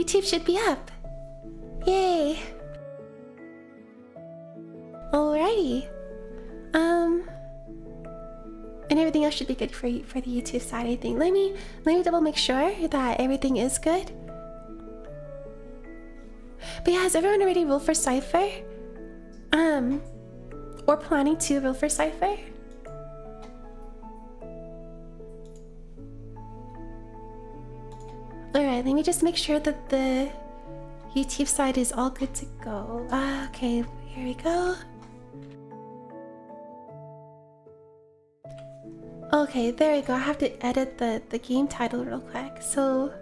YouTube should be up. Yay. Alrighty. And everything else should be good for the YouTube side, I think. Let me double make sure that everything is good. But yeah, has everyone already rolled for Cipher? Or planning to roll for Cipher? Alright, let me just make sure that the YouTube side is all good to go. Okay, here we go. Okay, there we go. I have to edit the game title real quick. So,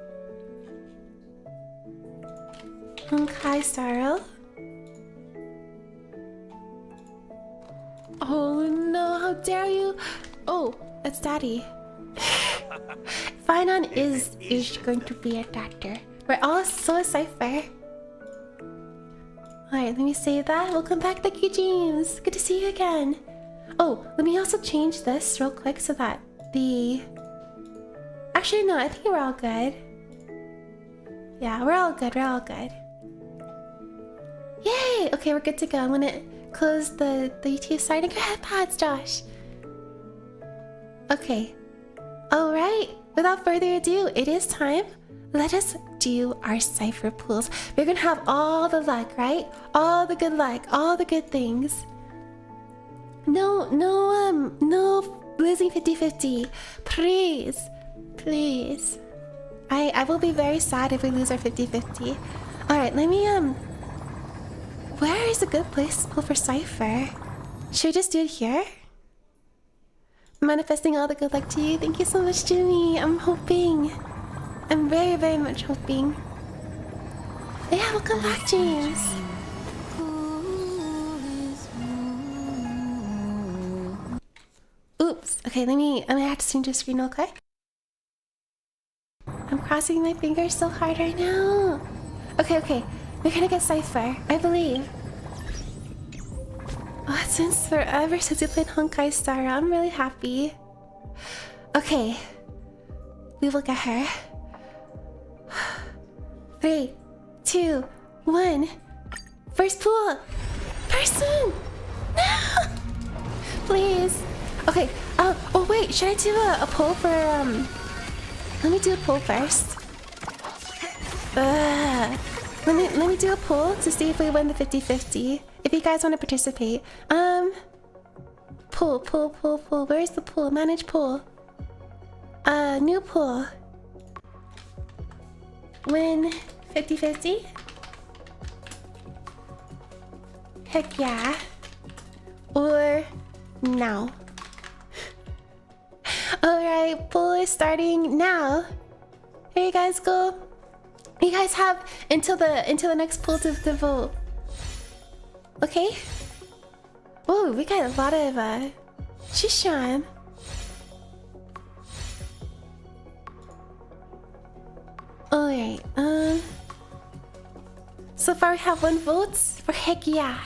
Honkai style. Oh no, how dare you! Oh, that's Daddy. Finon is going to be a doctor. We're all so Cipher. Alright, let me save that. Welcome back, Lucky James. Good to see you again. Oh, let me also change this real quick so that the... Actually, no, I think we're all good. Yeah, we're all good, we're all good. Yay! Okay, we're good to go. I'm gonna close the YouTube side and go ahead, pads, Josh. Okay. Alright, without further ado, it is time. Let us do our Cipher pools. We're gonna have all the luck, right? All the good luck, all the good things. No losing 50-50. Please. Please. I will be very sad if we lose our 50-50. Alright, let me where is a good place to pull for Cipher? Should we just do it here? Manifesting all the good luck to you. Thank you so much, Jimmy. I'm hoping. I'm very, very much hoping. Yeah, welcome back, James. Oops. Okay, I'm gonna have to change the screen real quick. I'm crossing my fingers so hard right now. Okay. We're gonna get Cipher, I believe. Oh, it's been forever since we played Honkai Star. I'm really happy. Okay. We will get her. 3, 2, 1. First pool! Person! No! Please. Okay. Oh wait, should I do a poll for let me do a poll first. Let me do a poll to see if we win the 50-50. If you guys want to participate. Poll. Where's the poll? Manage poll. New poll. Win 50-50? Heck yeah. Or now. Alright, poll is starting now. Here you guys go. You guys have until the next poll to vote. Okay. Oh, we got a lot of Shishan. Alright, so far we have 1 vote for heck yeah.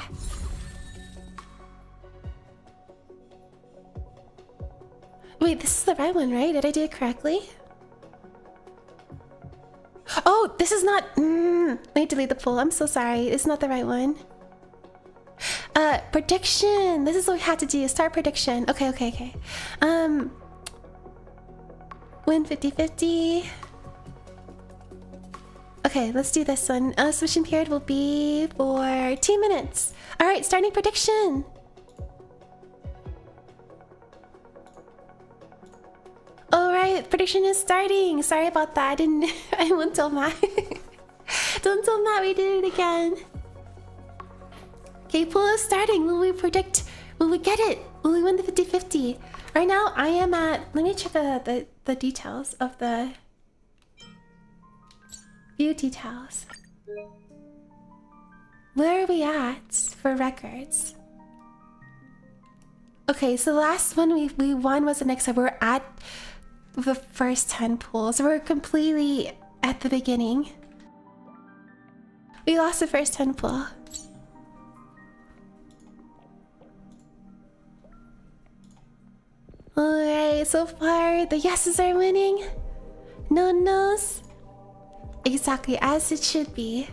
Wait, this is the right one, right? Did I do it correctly? Oh, this is not... Let me delete the poll. I'm so sorry. It's not the right one. Prediction. This is what we had to do. Start prediction. Okay. Win 50-50. Okay, let's do this one. Submission period will be for 2 minutes. Alright, starting prediction. Alright, prediction is starting. Sorry about that. I won't tell Matt. Don't tell Matt we did it again. Okay, pool is starting. Will we predict? Will we get it? Will we win the 50-50? Right now, I am at... Let me check the details of the... View details. Where are we at for records? Okay, so the last one we won was the next time. We're at the first 10 pools. We're completely at the beginning. We lost the first 10 pool. Alright, so far the yeses are winning. No nos. Exactly, as it should be.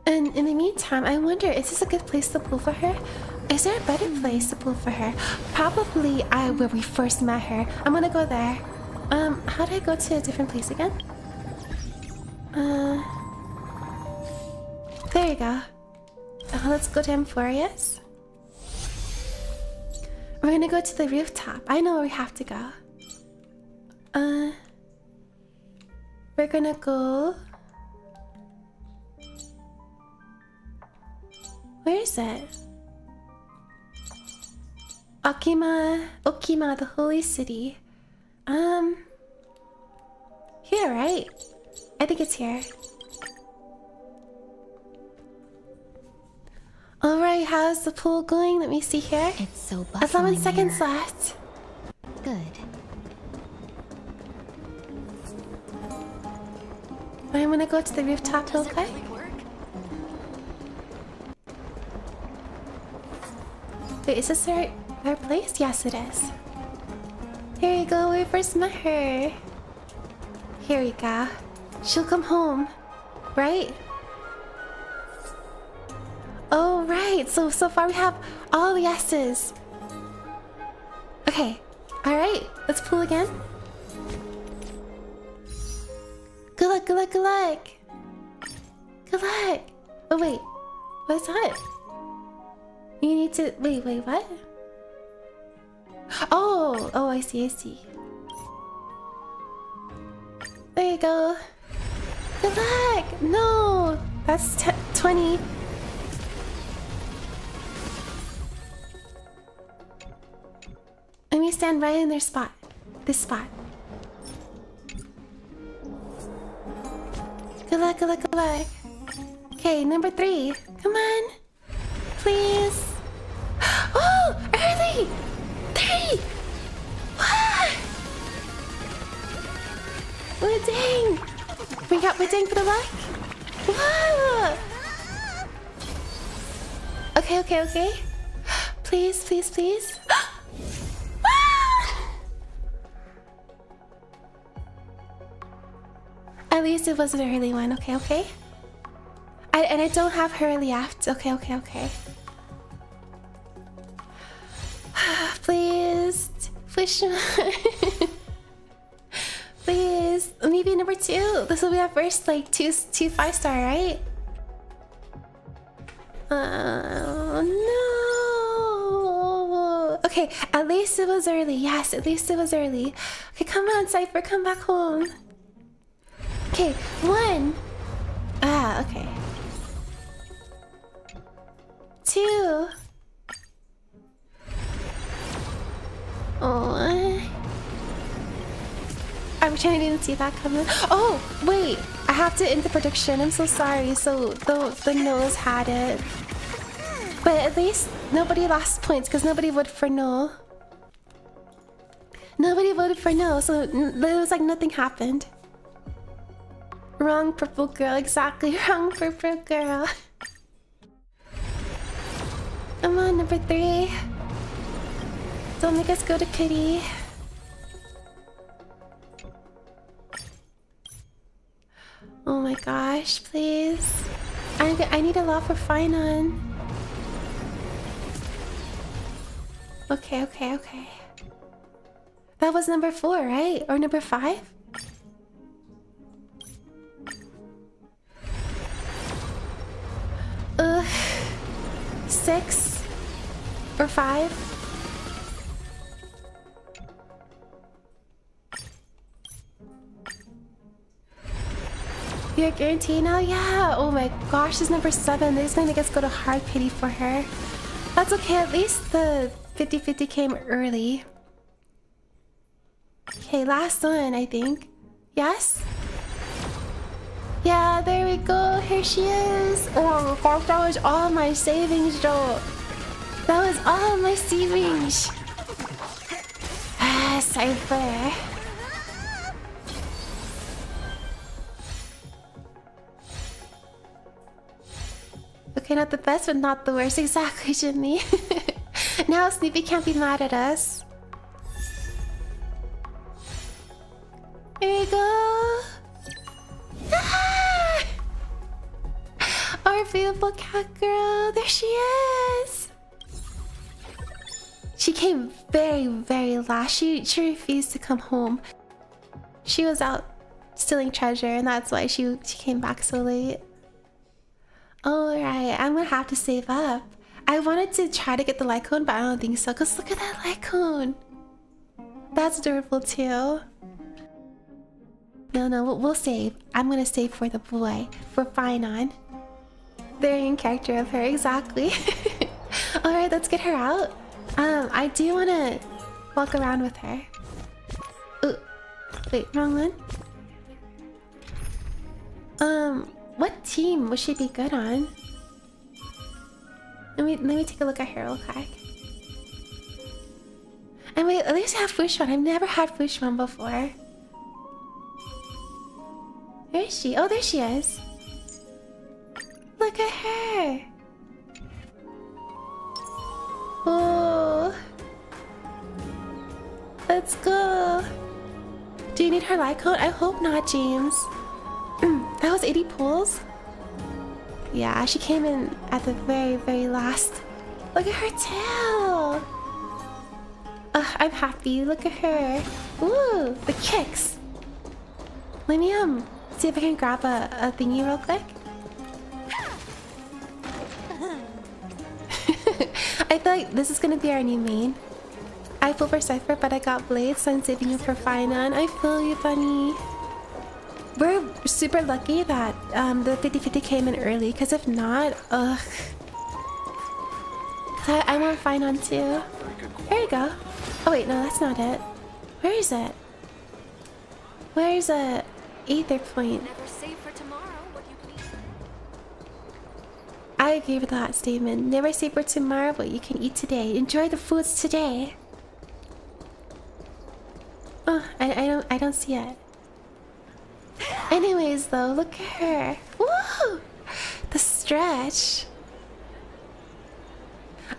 And in the meantime, I wonder, is this a good place to pull for her? Is there a better place to pull for her? Probably where we first met her. I'm gonna go there. How do I go to a different place again? There you go. Let's go to Amphorius. We're gonna go to the rooftop. I know where we have to go. We're gonna go... Where is it? Okima, the holy city. Here, right? I think it's here. Alright, how's the pool going? Let me see here. It's so bustling. 11 seconds left. Good. I'm gonna go to the rooftop real quick. Wait, is this our place? Yes, it is. Here you go, we first met her. Here we go. She'll come home, right? Oh, right. So far we have all the S's. Okay. Alright, let's pull again. Good luck, good luck, good luck. Good luck. Oh, wait. What's that? You need to... Wait, what? Oh, I see. There you go. Good luck! No! That's 20. Let me stand right in their spot. This spot. Good luck, good luck, good luck. Okay, number 3. Come on. Please. Oh, early! 3! We're dang! We're dang for the luck? Whoa! Okay. Please. At least it was an early one. Okay. And I don't have her left. Okay. Please. Please. Maybe number 2. This will be our first, like, two 5-star, right? Oh, no. Okay, at least it was early. Yes, at least it was early. Okay, come on, Cipher. Come back home. Okay, 1. Okay. 2. Oh. I wish I didn't see that coming. Oh, wait. I have to end the prediction. I'm so sorry. So the nose had it. But at least nobody lost points because nobody voted for no. Nobody voted for no. So it was like nothing happened. Wrong purple girl. Exactly. Wrong purple girl. Come on, number 3. Don't make us go to pity. Oh my gosh, please. I need a lot for Finon. Okay. That was number 4, right? Or number 5? Ugh. 6 or 5? You're guaranteed now? Yeah. Oh my gosh, this is number 7. They're just gonna make us go to hard pity for her. That's okay. At least the 50-50 came early. Okay, last one, I think. Yes? Yeah, there we go. Here she is. Oh my gosh, that was all my savings, Joe. That was all my savings. Ah, Cipher. Okay, not the best, but not the worst. Exactly, Jimmy. Now Snoopy can't be mad at us. beautiful cat girl. There she is. She came very, very last. She refused to come home. She was out stealing treasure, and that's why she came back so late. Alright, I'm gonna have to save up. I wanted to try to get the light cone, but I don't think so. Cause look at that light cone. That's durable too. No, we'll save. I'm gonna save for the boy, for Finon. Very in character of her, exactly. Alright, let's get her out. I do wanna walk around with her. Ooh, wait, wrong one. What team would she be good on? Let me take a look at her real quick. And wait, at least I have Fushman. I've never had Fushman before. Where is she? Oh, there she is. Look at her. Oh. Let's go. Do you need her light code? I hope not, James. That was 80 pulls? Yeah, she came in at the very, very last. Look at her tail. I'm happy. Look at her. Ooh, the kicks. Let me see if I can grab a thingy real quick. I feel like this is gonna be our new main. I feel for Cipher, but I got Blades, so I'm saving it for Finon. I feel you, bunny. We're super lucky that the 50-50 came in early, because if not, ugh. I want Finon too. There you go. Oh wait, no, that's not it. Where is it? Where's a Aether point? Never save for tomorrow, what you can eat. I agree with that statement. Never save for tomorrow what you can eat today. Enjoy the foods today. Oh, I don't see it. Anyways though, look at her. Woo! The stretch.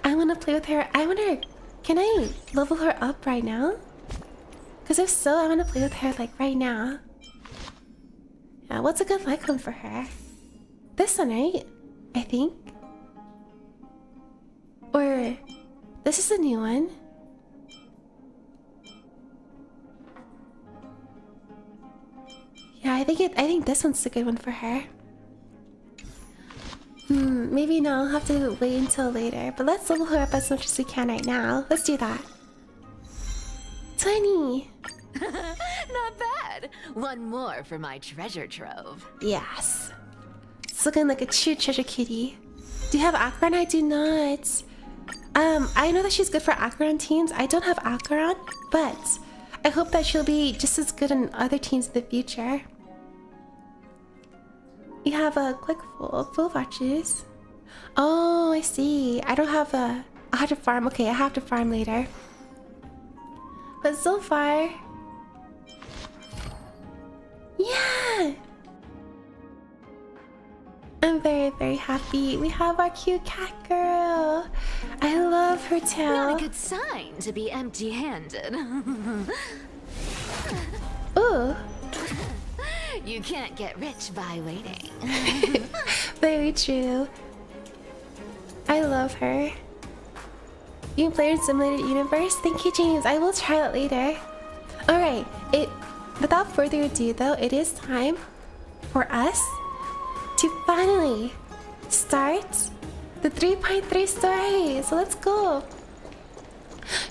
I wanna play with her. I wonder, can I level her up right now? Because if so, I wanna play with her like right now. Yeah, what's a good icon for her? This one, right? I think. Or this is a new one. Yeah, I think this one's a good one for her. Maybe no, I'll have to wait until later. But let's level her up as much as we can right now. Let's do that. 20! Not bad. One more for my treasure trove. Yes. It's looking like a true treasure kitty. Do you have Acheron? I do not. I know that she's good for Acheron teams. I don't have Acheron, but I hope that she'll be just as good on other teams in the future. You have a quick full watches. Oh, I see. I don't have a... I'll have to farm. Okay, I have to farm later. But so far... Yeah! I'm very, very happy. We have our cute cat girl. I love her tail. Not a good sign to be empty-handed. Ooh. You can't get rich by waiting. Very true. I love her. You can play in Simulated Universe? Thank you, James. I will try that later. Alright, without further ado though, it is time for us to finally start the 3.3 story. So let's go.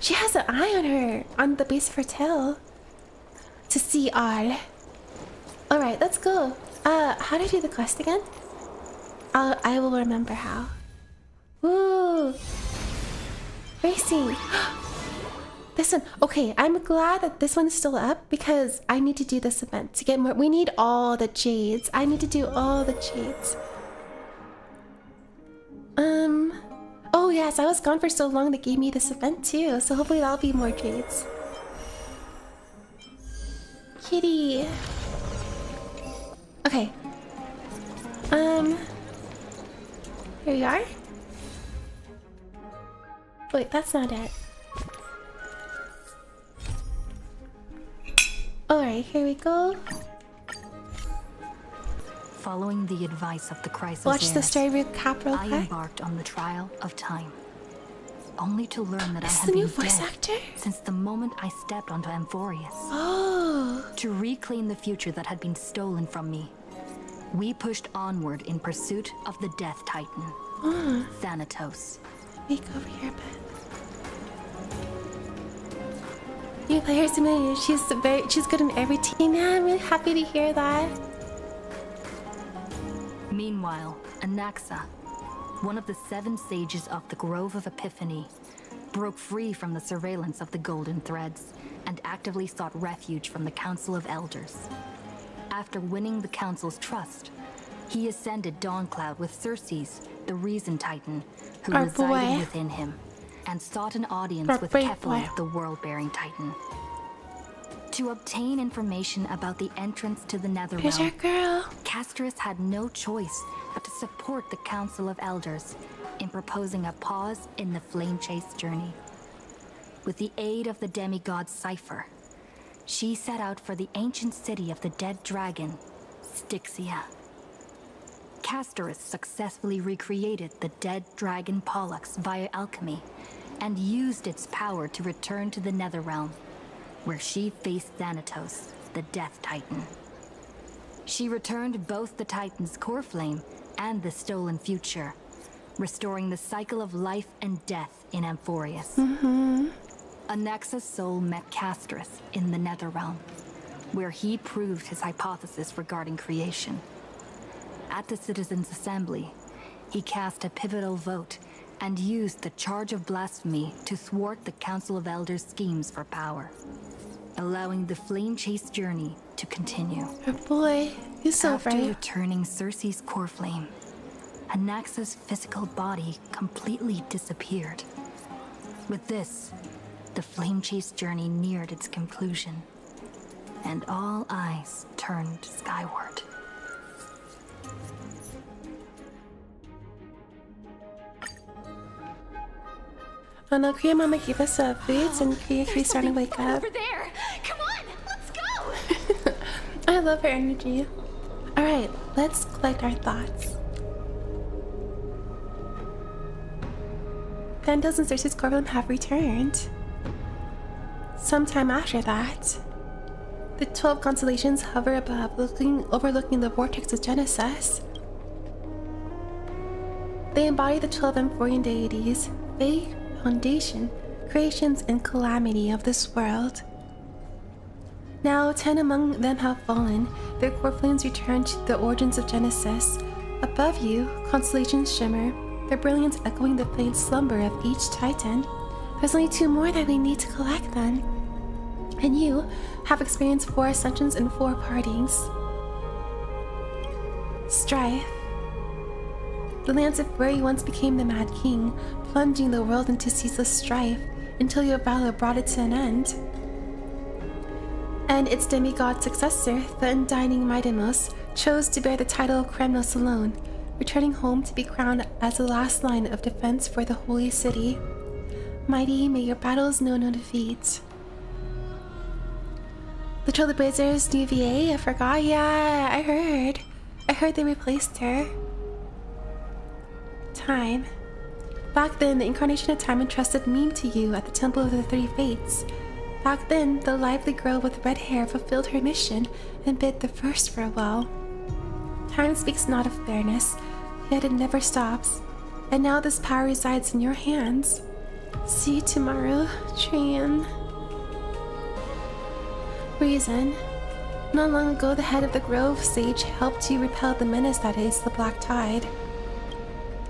She has an eye on her, on the base of her tail. To see all. Alright, let's go. How do I do the quest again? I will remember how. Woo! Racing! This one. Okay, I'm glad that this one's still up because I need to do this event to get more. We need all the jades. I need to do all the jades. Oh yes, I was gone for so long they gave me this event too, so hopefully that'll be more jades. Kitty. Okay. Here we are. Wait, that's not it. Alright, here we go. Following the advice of the crisis Watch the story recap real I quick. embarked on the trial of time, only to learn that I Is had the new been voice dead actor? since the moment I stepped onto Amphorius. Oh. To reclaim the future that had been stolen from me, we pushed onward in pursuit of the Death Titan, Thanatos. Peek over here a bit. New players familiar. She's good in every team. Yeah, I'm really happy to hear that. Meanwhile, Anaxa, one of the 7 sages of the Grove of Epiphany, broke free from the surveillance of the Golden Threads and actively sought refuge from the Council of Elders. After winning the Council's trust, he ascended Dawncloud with Circes, the Reason Titan, who Our resided boy. within him, and sought an audience Our with brave Kefla, boy. the World-Bearing Titan. To obtain information about the entrance to the Here's our Netherrealm, girl. Castris had no choice but to support the Council of Elders in proposing a pause in the flame chase journey. With the aid of the demigod Cipher, she set out for the ancient city of the dead dragon, Styxia. Castris successfully recreated the dead dragon Pollux via alchemy and used its power to return to the Netherrealm, where she faced Thanatos, the Death Titan. She returned both the Titan's core flame and the stolen future, restoring the cycle of life and death in Amphorius. Anaxa's soul met Castris in the Netherrealm, where he proved his hypothesis regarding creation. At the Citizens' Assembly, he cast a pivotal vote and used the charge of blasphemy to thwart the Council of Elders' schemes for power, allowing the flame chase journey to continue. Our boy. He's so After brave. returning Circe's core flame, Anaxa's physical body completely disappeared. With this, the flame chase journey neared its conclusion, and all eyes turned skyward. Oh no, Kriya Mama gave us foods and Kriya's starting to wake up. Over there! Come on, let's go! I love her energy. Alright, let's collect our thoughts. Vandals and Circe's Corvum have returned. Sometime after that, the 12 constellations hover above, overlooking the vortex of Genesis. They embody the 12 Amphorian deities, fate, foundation, creations, and calamity of this world. Now 10 among them have fallen, their core flames return to the origins of Genesis. Above you, constellations shimmer, their brilliance echoing the faint slumber of each titan. There's only 2 more that we need to collect then. And you have experienced 4 ascensions and 4 partings. Strife. The lands of where you once became the Mad King, plunging the world into ceaseless strife until your valor brought it to an end. And its demigod successor, the undying Midemos, chose to bear the title of Kremnos alone, returning home to be crowned as the last line of defense for the holy city. Mighty, may your battles know no defeat. The Trailblazers new VA, I forgot. Yeah, I heard they replaced her. Time. Back then, the incarnation of time entrusted Meme to you at the Temple of the 3 Fates. Back then, the lively girl with red hair fulfilled her mission and bid the first farewell. Time speaks not of fairness, yet it never stops. And now this power resides in your hands. See you tomorrow, Tran. Reason. Not long ago, the head of the Grove Sage helped you repel the menace that is the Black Tide.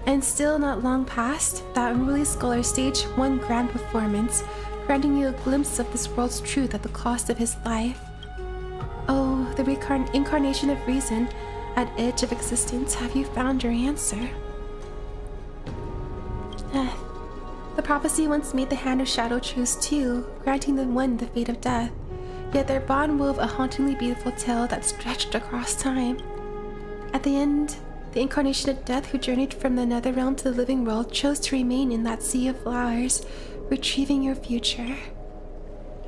And still not long past, that unruly scholar staged one grand performance, granting you a glimpse of this world's truth at the cost of his life. Oh, the incarnation of reason, at edge of existence, have you found your answer? Death. The prophecy once made the hand of shadow truce too, granting the one the fate of death. Yet their bond wove a hauntingly beautiful tale that stretched across time. At the end, the incarnation of death who journeyed from the Netherrealm to the living world chose to remain in that sea of flowers, retrieving your future.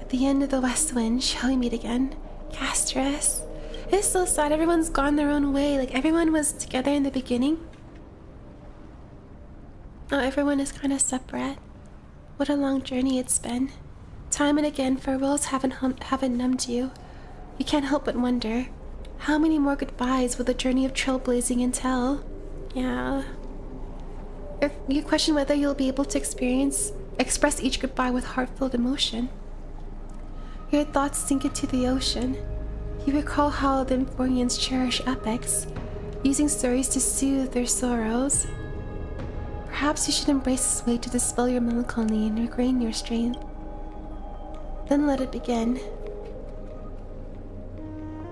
At the end of the west wind, shall we meet again, Castris? It's so sad everyone's gone their own way. Like, everyone was together in the beginning. Now everyone is kind of separate. What a long journey it's been. Time and again, farewells haven't numbed you. You can't help but wonder, how many more goodbyes will the journey of trailblazing entail? Yeah. If you question whether you'll be able to express each goodbye with heartfelt emotion. Your thoughts sink into the ocean. You recall how the Emporians cherish epics, using stories to soothe their sorrows. Perhaps you should embrace this way to dispel your melancholy and regain your strength. Then let it begin.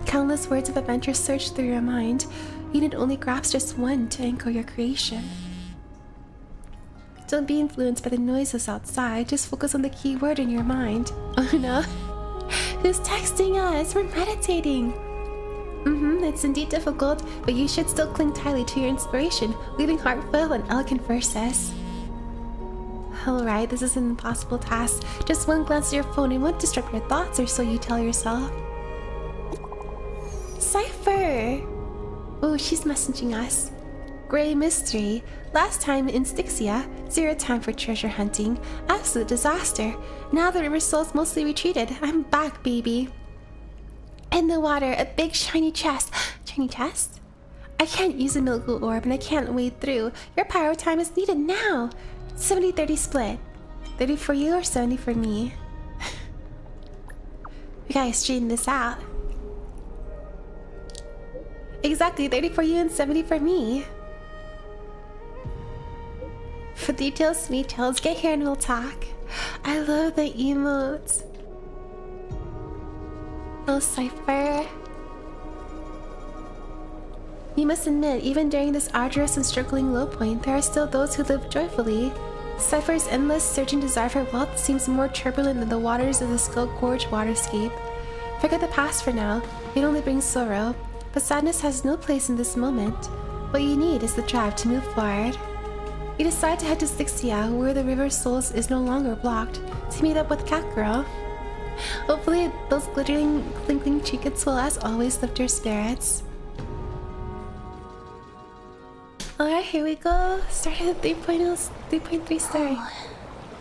Countless words of adventure surge through your mind. You need only grasp just one to anchor your creation. Don't be influenced by the noises outside. Just focus on the key word in your mind. Oh no. Who's texting us? We're meditating. It's indeed difficult, but you should still cling tightly to your inspiration, weaving heartfelt and elegant verses. Alright, this is an impossible task. Just one glance at your phone and won't disrupt your thoughts, or so you tell yourself. Cipher! Oh, she's messaging us. Grey mystery. Last time in Styxia, 0 time for treasure hunting. Absolute disaster. Now the river soul's mostly retreated. I'm back, baby. In the water, a big shiny chest. Shiny chest? I can't use a Milku orb and I can't wade through. Your power time is needed now. 70-30 split. 30 for you or 70 for me? We gotta straighten this out. Exactly, 30 for you and 70 for me. For details, sweet tales, get here and we'll talk. I love the emotes. Oh, Cipher. You must admit, even during this arduous and struggling low point, there are still those who live joyfully. Cipher's endless searching desire for wealth seems more turbulent than the waters of the Skull Gorge waterscape. Forget the past for now, it only brings sorrow, but sadness has no place in this moment. What you need is the drive to move forward. You decide to head to Styxia, where the river souls is no longer blocked, to meet up with Cat Girl. Hopefully those glittering, clinking trinkets will as always lift your spirits. Alright, here we go. Started at 3.3 star. Oh,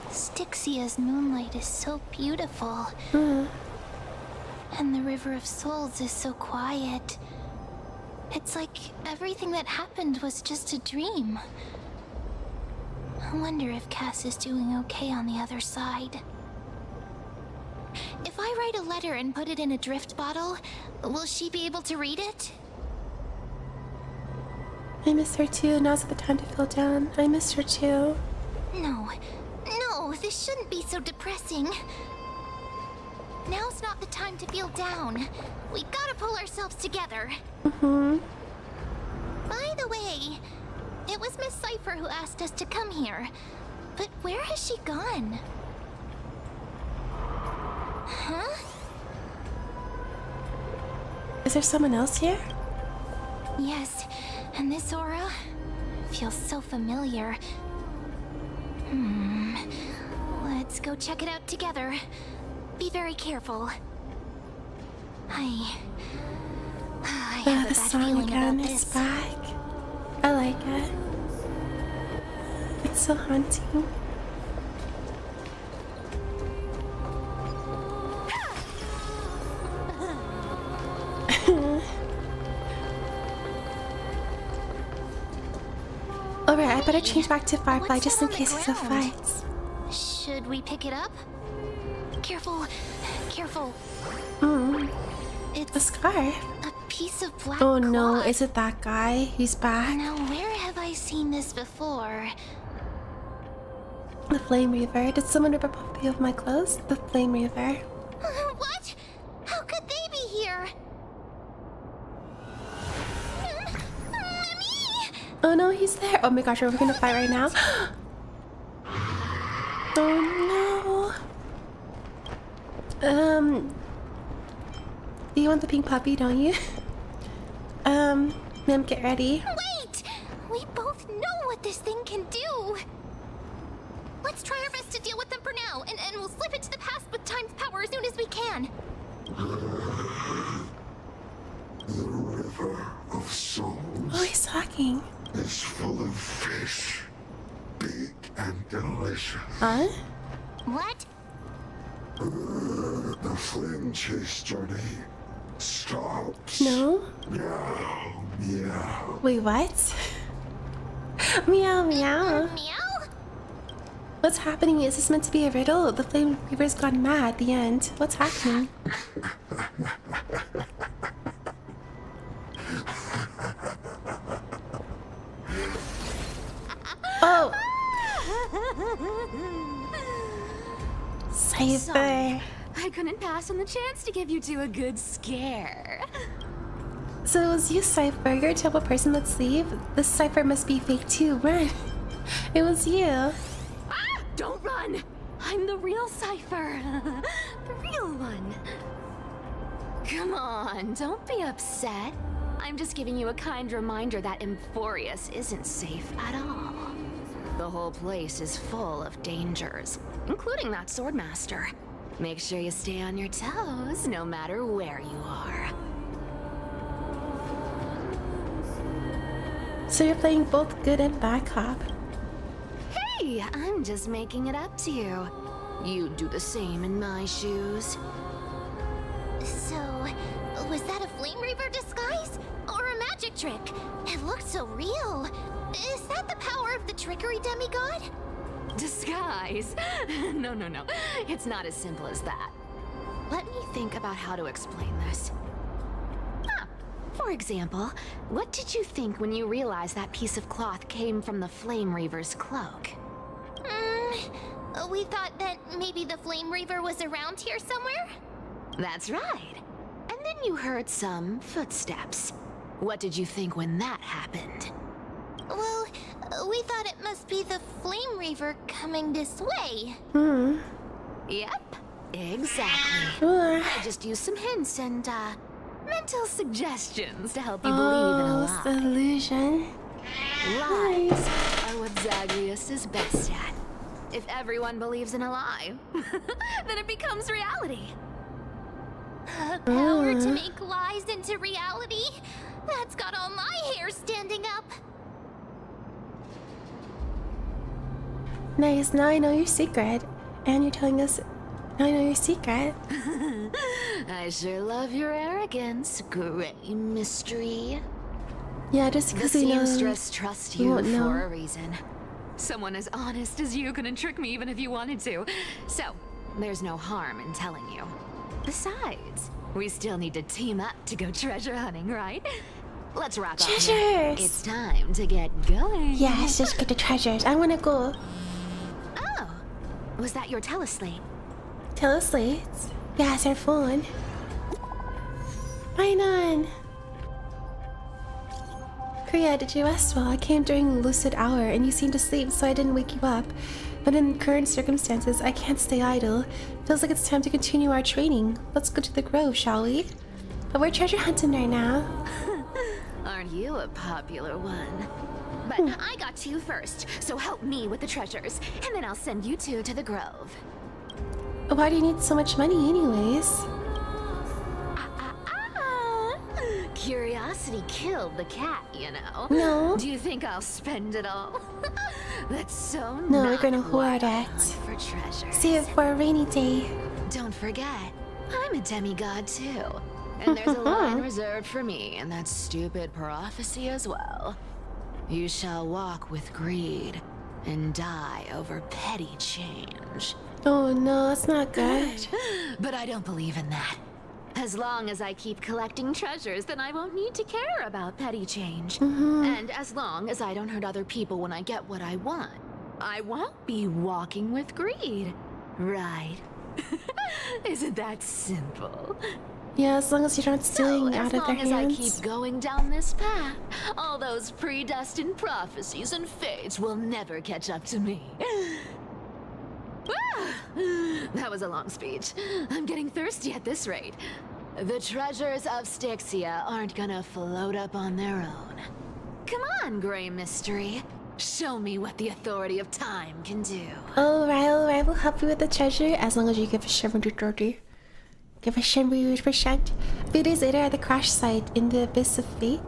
Styxia's moonlight is so beautiful. And the River of Souls is so quiet. It's like everything that happened was just a dream. I wonder if Cass is doing okay on the other side. If I write a letter and put it in a drift bottle, will she be able to read it? I miss her too. Now's the time to feel down. I miss her too. No, this shouldn't be so depressing. Now's not the time to feel down. We gotta pull ourselves together. By the way, it was Miss Cipher who asked us to come here. But where has she gone? Huh? Is there someone else here? Yes, and this aura feels so familiar. Let's go check it out together. Be very careful. I have a The bad song feeling again about is this. back. I like it. It's so haunting. Alright, I better change back to Firefly What's just that in on the case there's a ground? fight. Should we pick it up? Careful, careful. A It's scarf. a piece of black Oh no, cloth. is it that guy? He's back. Now, where have I seen this before? The Flame Reaver. Did someone rip up a few of my clothes? The Flame Reaver. What? How could they be here? Mommy! Oh no, he's there. Oh my gosh, are we gonna fight right now? Oh no. You want the pink puppy, don't you? Ma'am, get ready. Wait! We both know what this thing can do! Let's try our best to deal with them for now, and we'll slip into the past with time's power as soon as we can. The river of souls Oh, he's talking. is full of fish, big and delicious. Huh? What? The flame chase journey stops. No? Meow, meow. Wait, what? Meow, meow. Meow? What's happening? Is this meant to be a riddle? The Flame Reaper's gone mad at the end. What's happening? Oh! Cipher. I couldn't pass on the chance to give you two a good scare. So it was you, Cipher. You're a terrible person. Let's leave. This Cipher must be fake too. Run. It was you. Ah! Don't run! I'm the real Cipher. The real one. Come on, don't be upset. I'm just giving you a kind reminder that Emphorius isn't safe at all. The whole place is full of dangers, including that swordmaster. Make sure you stay on your toes, no matter where you are. So you're playing both good and bad cop. Hey, I'm just making it up to you. You'd do the same in my shoes. So, was that a Flame Reaver disguise? Or a magic trick? It looked so real. Is that the power of the trickery demigod? Disguise? No. It's not as simple as that. Let me think about how to explain this. For example, what did you think when you realized that piece of cloth came from the Flame Reaver's cloak? We thought that maybe the Flame Reaver was around here somewhere? That's right. And then you heard some footsteps. What did you think when that happened? Well, we thought it must be the Flame Reaver coming this way. Yep, exactly. I just used some hints and, mental suggestions to help you believe in a Oh, lie. illusion. Lies are what Zagreus is best at. If everyone believes in a lie, then it becomes reality. Power to make lies into reality? That's got all my hair standing up. Nice, now I know your secret. And you're telling us, now I know your secret. I sure love your arrogance, Gray Mystery. Yeah, just The because we know. seamstress trusts we you won't know. for a reason. Someone as honest as you couldn't trick me even if you wanted to. So, there's no harm in telling you. Besides, we still need to team up to go treasure hunting, right? Let's wrap up. here. Treasures! It's time to get going. Yes, just get the treasures. I wanna go. Oh, was that your teleslate? Tell us late. Yes, our phone. Bye, Nan. Kriya, did you rest well? I came during lucid hour and you seemed asleep, so I didn't wake you up. But in current circumstances, I can't stay idle. Feels like it's time to continue our training. Let's go to the grove, shall we? But we're treasure hunting right now. Aren't you a popular one? But I got to you first, so help me with the treasures, and then I'll send you two to the grove. Why do you need so much money anyways? Curiosity killed the cat, you know. No. Do you think I'll spend it all? That's so No, not we're gonna why hoard I it. hunt for treasure. Save it for a rainy day. Don't forget, I'm a demigod too. And there's a line reserved for me in that stupid prophecy as well. You shall walk with greed and die over petty change. Oh no, it's not good. But I don't believe in that. As long as I keep collecting treasures, then I won't need to care about petty change. And as long as I don't hurt other people when I get what I want, I won't be walking with greed. Right? Isn't that simple? Yeah, as long as you're not stealing So, out as of their long as I hands. keep going down this path, all those predestined prophecies and fates will never catch up to me. That was a long speech. I'm getting thirsty at this rate. The treasures of Styxia aren't gonna float up on their own. Come on, Gray Mystery. Show me what the authority of time can do. Alright, we'll help you with the treasure as long as you give us 70-30. Give us 70%. few days later at the crash site in the Abyss of Fate.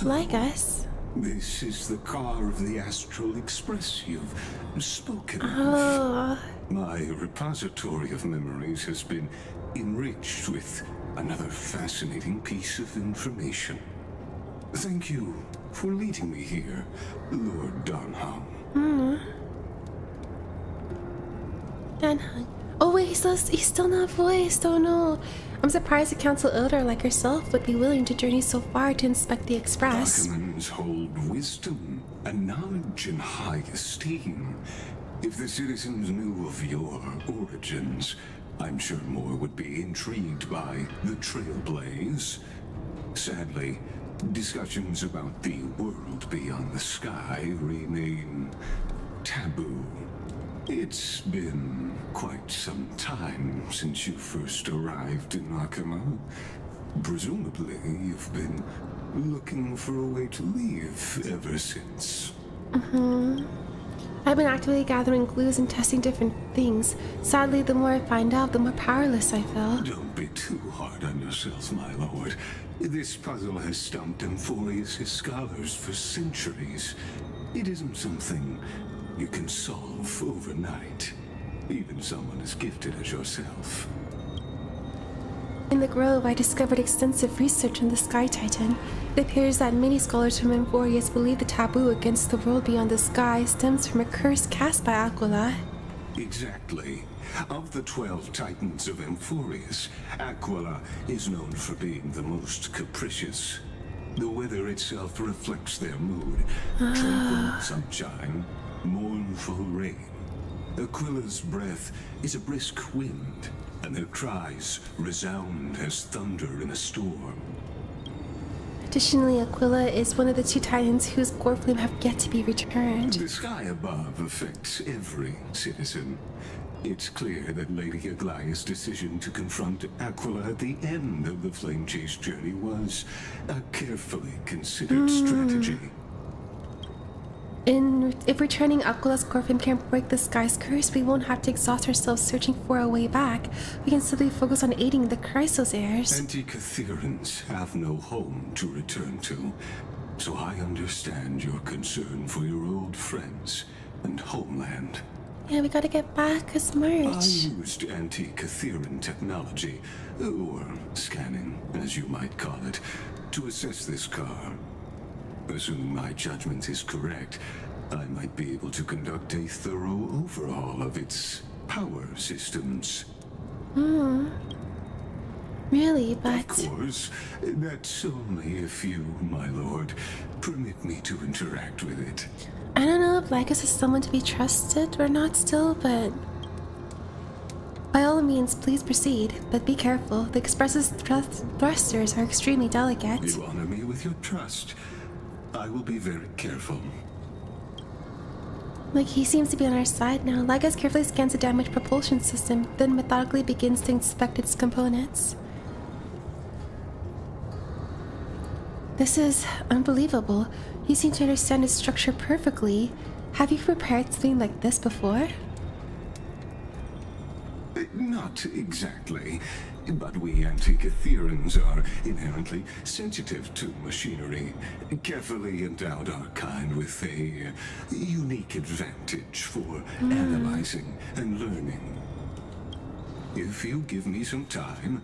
Like us. This is the car of the Astral Express you've spoken of. Oh. My repository of memories has been enriched with another fascinating piece of information. Thank you for leading me here, Lord Donham. Danhung. Oh wait, he's still not voiced. Oh no. I'm surprised a council elder like herself would be willing to journey so far to inspect the express. Documents hold wisdom and knowledge in high esteem. If the citizens knew of your origins, I'm sure more would be intrigued by the trailblaze. Sadly, discussions about the world beyond the sky remain taboo. It's been quite some time since you first arrived in Akama. Presumably, you've been looking for a way to leave ever since. I've been actively gathering clues and testing different things. Sadly, the more I find out, the more powerless I feel. Don't be too hard on yourself, my lord. This puzzle has stumped Amphorius' scholars for centuries. It isn't something you can solve overnight, even someone as gifted as yourself. In the Grove, I discovered extensive research on the Sky Titan. It appears that many scholars from Amphorius believe the taboo against the world beyond the sky stems from a curse cast by Aquila. Exactly. Of the 12 Titans of Amphorius, Aquila is known for being the most capricious. The weather itself reflects their mood. Tranquil sunshine, mournful rain. Aquila's breath is a brisk wind, and their cries resound as thunder in a storm. Additionally, Aquila is one of the 2 titans whose core flame have yet to be returned. The sky above affects every citizen. It's clear that Lady Aglaya's decision to confront Aquila at the end of the flame chase journey was a carefully considered strategy. If returning Aquila's core flame can break the sky's curse, we won't have to exhaust ourselves searching for a way back. We can simply focus on aiding the Chrysos heirs. Anti-Catherians have no home to return to, so I understand your concern for your old friends and homeland. Yeah, we gotta get back as I merch. used anti-Catherian technology, or scanning, as you might call it, to assess this car. Assuming my judgment is correct, I might be able to conduct a thorough overhaul of its power systems. Really, Of but course, that's only if you, my lord, permit me to interact with it. I don't know if Lycus is someone to be trusted or not still, but by all means, please proceed, but be careful. The Express's thrusters are extremely delicate. You honor me with your trust. I will be very careful. Like, he seems to be on our side now. Lycus carefully scans the damaged propulsion system, then methodically begins to inspect its components. This is unbelievable. You seem to understand its structure perfectly. Have you prepared something like this before? Not exactly, but we anti-Catherians are inherently sensitive to machinery. Carefully endowed our kind with a unique advantage for analyzing and learning. If you give me some time,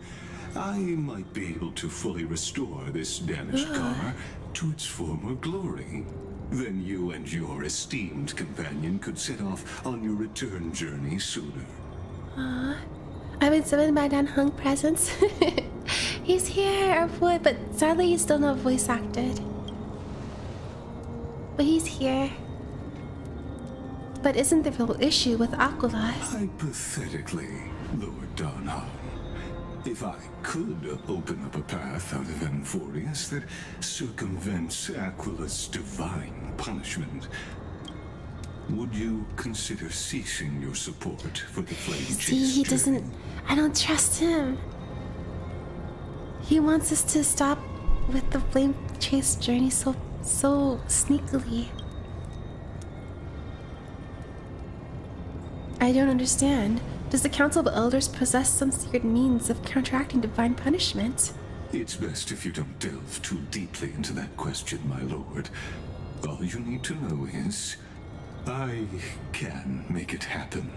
I might be able to fully restore this damaged car to its former glory. Then you and your esteemed companion could set off on your return journey sooner. I've been summoned by Dan Hung presence. He's here, our boy, but sadly he's still not voice acted. But he's here. But isn't the real issue with Aquila? Hypothetically, Lord Donham, if I could open up a path out of Amphorius that circumvents Aquila's divine punishment, would you consider ceasing your support for the flame chase? See, he doesn't... I don't trust him. He wants us to stop with the flame chase journey so sneakily. I don't understand. Does the Council of Elders possess some secret means of counteracting divine punishment? It's best if you don't delve too deeply into that question, my lord. All you need to know is, I can make it happen.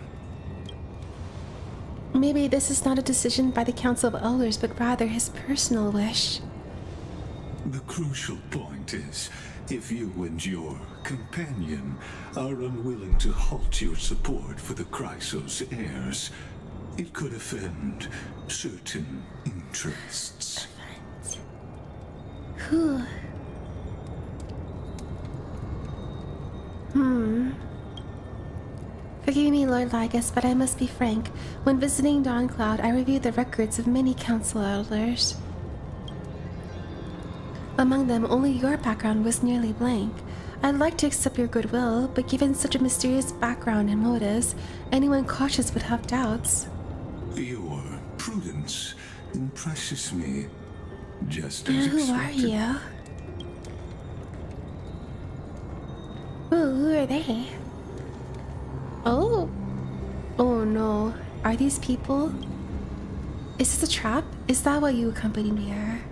Maybe this is not a decision by the Council of Elders, but rather his personal wish. The crucial point is, if you and your companion are unwilling to halt your support for the Chrysos heirs, it could offend certain interests. Whew. Forgive me, Lord Lygus, but I must be frank. When visiting Dawncloud, I reviewed the records of many council elders. Among them, only your background was nearly blank. I'd like to accept your goodwill, but given such a mysterious background and motives, anyone cautious would have doubts. Your prudence impresses me, just as Who are expected. you? Ooh, who are they? Oh. Oh no. Are these people? Is this a trap? Is that why you accompanied me here?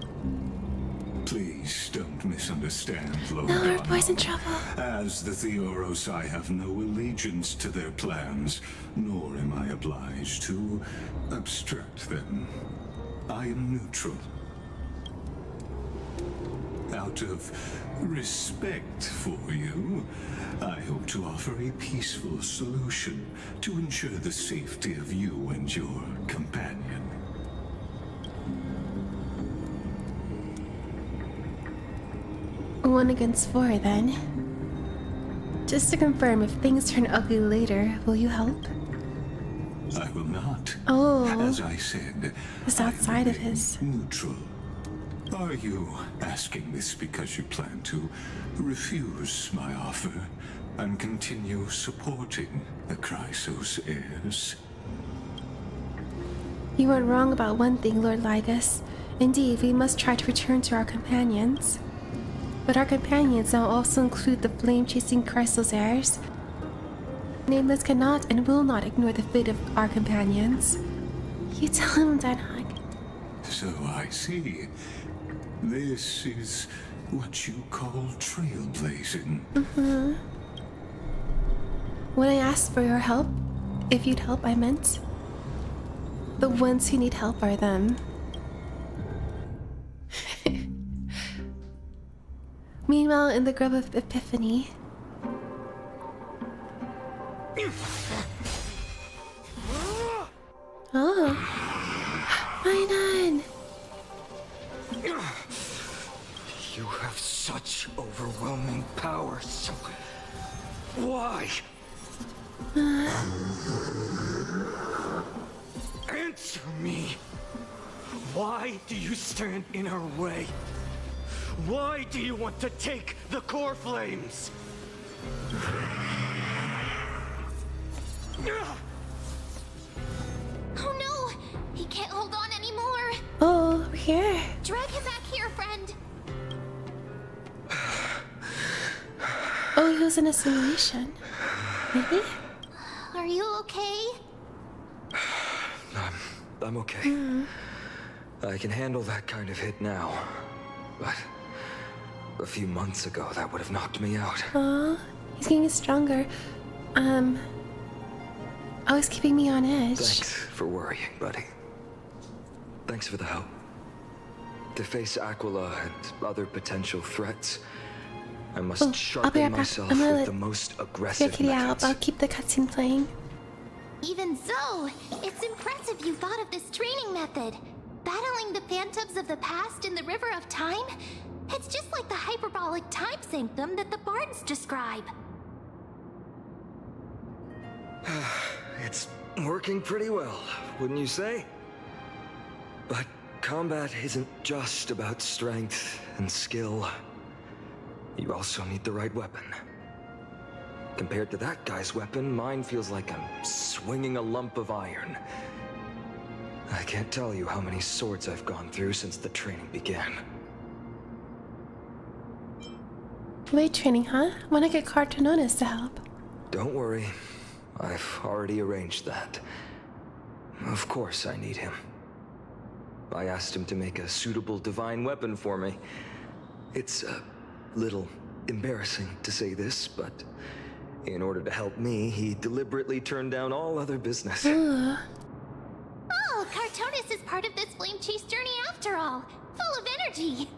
Please don't misunderstand, Lord. No, our boy's in trouble. As the Theoros, I have no allegiance to their plans, nor am I obliged to obstruct them. I am neutral. Out of respect for you, I hope to offer a peaceful solution to ensure the safety of you and your companion. 1 against 4, then. Just to confirm, if things turn ugly later, will you help? I will not. Oh. As I said, It's outside of his. Neutral. Are you asking this because you plan to refuse my offer and continue supporting the Chrysos heirs? You weren't wrong about one thing, Lord Lygus. Indeed, we must try to return to our companions. But our companions now also include the flame-chasing Chrysos heirs. Nameless cannot and will not ignore the fate of our companions. You tell him, Danhag. So I see. This is what you call trailblazing. When I asked for your help, if you'd help, I meant. The ones who need help are them. Meanwhile, in the Grove of Epiphany. Oh. Fine. You have such overwhelming powers. Why? Answer me. Why do you stand in our way? Why do you want to take the core flames? Oh no! He can't hold on anymore! Oh, we're here. Drag him back here, friend! Oh, he was in a simulation. Maybe? Are you okay? I'm okay. I can handle that kind of hit now. But a few months ago, that would have knocked me out. Oh, he's getting stronger. Always keeping me on edge. Thanks for worrying, buddy. Thanks for the help. To face Aquila and other potential threats, I must I'll be sharpen right back. myself I'm gonna with let the most Your aggressive kitty out. methods. I'll keep the cutscene playing. Even so, it's impressive you thought of this training method. Battling the phantoms of the past in the river of time? It's just like the hyperbolic time sanctum that the bards describe. It's working pretty well, wouldn't you say? But combat isn't just about strength and skill. You also need the right weapon. Compared to that guy's weapon, mine feels like I'm swinging a lump of iron. I can't tell you how many swords I've gone through since the training began. Weight training, huh? Wanna get Cartononis to help? Don't worry, I've already arranged that. Of course I need him. I asked him to make a suitable divine weapon for me. It's a little embarrassing to say this, but in order to help me, he deliberately turned down all other business. Oh, Cartonis is part of this flame chase journey after all. Full of energy.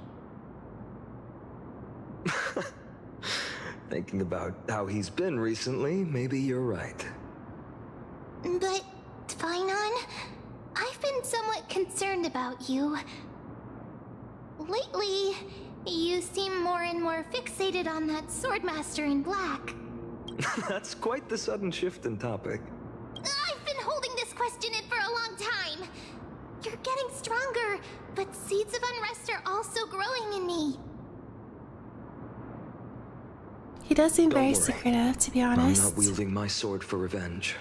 Thinking about how he's been recently, maybe you're right. But, Finon, I've been somewhat concerned about you. Lately, you seem more and more fixated on that Swordmaster in black. That's quite the sudden shift in topic. I've been holding this question in for a long time. You're getting stronger, but seeds of unrest are also growing in me. He does seem Don't very worry. secretive, to be I'm honest. not wielding my sword for revenge.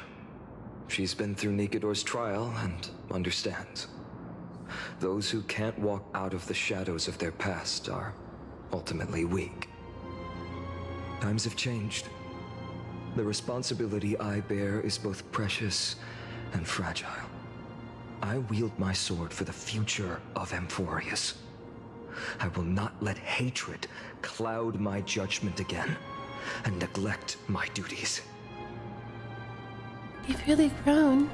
She's been through Nikador's trial and understands. Those who can't walk out of the shadows of their past are ultimately weak. Times have changed. The responsibility I bear is both precious and fragile. I wield my sword for the future of Amphorius. I will not let hatred cloud my judgment again and neglect my duties. You've really grown.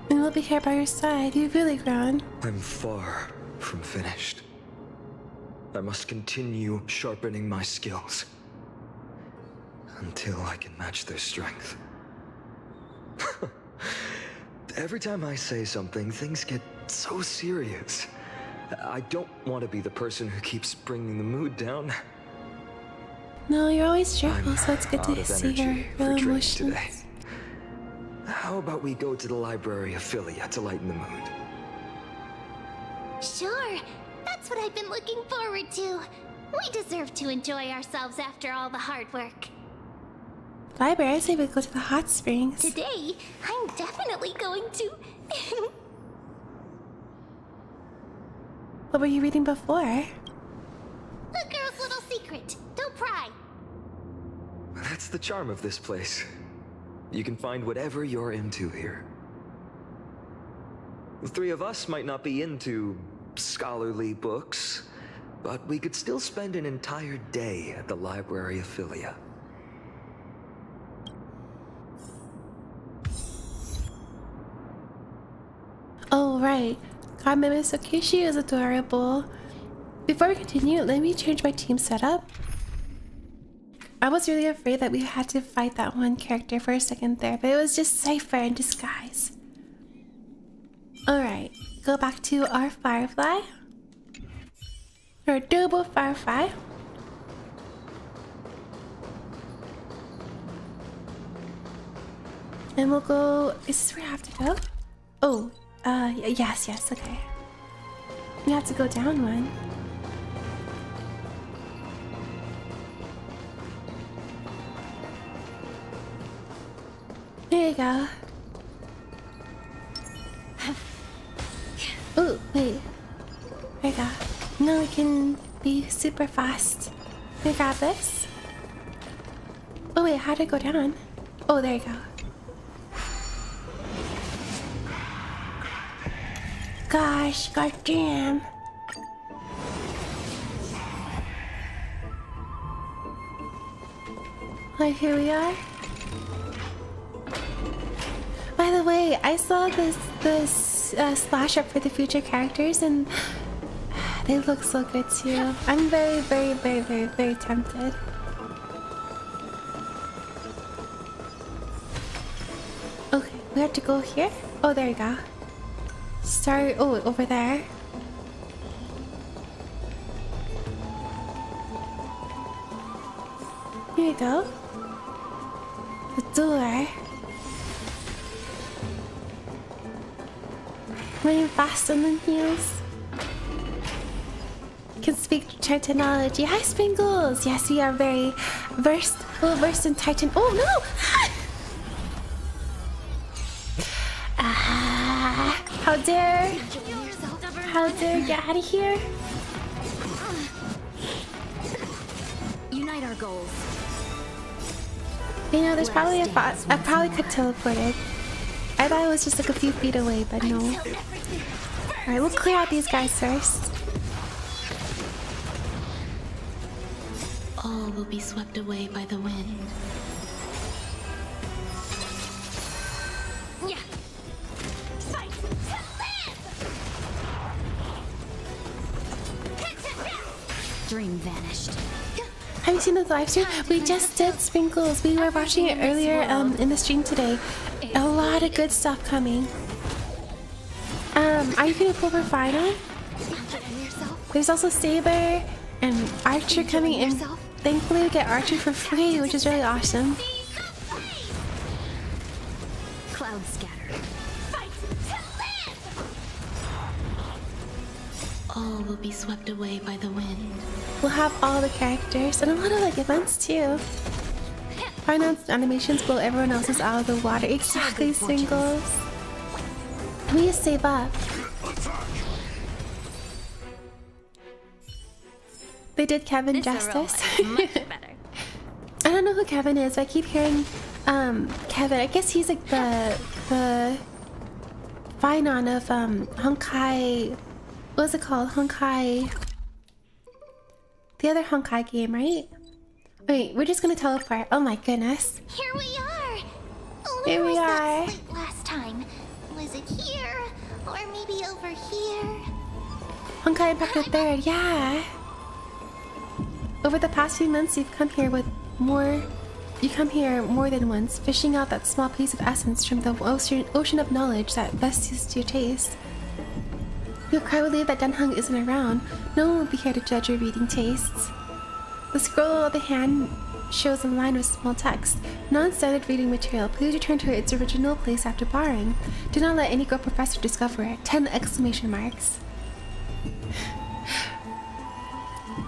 And we'll be here by your side. You've really grown. I'm far from finished. I must continue sharpening my skills until I can match their strength. Every time I say something, things get so serious. I don't want to be the person who keeps bringing the mood down. No, you're always cheerful, I'm so it's good out to of see your energy for real training emotions. today. How about we go to the library of Philia to lighten the mood? Sure, that's what I've been looking forward to. We deserve to enjoy ourselves after all the hard work. Library, I say we go to the hot springs. Today, I'm definitely going to. What were you reading before? A girl's little secret. Don't pry. That's the charm of this place. You can find whatever you're into here. The three of us might not be into scholarly books, but we could still spend an entire day at the library of Philia. Oh, right. God, Mimi is so cute. She is adorable. Before we continue, let me change my team setup. I was really afraid that we had to fight that one character for a second there, but it was just Cipher in disguise. Alright, go back to our Firefly. Our double Firefly. And we'll go... Is this where I have to go? Oh, yes, okay. We have to go down one. There you go. Oh, wait. There you go. Now we can be super fast. Let me grab this. Oh wait, how did it go down? Oh, there you go. Gosh, goddamn. Like, here we are. By the way, I saw this splash up for the future characters, and they look so good too. I'm very, very, very, very, very tempted. Okay, we have to go here. Oh, there you go. Start. Oh, over there. Here you go. The door. Running fast on the heels. Can speak Titanology. Hi, Sprinkles. Yes, we are very well versed in Titan. Oh no! How dare! How dare get out of here! Unite our goals. You know, there's probably a bot. I probably could teleport it. I I thought it was just like a few feet away, but no. Alright, we'll clear out these guys first. All will be swept away by the wind. Yeah. Fight to live. Dream vanished. Have you seen the live stream? We just did Sprinkles. We were watching it earlier in the stream today. A lot of good stuff coming. Are you gonna pull for final? There's also Saber and Archer coming in. Thankfully we get Archer for free, which is really awesome. Cloud scatter. Fight to live. All will be swept away by the wind. We'll have all the characters and a lot of like events too. Finance animations blow everyone else's out of the water. Exactly, Singles. We need to save up. They did Kevin justice. Much better. I don't know who Kevin is, but I keep hearing Kevin. I guess he's like the Finon of Honkai. What's it called? Honkai. The other Honkai game, right? Wait, we're just gonna teleport. Oh my goodness. Here we are. Here we Where was are. that slate last time? Was it here? Or maybe over here? Honkai Impact the Third, yeah. Over the past few months, you've come here more than once, fishing out that small piece of essence from the ocean of knowledge that best suits your taste. You'll cry relief that Dunhung isn't around. No one will be here to judge your reading tastes. The scroll of the hand shows a line with small text. Non-standard reading material. Please return to its original place after borrowing. Do not let any girl professor discover it. 10 exclamation marks.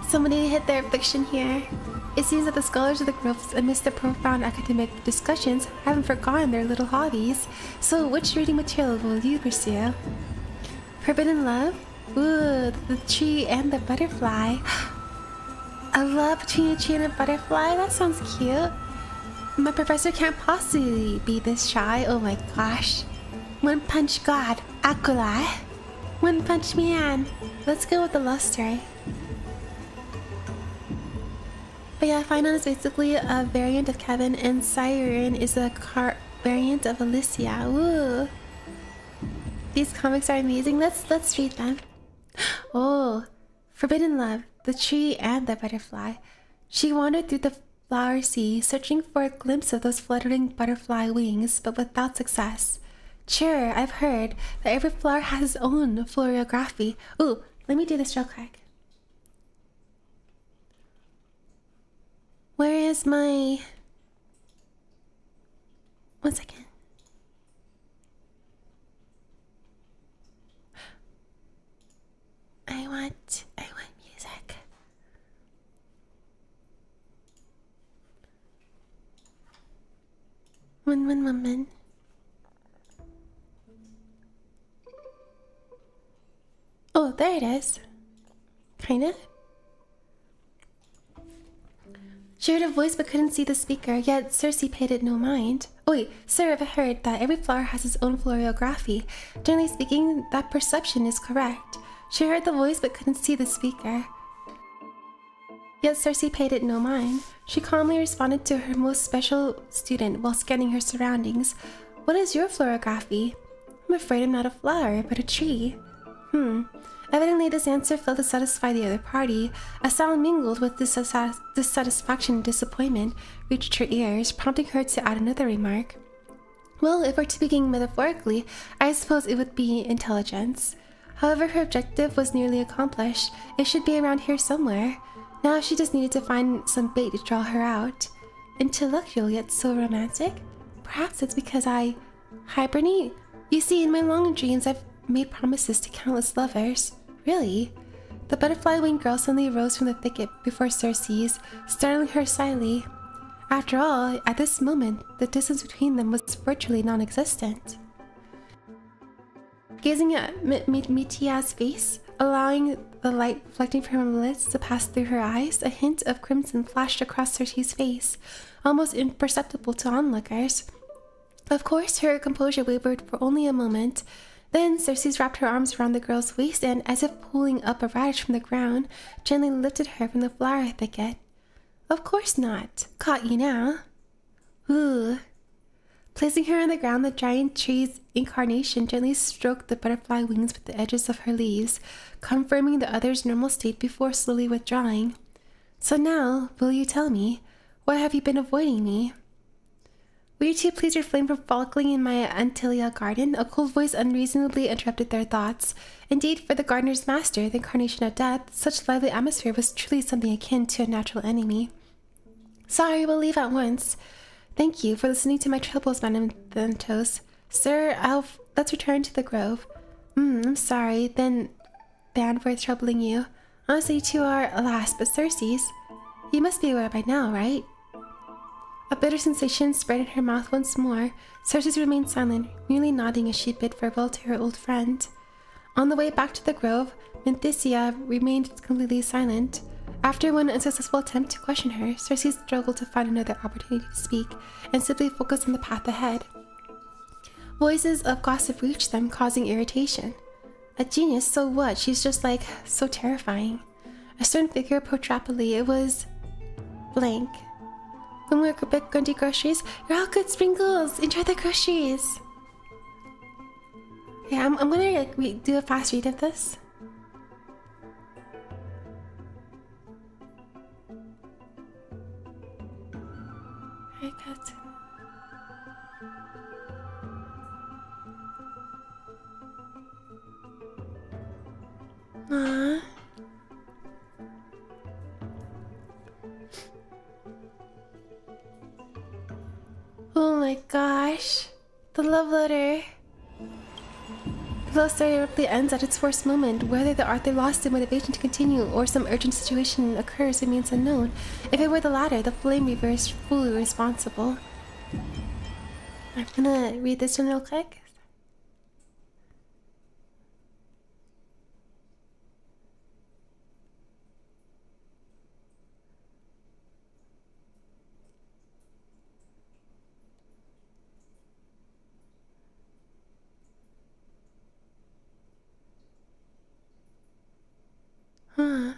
Somebody hit their fiction here. It seems that the scholars of the groups, amidst their profound academic discussions, haven't forgotten their little hobbies. So which reading material will you pursue? Forbidden Love? Ooh, the tree and the butterfly. A love between a tree and a butterfly? That sounds cute. My professor can't possibly be this shy. Oh my gosh. One Punch God, Akula. One Punch Man. Let's go with the love story. But yeah, Finon is basically a variant of Kevin, and Siren is a variant of Alicia. Ooh. These comics are amazing. Let's read them. Oh, Forbidden Love, the tree and the butterfly. She wandered through the flower sea, searching for a glimpse of those fluttering butterfly wings, but without success. Sure, I've heard that every flower has its own florography. Ooh, let me do this real quick. Where is my... 1 second. I want music. One moment. Oh, there it is. Kinda. She heard a voice but couldn't see the speaker, yet Cersei paid it no mind. Oh wait, sir, I've heard that every flower has its own florography. Generally speaking, that perception is correct. She heard the voice but couldn't see the speaker. Yet Cersei paid it no mind. She calmly responded to her most special student while scanning her surroundings. What is your florography? I'm afraid I'm not a flower, but a tree. Evidently, this answer failed to satisfy the other party. A sound mingled with dissatisfaction and disappointment reached her ears, prompting her to add another remark. Well, if we're speaking metaphorically, I suppose it would be intelligence. However, her objective was nearly accomplished. It should be around here somewhere. Now she just needed to find some bait to draw her out. Intellectual yet so romantic? Perhaps it's because I hibernate? You see, in my long dreams, I've made promises to countless lovers. Really? The butterfly-winged girl suddenly rose from the thicket before Cersei's, startling her slightly. After all, at this moment, the distance between them was virtually non-existent. Gazing at Mitia's face, allowing the light reflecting from her lids to pass through her eyes, a hint of crimson flashed across Cersei's face, almost imperceptible to onlookers. Of course, her composure wavered for only a moment. Then Cersei wrapped her arms around the girl's waist and, as if pulling up a radish from the ground, gently lifted her from the flower thicket. Of course not. Caught you now. Ooh. Placing her on the ground, the giant tree's incarnation gently stroked the butterfly wings with the edges of her leaves, confirming the other's normal state before slowly withdrawing. So now, will you tell me, why have you been avoiding me? Were you too pleased refrain from frolicking in my Antilia garden? A cold voice unreasonably interrupted their thoughts. Indeed, for the gardener's master, the incarnation of death, such lively atmosphere was truly something akin to a natural enemy. Sorry, we'll leave at once. Thank you for listening to my troubles, Madame Thanatos. Sir, let's return to the grove. I'm sorry, then, band for troubling you. Honestly, you two are, alas, but Cersei's. You must be aware by now, right? A bitter sensation spread in her mouth once more. Cersei remained silent, merely nodding as she bid farewell to her old friend. On the way back to the grove, Menthisia remained completely silent. After one unsuccessful attempt to question her, Cersei struggled to find another opportunity to speak, and simply focused on the path ahead. Voices of gossip reached them, causing irritation. A genius, so what? She's just like, so terrifying. A stern figure approached rapidly. It was... blank. When we were going to groceries, you're all good, Sprinkles. Enjoy the groceries. Yeah, I'm gonna do a fast read of this. I got. Aww. Oh my gosh, the love letter. The love story abruptly ends at its worst moment. Whether the author lost the motivation to continue or some urgent situation occurs remains unknown. If it were the latter, the Flame Reaver is fully responsible. I'm gonna read this one real quick. Huh.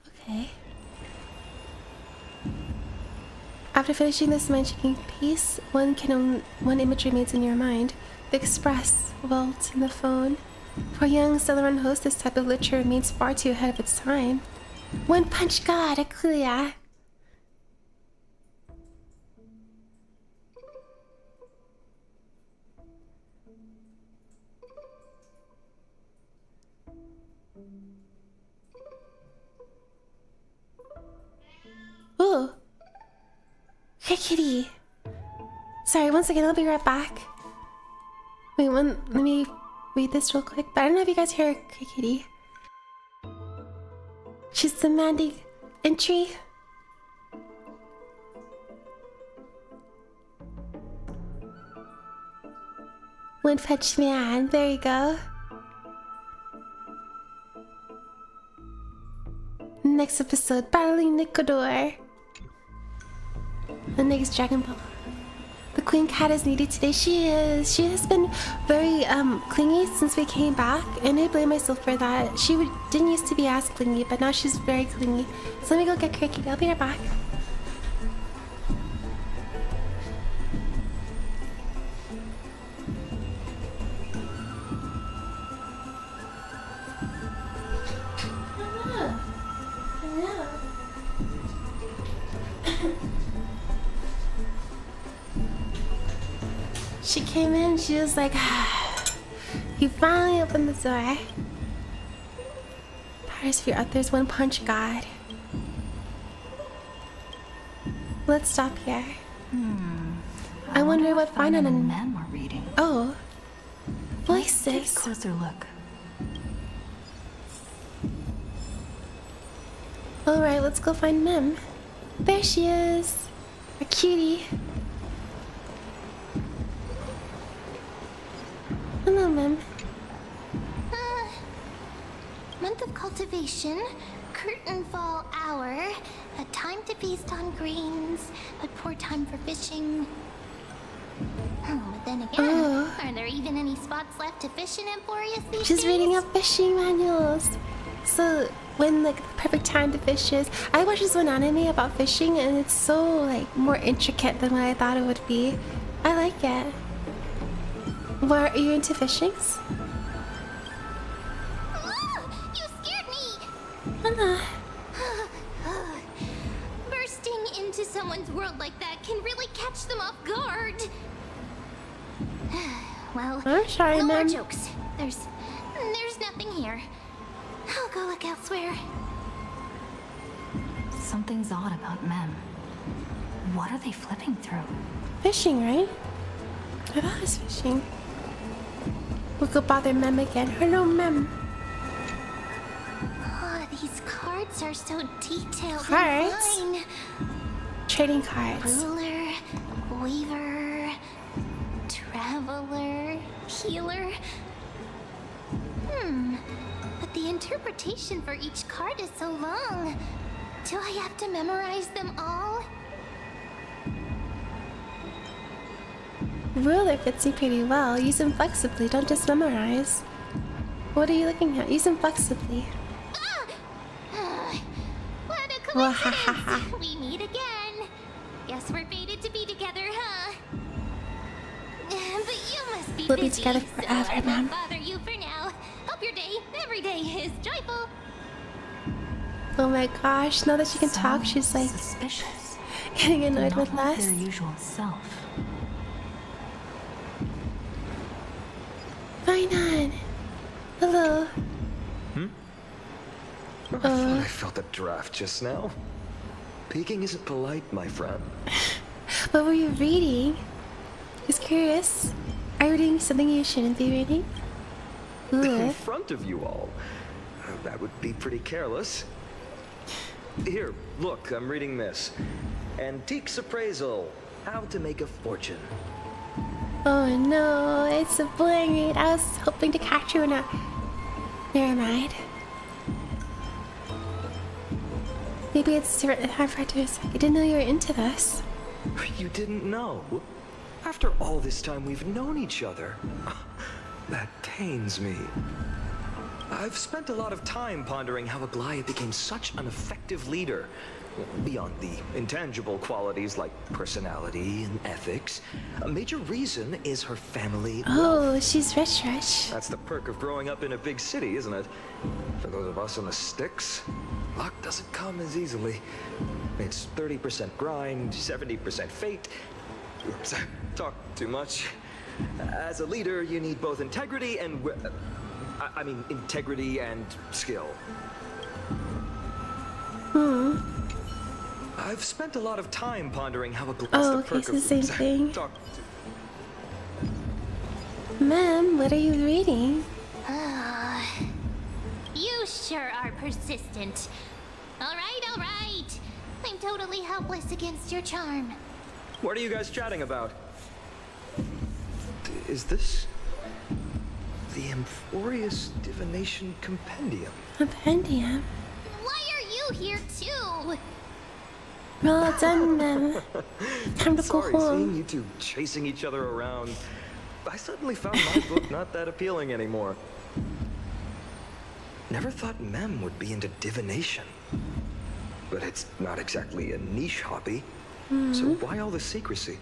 Okay. After finishing this mind-shaking piece, one image remains in your mind. The express vault in the phone. For a young Celeron host, this type of literature remains far too ahead of its time. One Punch God, Akulia. Ooh. Hey, kitty. Sorry, one second, I'll be right back. Wait, let me read this real quick. But I don't know if you guys hear Hey, kitty. She's demanding entry. One Punch Man, there you go. Next episode, battling Nicodor. The next Dragon Ball. The Queen Cat is needed today. She is. She has been very clingy since we came back, and I blame myself for that. She didn't used to be as clingy, but now she's very clingy. So let me go get Cricket. I'll be right back. She came in, she was like, you finally opened the door. Powers for your author's One Punch God. Let's stop here. I wonder what final and men were reading. Oh, Let's take a voices. closer look. All right, let's go find Mem. There she is, a cutie. Hello, Mem. Month of cultivation, curtain fall hour, a time to feast on grains, but poor time for fishing. Oh, but then again, are there even any spots left to fish in Emporius these She's days? reading up fishing manuals. So when like the perfect time to fish is, I watched this one anime about fishing and it's so like more intricate than what I thought it would be. I like it. What, are you into fishings? You scared me! I'm not. Bursting into someone's world like that can really catch them off guard. Well, I'm sorry, no more ma'am. jokes. There's nothing here. I'll go look elsewhere. Something's odd about Mem. What are they flipping through? Fishing, right? I thought it was fishing. We'll go bother Mem again. Hello, Mem. Oh, these cards are so detailed Cards? and fine. Trading cards. Ruler, weaver, traveler, healer. But the interpretation for each card is so long. Do I have to memorize them all? Ruler fits you pretty well. Use them flexibly, don't just memorize. What are you looking at? Use them flexibly. What a Wahahaha. coincidence! We meet again. Guess we're fated to be together, huh? But you must be We'll be busy, together so forever, I won't Mom. bother you for now. Hope your day, every day, is joyful. Oh my gosh, now that she can talk, she's like Suspicious. getting annoyed Not with like Les. their usual self. Fine on. Hello. I thought I felt a draft just now. Peeking isn't polite, my friend. What were you reading? Just curious. Are you reading something you shouldn't be reading? In Ooh. front of you all. That would be pretty careless. Here, look, I'm reading this. Antiques Appraisal. How to Make a Fortune. Oh no, it's a boring read. I was hoping to catch you in a... Never mind. Maybe it's time for us. I didn't know you were into this. You didn't know? After all this time we've known each other. That pains me. I've spent a lot of time pondering how Aglaia became such an effective leader. Beyond the intangible qualities like personality and ethics, a major reason is her family. Oh, she's rich. That's the perk of growing up in a big city, isn't it? For those of us in the sticks, luck doesn't come as easily. It's 30% grind, 70% fate. Oops, talk too much. As a leader, you need both integrity and... integrity and skill. I've spent a lot of time pondering how Oh, okay, it's the same thing. Ma'am, what are you reading? You sure are persistent. All right. I'm totally helpless against your charm. What are you guys chatting about? Is this the Amphorius Divination Compendium? Compendium. Why are you here too? Well done, ma'am. Time to go Sorry, home. seeing you two chasing each other around, I suddenly found my book not that appealing anymore. Never thought Mem would be into divination. But it's not exactly a niche hobby. So why all the secrecy?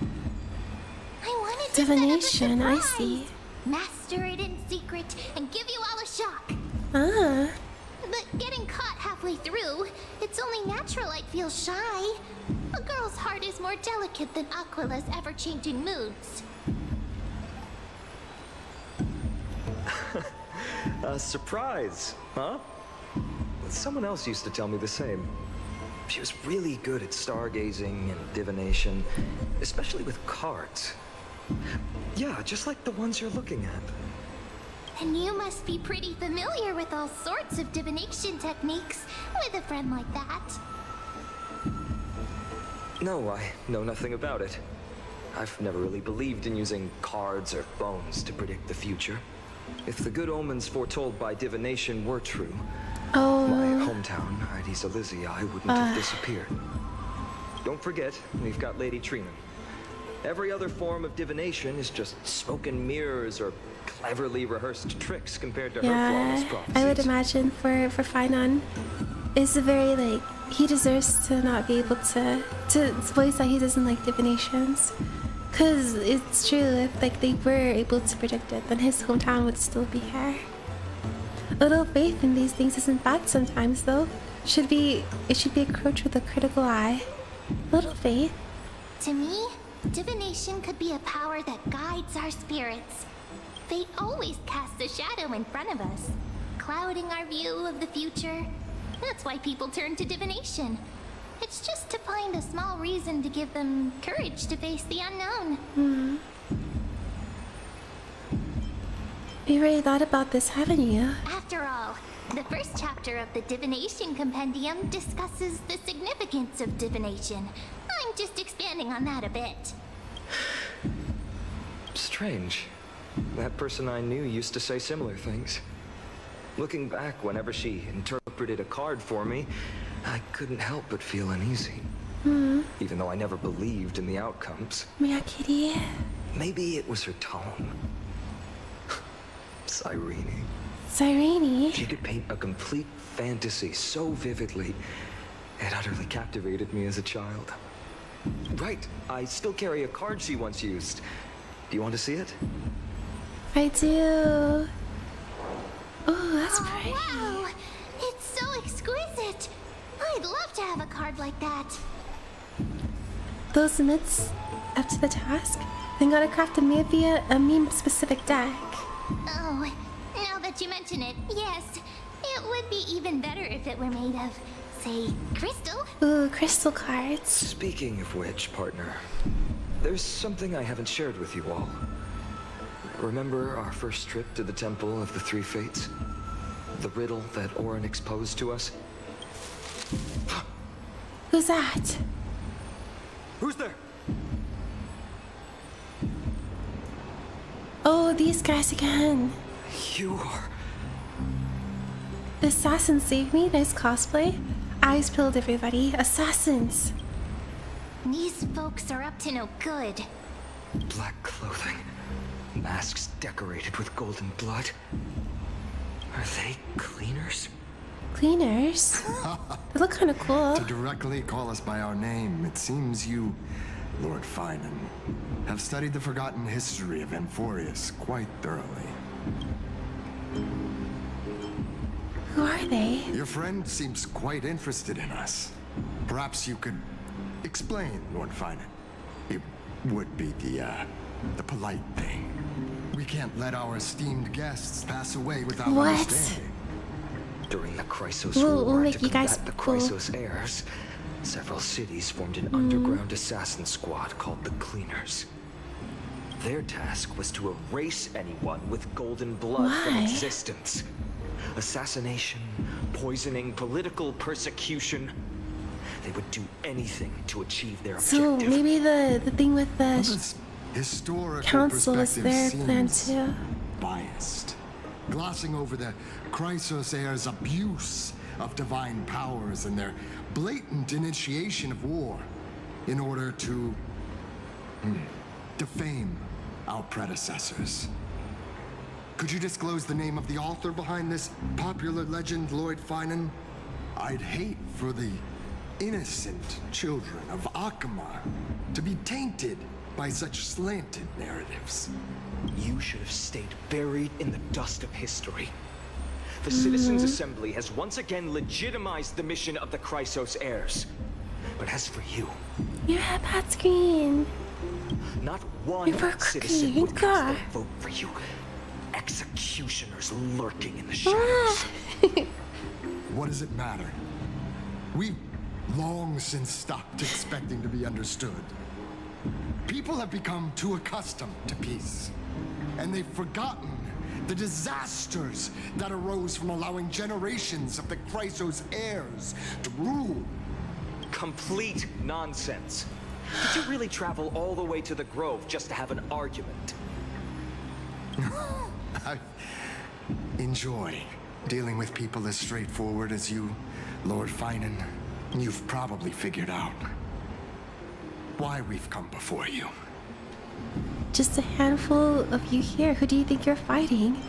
I wanted to Divination, set up I a surprise. see. Master it in secret and give you all a shock. Ah. But getting caught halfway through, it's only natural I'd feel shy. A girl's heart is more delicate than Aquila's ever-changing moods. A surprise, huh? Someone else used to tell me the same. She was really good at stargazing and divination, especially with cards. Yeah, just like the ones you're looking at. And you must be pretty familiar with all sorts of divination techniques with a friend like that. No, I know nothing about it. I've never really believed in using cards or bones to predict the future. If the good omens foretold by divination were true, Oh. My hometown, Heidi's Elysiae, wouldn't have disappeared. Don't forget, we've got Lady Trina. Every other form of divination is just smoke and mirrors or cleverly rehearsed tricks compared to her flawless prophecies. I would imagine for Finon, it's a very like he deserves to not be able to voice that he doesn't like divinations, cause it's true if like they were able to predict it, then his hometown would still be here. A little faith in these things isn't bad sometimes, though. It should be approached with a critical eye. Little faith. To me, divination could be a power that guides our spirits. Fate always casts a shadow in front of us, clouding our view of the future. That's why people turn to divination. It's just to find a small reason to give them courage to face the unknown. You already thought about this, haven't you? After all, the first chapter of the Divination Compendium discusses the significance of divination. I'm just expanding on that a bit. Strange. That person I knew used to say similar things. Looking back, whenever she interpreted a card for me, I couldn't help but feel uneasy. Even though I never believed in the outcomes. Yeah, kitty. Maybe it was her tone. Cyrene. Cyrene. She could paint a complete fantasy so vividly, it utterly captivated me as a child. Right, I still carry a card she once used. Do you want to see it? I do. Oh, that's pretty. Wow! It's so exquisite! I'd love to have a card like that. Those mitts up to the task. Then gotta craft a meme-specific deck. Oh, now that you mention it, yes. It would be even better if it were made of, say, crystal. Ooh, crystal cards. Speaking of which, partner, there's something I haven't shared with you all. Remember our first trip to the Temple of the Three Fates? The riddle that Orynyx posed to us? Who's that? Who's there? Oh, these guys again. You are... The assassins saved me. Nice cosplay. Eyes peeled, everybody. Assassins. These folks are up to no good. Black clothing. Masks decorated with golden blood. Are they cleaners? Cleaners? They look kind of cool. To directly call us by our name, it seems you, Lord Finan, have studied the forgotten history of Amphorius quite thoroughly. Who are they? Your friend seems quite interested in us. Perhaps you could explain, Lord Finan. It would be the polite thing. We can't let our esteemed guests pass away without understanding. During the Chrysos We'll War, make to you guys combat the cool. Chrysos heirs, several cities formed an underground assassin squad called the Cleaners. Their task was to erase anyone with golden blood from Why? existence. Assassination, poisoning, political persecution. They would do anything to achieve their So objective. maybe the thing with the This historical council is perspective their plan seems too. biased, glossing over the Chrysos heirs' abuse of divine powers and their blatant initiation of war in order to defame our predecessors. Could you disclose the name of the author behind this popular legend, Lord Finan? I'd hate for the innocent children of Akama to be tainted by such slanted narratives. You should have stayed buried in the dust of history. The Citizens' Assembly has once again legitimized the mission of the Chrysos heirs. But as for you, Your hat screen. not one You're for citizen cookie, would cast God. their vote for you. Executioners lurking in the shadows. What does it matter? We've long since stopped expecting to be understood. People have become too accustomed to peace, and they've forgotten the disasters that arose from allowing generations of the Chrysos heirs to rule. Complete nonsense. Did you really travel all the way to the Grove just to have an argument? Enjoy dealing with people as straightforward as you, Lord Finan, you've probably figured out why we've come before you. Just a handful of you here. Who do you think you're fighting?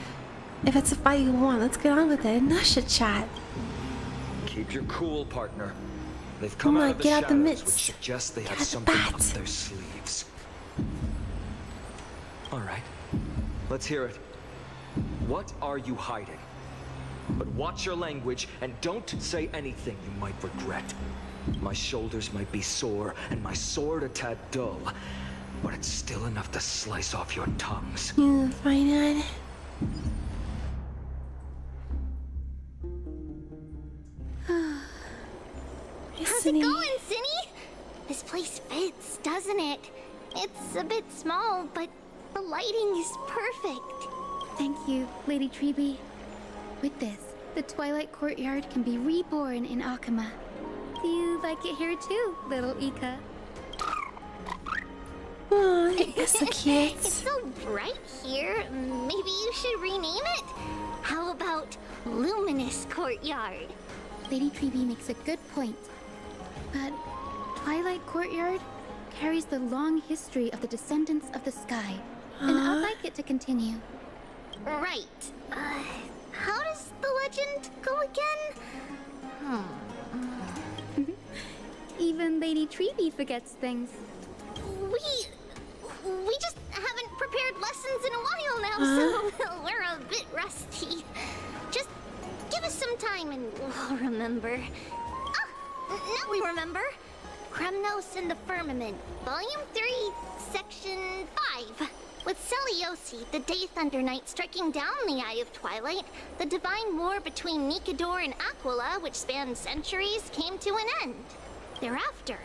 If it's a fight you want, let's get on with it. No shit chat. Keep your cool, partner. They've come out of the get out the shadows, midst. which suggests they Get have out the something up bats. their sleeves. All right, let's hear it. What are you hiding? But watch your language and don't say anything you might regret. My shoulders might be sore and my sword a tad dull, but it's still enough to slice off your tongues. You find it. How's it going, Cinny? This place fits, doesn't it? It's a bit small, but the lighting is perfect. Thank you, Lady Treeby. With this, the Twilight Courtyard can be reborn in Akama. Do you like it here too, little Ika? Oh, that's so cute. It's so bright here. Maybe you should rename it? How about Luminous Courtyard? Lady Treeby makes a good point. But Twilight Courtyard carries the long history of the descendants of the sky, and I'd like it to continue. Right. How does the legend go again? Even Lady Treeby forgets things. We just haven't prepared lessons in a while now, so we're a bit rusty. Just give us some time and we'll remember. Now we remember. Kremnos and the Firmament, Volume 3, Section 5. With Seliosi, the Day Thunder Knight, striking down the Eye of Twilight, the divine war between Nikador and Aquila, which spanned centuries, came to an end. Thereafter,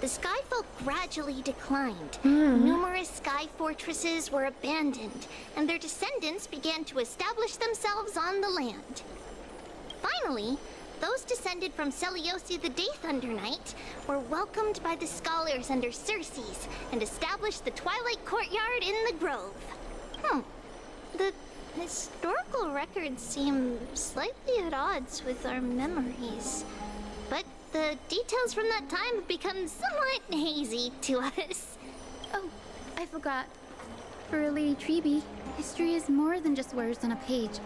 the Skyfolk gradually declined. Numerous sky fortresses were abandoned, and their descendants began to establish themselves on the land. Finally, those descended from Seliosi the Day Thunder Knight were welcomed by the scholars under Circes and established the Twilight Courtyard in the Grove. The historical records seem slightly at odds with our memories, but the details from that time have become somewhat hazy to us. Oh, I forgot. For Lady Treeby, history is more than just words on a page.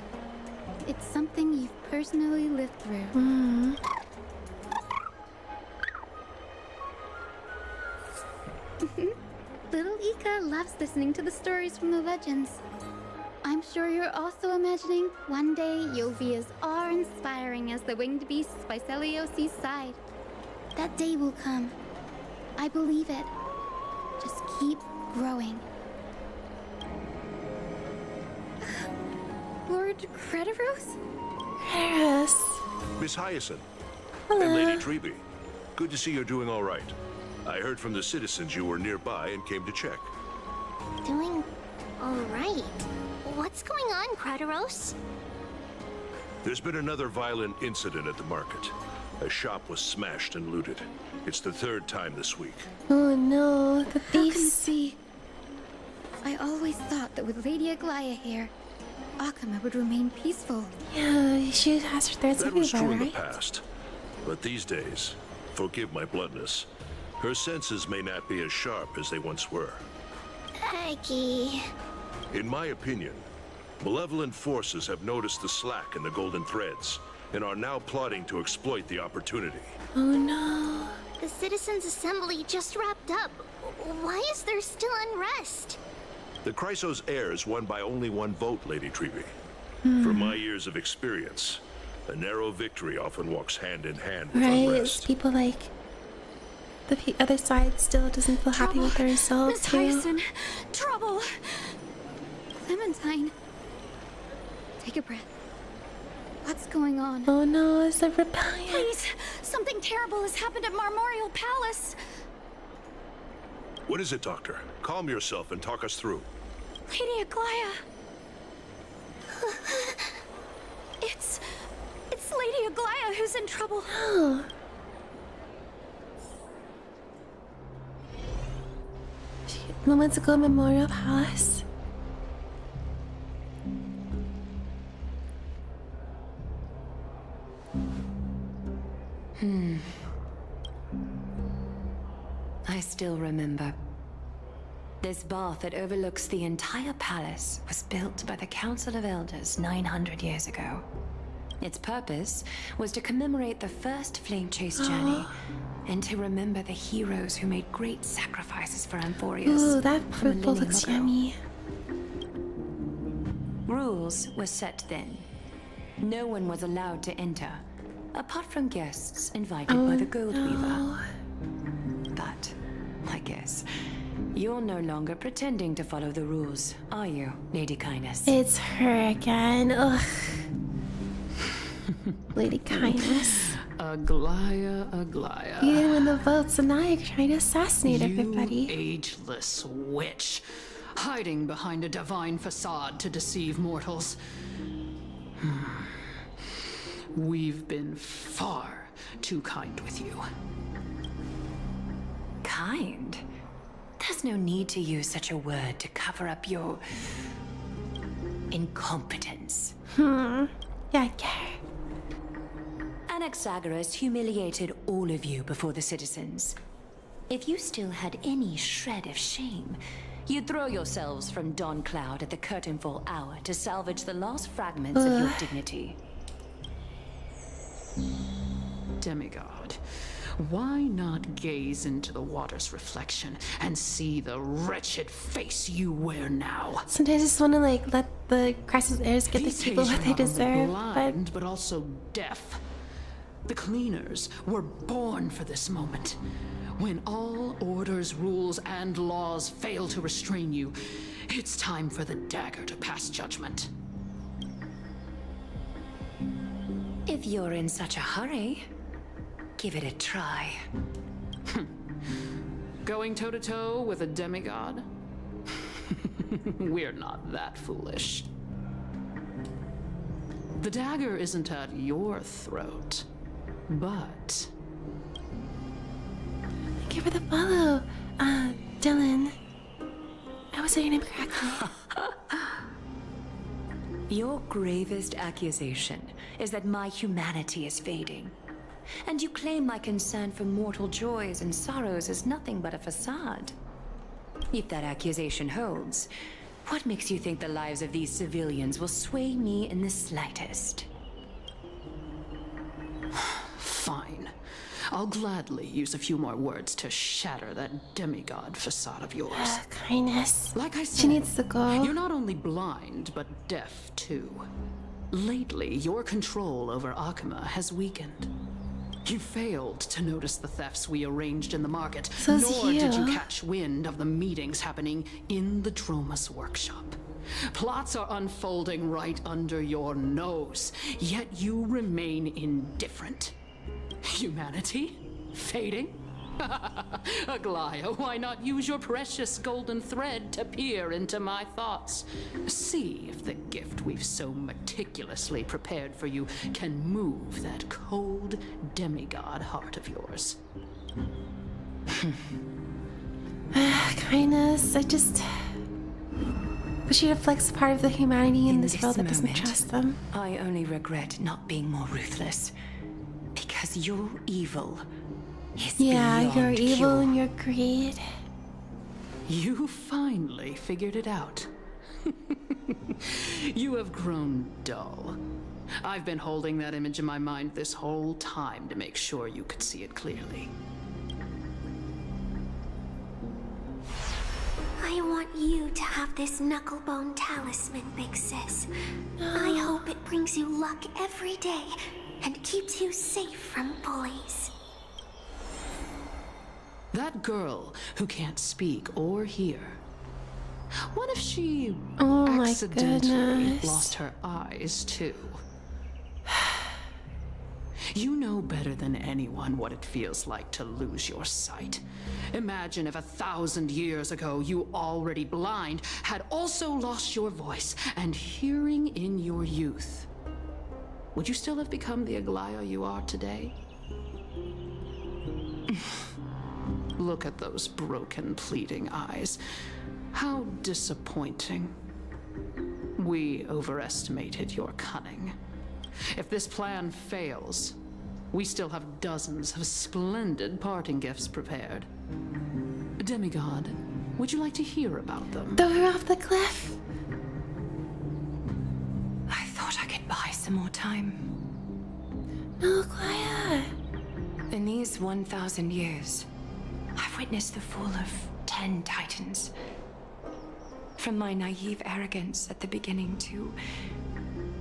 It's something you've personally lived through. Little Ika loves listening to the stories from the legends. I'm sure you're also imagining one day you'll be as awe-inspiring as the winged beasts by Seliosi's side. That day will come. I believe it. Just keep growing. Lord Crediros? Yes. Miss Hyacinth. Hello. And Lady Treeby. Good to see you're doing all right. I heard from the citizens you were nearby and came to check. Doing all right. What's going on, Crediros? There's been another violent incident at the market. A shop was smashed and looted. It's the third time this week. Oh no, the How can this thieves. be? I always thought that with Lady Aglaya here, Akama would remain peaceful. Yeah, she has her thirds That was true everywhere, in the right? past. But these days, forgive my bluntness, her senses may not be as sharp as they once were. Aggie. In my opinion, malevolent forces have noticed the slack in the golden threads and are now plotting to exploit the opportunity. Oh no. The Citizens' Assembly just wrapped up. Why is there still unrest? The Chrysos heirs won by only one vote, Lady Treeby. From my years of experience, a narrow victory often walks hand in hand with Right, it's unrest. people like the other side still doesn't feel happy with themselves Miss too. Hyacinth, trouble! Clementine, take a breath. What's going on? Oh no, it's a rebellion. Please, something terrible has happened at Marmorial Palace. What is it, Doctor? Calm yourself and talk us through. Lady Aglaya. It's Lady Aglaya who's in trouble. Oh. Moments ago, Memorial Palace. I still remember. This bath that overlooks the entire palace was built by the Council of Elders 900 years ago. Its purpose was to commemorate the first flame chase journey and to remember the heroes who made great sacrifices for Amphorius. Ooh, that a purple millennium looks ago. yummy. Rules were set then. No one was allowed to enter, apart from guests invited by the Gold Weaver. But, I guess, you're no longer pretending to follow the rules, are you, Lady Kindness? It's her again. Ugh. Lady Kindness. Aglaya. You didn't win the vote, so now you're trying to assassinate everybody. You ageless witch. Hiding behind a divine facade to deceive mortals. We've been far too kind with you. Kind? There's no need to use such a word to cover up your incompetence. Yeah, I care. Anaxagoras humiliated all of you before the citizens. If you still had any shred of shame, you'd throw yourselves from dawn cloud at the curtainfall hour to salvage the last fragments of your dignity. Demigod, why not gaze into the water's reflection and see the wretched face you wear now? Sometimes I just want to like let the crisis heirs get These the people what Asian they are deserve, blind, but also deaf. The cleaners were born for this moment. When all orders, rules, and laws fail to restrain you, it's time for the dagger to pass judgment. If you're in such a hurry, give it a try. Going toe-to-toe with a demigod? We're not that foolish. The dagger isn't at your throat, but... Thank you for the follow, Dylan. I was saying your name correctly. Your gravest accusation is that my humanity is fading. And you claim my concern for mortal joys and sorrows is nothing but a facade. If that accusation holds, what makes you think the lives of these civilians will sway me in the slightest? Fine. I'll gladly use a few more words to shatter that demigod facade of yours. Kindness. Like I said, She needs to go. you're not only blind, but deaf too. Lately, your control over Akima has weakened. You failed to notice the thefts we arranged in the market, So's nor did you you. catch wind of the meetings happening in the Dromus workshop. Plots are unfolding right under your nose, yet you remain indifferent. Humanity? Fading? Aglaya, why not use your precious golden thread to peer into my thoughts? See if the gift we've so meticulously prepared for you can move that cold demigod heart of yours. Kindness. I just wish you to flex part of the humanity in this world that doesn't moment, trust them. I only regret not being more ruthless. Because your evil is Yeah, beyond you're evil cure. and you're greed. You finally figured it out. You have grown dull. I've been holding that image in my mind this whole time to make sure you could see it clearly. I want you to have this knucklebone talisman, Big Sis. I hope it brings you luck every day and keeps you safe from bullies. That girl who can't speak or hear. What if she Oh my accidentally goodness. lost her eyes too? You know better than anyone what it feels like to lose your sight. Imagine if 1,000 years ago you, already blind, had also lost your voice and hearing in your youth. Would you still have become the Aglaya you are today? Look at those broken, pleading eyes. How disappointing. We overestimated your cunning. If this plan fails, We still have dozens of splendid parting gifts prepared. Demigod, would you like to hear about them? Throw her off the cliff. I thought I could buy some more time. No, Claire. In these 1,000 years, I've witnessed the fall of 10 titans. From my naive arrogance at the beginning to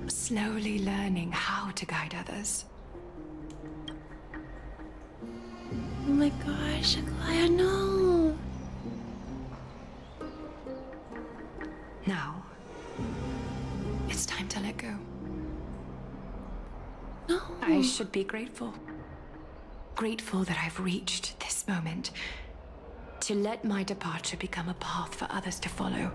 slowly learning how to guide others. Oh my gosh, Claire, no. Now, it's time to let go. No. I should be grateful. Grateful that I've reached this moment. To let my departure become a path for others to follow.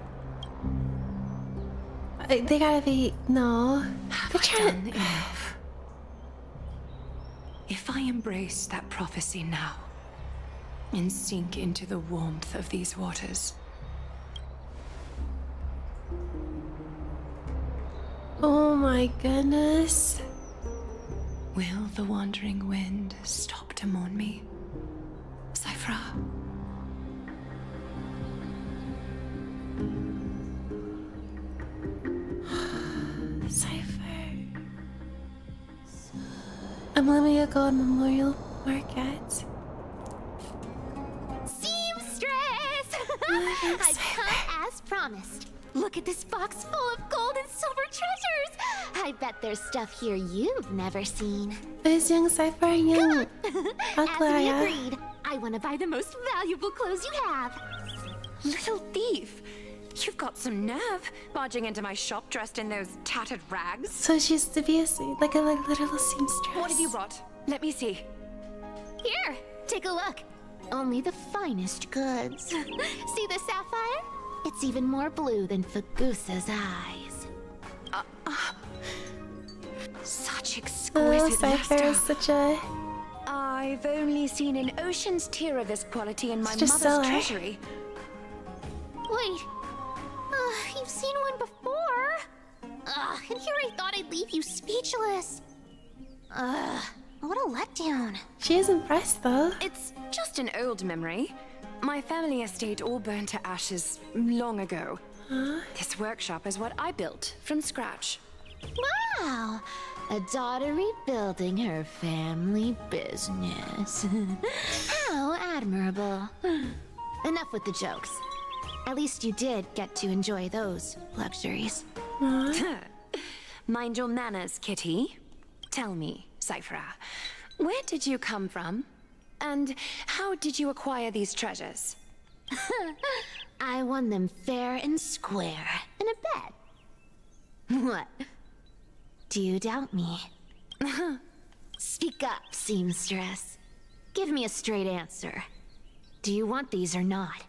They gotta be... No. Have I done enough? If I embrace that prophecy now, and sink into the warmth of these waters, Oh my goodness. will the wandering wind stop to mourn me? Cipher. Cipher. I'm letting you go on Memorial Market. Seamstress! I've come as promised. Look at this box full of gold and silver treasures! I bet there's stuff here you've never seen. There's young Cipher and young As we Claire. agreed, I want to buy the most valuable clothes you have. Little thief! You've got some nerve, barging into my shop dressed in those tattered rags. So she used to be a like a little seamstress. What have you brought? Let me see. Here, take a look. Only the finest goods. See the sapphire? It's even more blue than Fagusa's eyes. Such Oh, exquisite Cipher is luster. such a... I've only seen an ocean's tier of this quality in my Such a mother's seller. treasury. Wait. You've seen one before. And here I thought I'd leave you speechless. What a letdown. She is impressed though. It's just an old memory. My family estate all burned to ashes long ago. This workshop is what I built from scratch. Wow. A daughter rebuilding her family business. How admirable. Enough with the jokes. At least you did get to enjoy those luxuries. Mind your manners, Kitty. Tell me, Cipher, where did you come from? And how did you acquire these treasures? I won them fair and square in a bet. What? Do you doubt me? Speak up, seamstress. Give me a straight answer. Do you want these or not?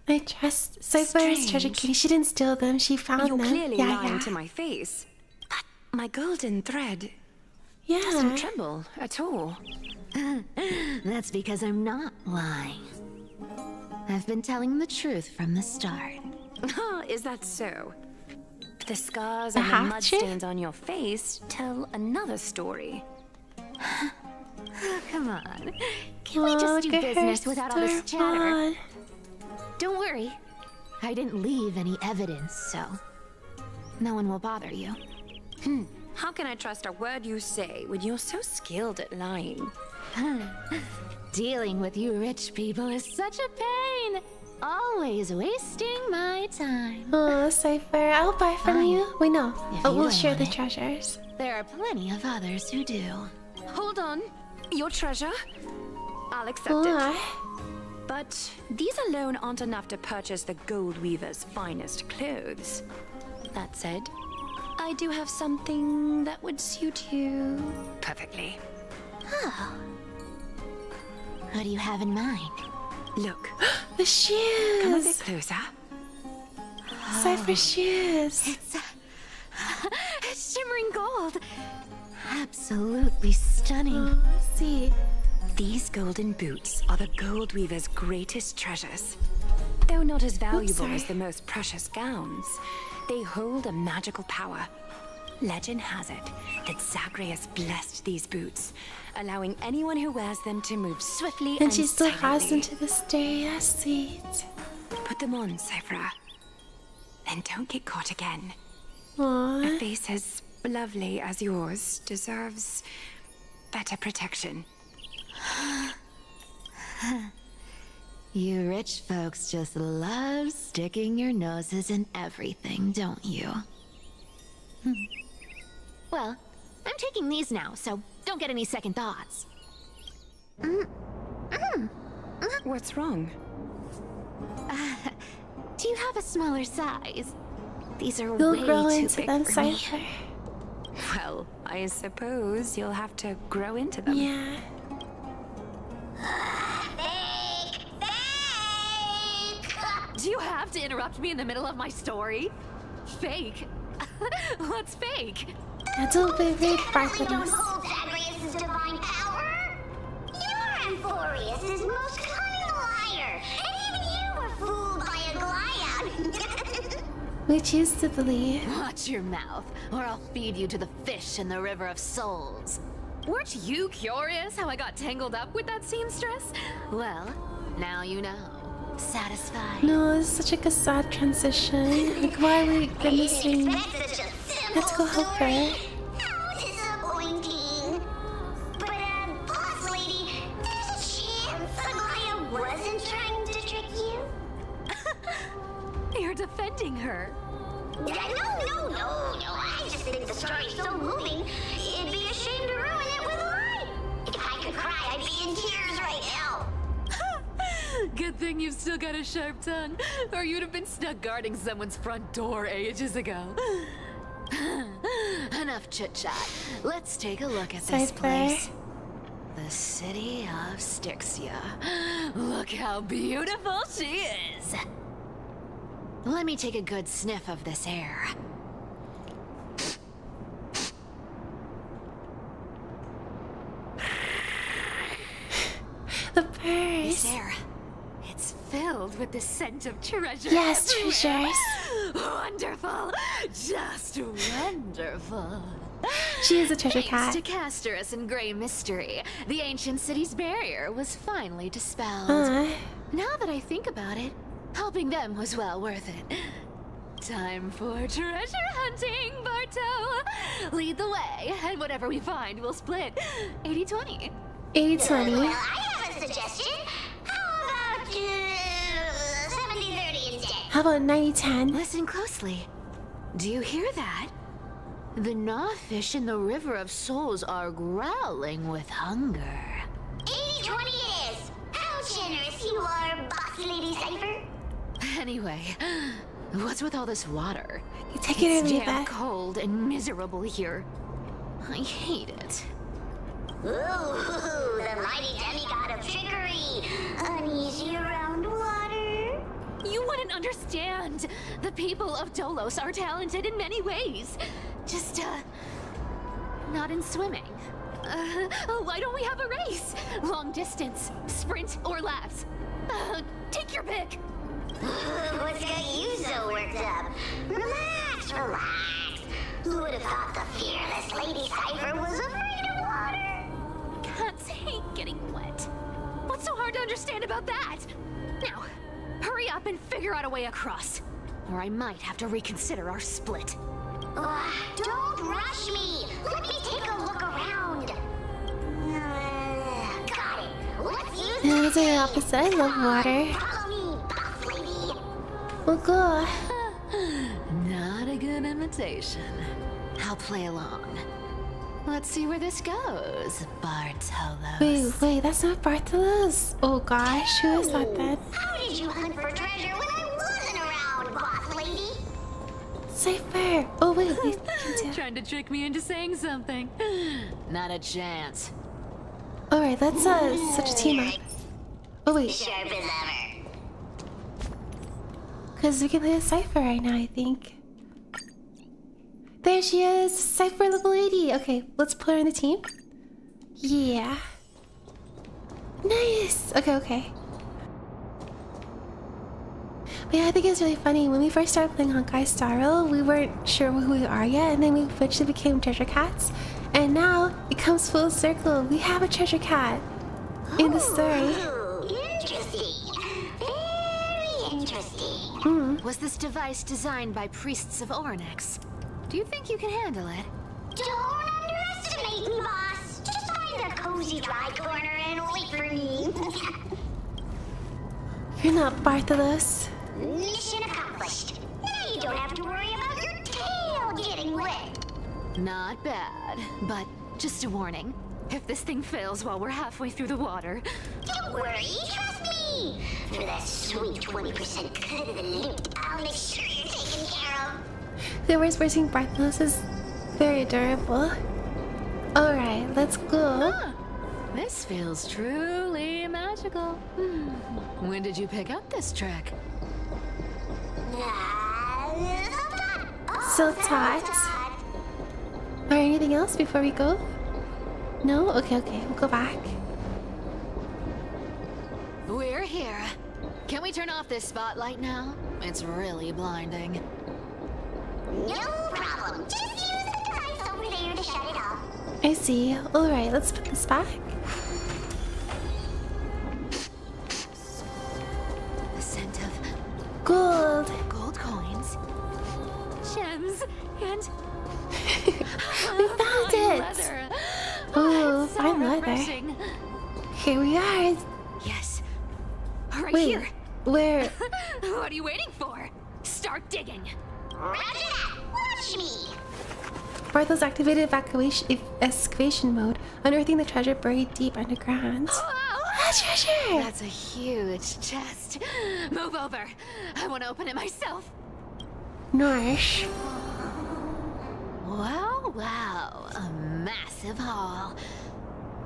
I trust Cipher's treasure kitty. She didn't steal them. She found You're them. clearly yeah, lying yeah. to my face. But my golden thread Yeah. doesn't tremble at all. That's because I'm not lying. I've been telling the truth from the start. Is that so? The scars I and the have mud to? stains on your face tell another story. Come on. Can we just do look at her business without all this store chatter? on. Don't worry. I didn't leave any evidence, so no one will bother you. How can I trust a word you say when you're so skilled at lying? Dealing with you rich people is such a pain. Always wasting my time. Oh, Cipher, I'll buy from Fine. you. We know. If Oh, you we'll don't share want the it. treasures. There are plenty of others who do. Hold on. Your treasure? I'll accept What? it. But these alone aren't enough to purchase the gold weaver's finest clothes. That said, I do have something that would suit you perfectly. Oh. What do you have in mind? Look, The come a bit shoes. closer. Cipher shoes. It's shimmering gold. Absolutely stunning. Oh, let's see. These golden boots are the gold weaver's greatest treasures. Though not as valuable sorry. as the most precious gowns, they hold a magical power. Legend has it that Zagreus blessed these boots, allowing anyone who wears them to move swiftly And she still has them silently. to this day. That's sweet. Put them on, Cipher. Then don't get caught again. Aww. A face as lovely as yours deserves better protection. You rich folks just love sticking your noses in everything, don't you? Well, I'm taking these now, so don't get any second thoughts. What's wrong? Do you have a smaller size? These are You'll way grow too into big them, for me. Cipher. Well, I suppose you'll have to grow into them. Yeah. Do you have to interrupt me in the middle of my story? Fake? What's fake? That's a bit weird, Definitely don't Barclays. hold Zagreus' divine power. You're Amphorius' most cunning liar, and even you were fooled by a Glyad. We choose to believe. Watch your mouth, or I'll feed you to the fish in the River of Souls. Weren't you curious how I got tangled up with that seamstress? Well, now you know. Satisfied? No, it's such a sad transition. Like, why are we grimacing? That's such a simple Let's go help her. story. How disappointing. But, boss lady, there's a chance Aglaia wasn't trying to trick you? You're defending her. No. I just think the story's so moving. It'd be a shame to ruin it with a lie. If I could cry, I'd be in tears right now. Good thing you've still got a sharp tongue, or you'd have been stuck guarding someone's front door ages ago. Enough chit-chat. Let's take a look at this Cipher. place. The city of Styxia. Look how beautiful she is. Let me take a good sniff of this air. The This purse. air, it's filled with the scent of treasure. Yes, everywhere. treasures. Wonderful, just wonderful. She is a treasure Thanks cat. to Castorus and Grey Mystery, the ancient city's barrier was finally dispelled. Now that I think about it, helping them was well worth it. Time for treasure hunting, Barto! Lead the way, and whatever we find, we'll split 80-20. 80-20. Well, I have a suggestion. How about 70-30 instead? How about 90-10? Listen closely. Do you hear that? The gnawfish in the River of Souls are growling with hunger. 80-20 it is. How generous you are, boss lady Cipher. Anyway, what's with all this water? You take it or It's leave damn it. cold and miserable here. I hate it. Ooh, the mighty demigod of trickery. Uneasy around water. You wouldn't understand. The people of Dolos are talented in many ways. Just, not in swimming. Why don't we have a race? Long distance, sprint, or laps? Take your pick. What's got you so worked up? Relax. Who would have thought the fearless Lady Cipher was afraid of water? Cats hate getting wet. What's so hard to understand about that? Now, hurry up and figure out a way across. Or I might have to reconsider our split. Don't rush me. Let me take a look around. Got it. Let's use No, it's the opposite. I love water. Follow me, boss lady. We'll go. Not a good imitation. I'll play along. Let's see where this goes, Bartolos. Wait, that's not Bartolos. Oh gosh, who is that then? How did you hunt for treasure when I wasn't around, boss lady? Cipher. Oh wait, we can do. Trying to trick me into saying something. Not a chance. Alright, let's such a team up. Oh wait, Sharp as ever. because we can play a Cipher right now, I think. There she is, Cipher level 80. Okay, let's put her in the team. Yeah. Nice. Okay. Yeah, I think it's really funny. When we first started playing Honkai Star Rail, we weren't sure who we are yet, and then we eventually became treasure cats. And now it comes full circle. We have a treasure cat in the story. Interesting. Very interesting. Was this device designed by priests of Ornyx? Do you think you can handle it? Don't underestimate me, boss. Just find a cozy dry corner and wait for me. You're not Bartholos. Mission accomplished. Now you don't have to worry about your tail getting wet. Not bad, but just a warning. If this thing fails while we're halfway through the water... Don't worry, trust me. For that sweet 20% cut of the loot, I'll make sure you're taken care of. The worst versing Bartholos is very adorable. Alright, let's go. This feels truly magical. When did you pick up this trick? So taught. Or anything else before we go? No? Okay, we'll go back. We're here. Can we turn off this spotlight now? It's really blinding. No problem. Just use the device over there to shut it off. I see. Alright, let's put this back. The scent of Gold. gold coins, gems, and We found it. leather. Oh, It's so fine leather. refreshing. Here we are. Yes. Right Wait, here. where? What are you waiting for? Start digging. Roger that. Watch me. Bartholos activated excavation mode, unearthing the treasure buried deep underground. Treasure! That's a huge chest. Move over. I want to open it myself. Norsh. Wow. A massive haul.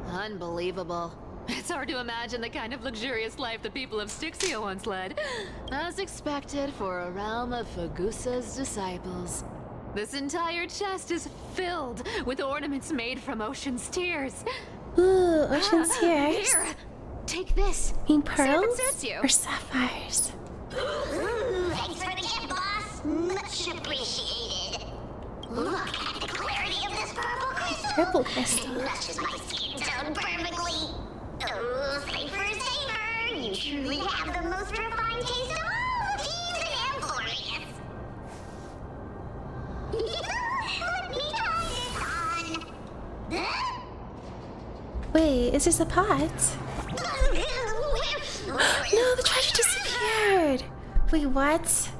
Unbelievable. It's hard to imagine the kind of luxurious life the people of Styxia once led. As expected for a realm of Fagusa's disciples. This entire chest is filled with ornaments made from ocean's tears. Ooh, ocean's tears. Here, take this. You mean See if pearls it suits you. or sapphires? Ooh, thanks for the gift, boss. Much appreciated. Look at the clarity of this purple crystal. Purple crystal. Matches my skin tone perfectly. Oh, Cipher. You truly have the most refined taste of all thieves and employees. Let me try this on. Wait, is this a pot? No, the treasure disappeared. Wait, what?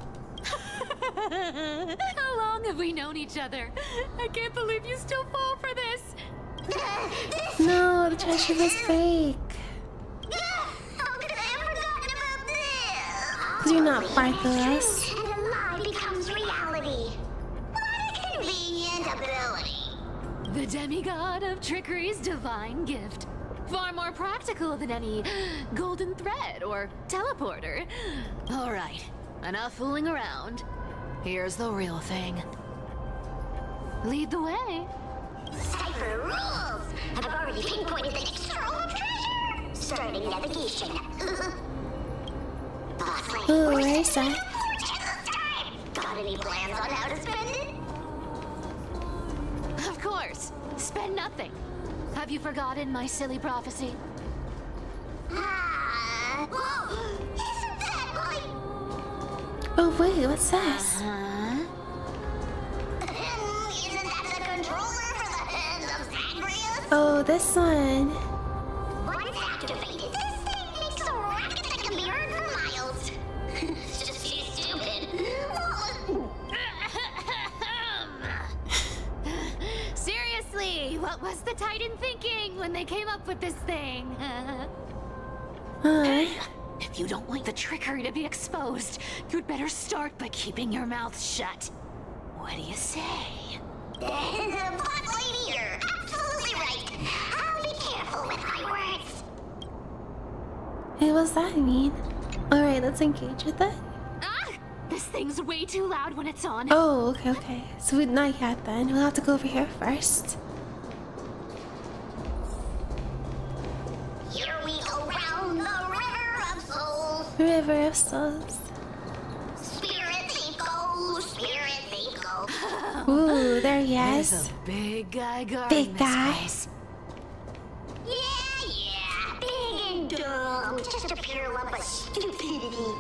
How long have we known each other? I can't believe you still fall for this. No, the treasure was fake. How could I have forgotten about this? Because you're not Bartholos. And a lie becomes reality. What a convenient ability. The demigod of trickery's divine gift. Far more practical than any golden thread or teleporter. All right, enough fooling around. Here's the real thing. Lead the way. Cipher rules! I've already pinpointed the external treasure! Starting navigation. Boss Ooh, where is that? Got any plans on how to spend it? Of course. Spend nothing. Have you forgotten my silly prophecy? Whoa! Isn't that like... Oh, wait, what's this? Isn't that the controller for the hands of Zagreus? Oh, this one. Once activated, this thing makes a racket that can be heard for miles. It's just too stupid. Seriously, what was the Titan thinking when they came up with this thing? If you don't want the trickery to be exposed, you'd better start by keeping your mouth shut. What do you say? Pot lady, you're absolutely right. I'll be careful with my words. Hey, what's that mean? Alright, let's engage with it. Ah! This thing's way too loud when it's on. Oh, okay. So not yet then. We'll have to go over here first. Here we go round the river of souls. River of Souls. there, yes. There's a big guy guarding Big this guy. place. Yeah, big and dumb. Just a pure lump of stupidity.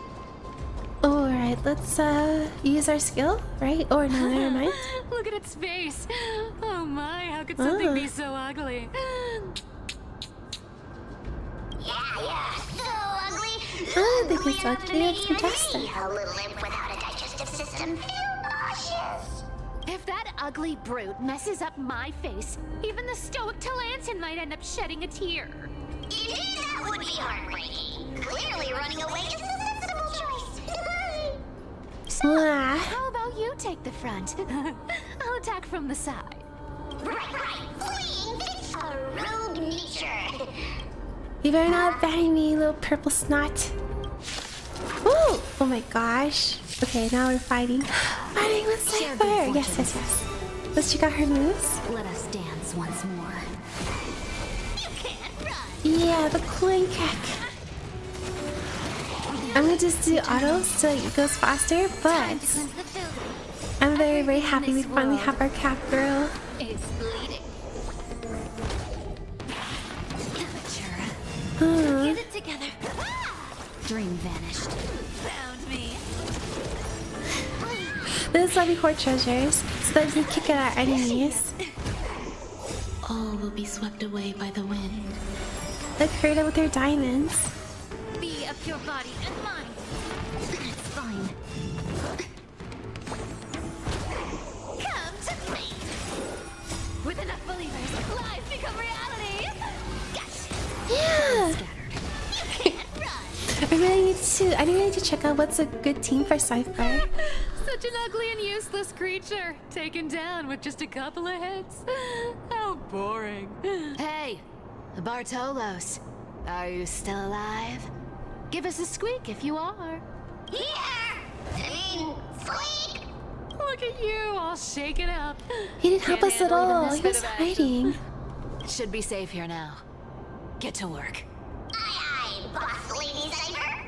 Alright, let's use our skill, right? Or no, never mind. Look at its face. Oh my, how could something Oh. be so ugly? Yeah, so ugly. I don't think it's ugly, it's fantastic. A little imp without a digestive system. Feel nauseous. If that ugly brute messes up my face, even the stoic Talantin might end up shedding a tear. Indeed, that would be heartbreaking. Clearly, running away is a sensible choice. Ah. How about you take the front? I'll attack from the side. Right. Fleeing fits a rogue nature. You better not bury me, little purple snot. Ooh! Oh my gosh. Okay, now we're fighting. Fighting with Cipher! Yes. Let's check out her moves. Let us dance once more. You can't run. Yeah, the cooling kick. I'm gonna just do auto so it goes faster, but I'm very, very happy we finally have our cat girl. It's bleeding. Huh. Get it together. Dream vanished. Found me. This is why we hoard treasures, so that we can kick at our enemies. All will be swept away by the wind. Look, hurt it with their diamonds. Be a pure body and mind. It's fine. Come to me. With enough believers, lies become reality. Gotcha. Yeah! You can't run. I really need to check out what's a good team for Cipher. Such an ugly and useless creature, taken down with just a couple of hits. How boring. Hey, Bartolos, are you still alive? Give us a squeak if you are. Squeak. Look at you, all shaken up. He didn't help Can't us at handle even all. this He bit was of action. hiding. Should be safe here now. Get to work. Aye, boss lady Cipher.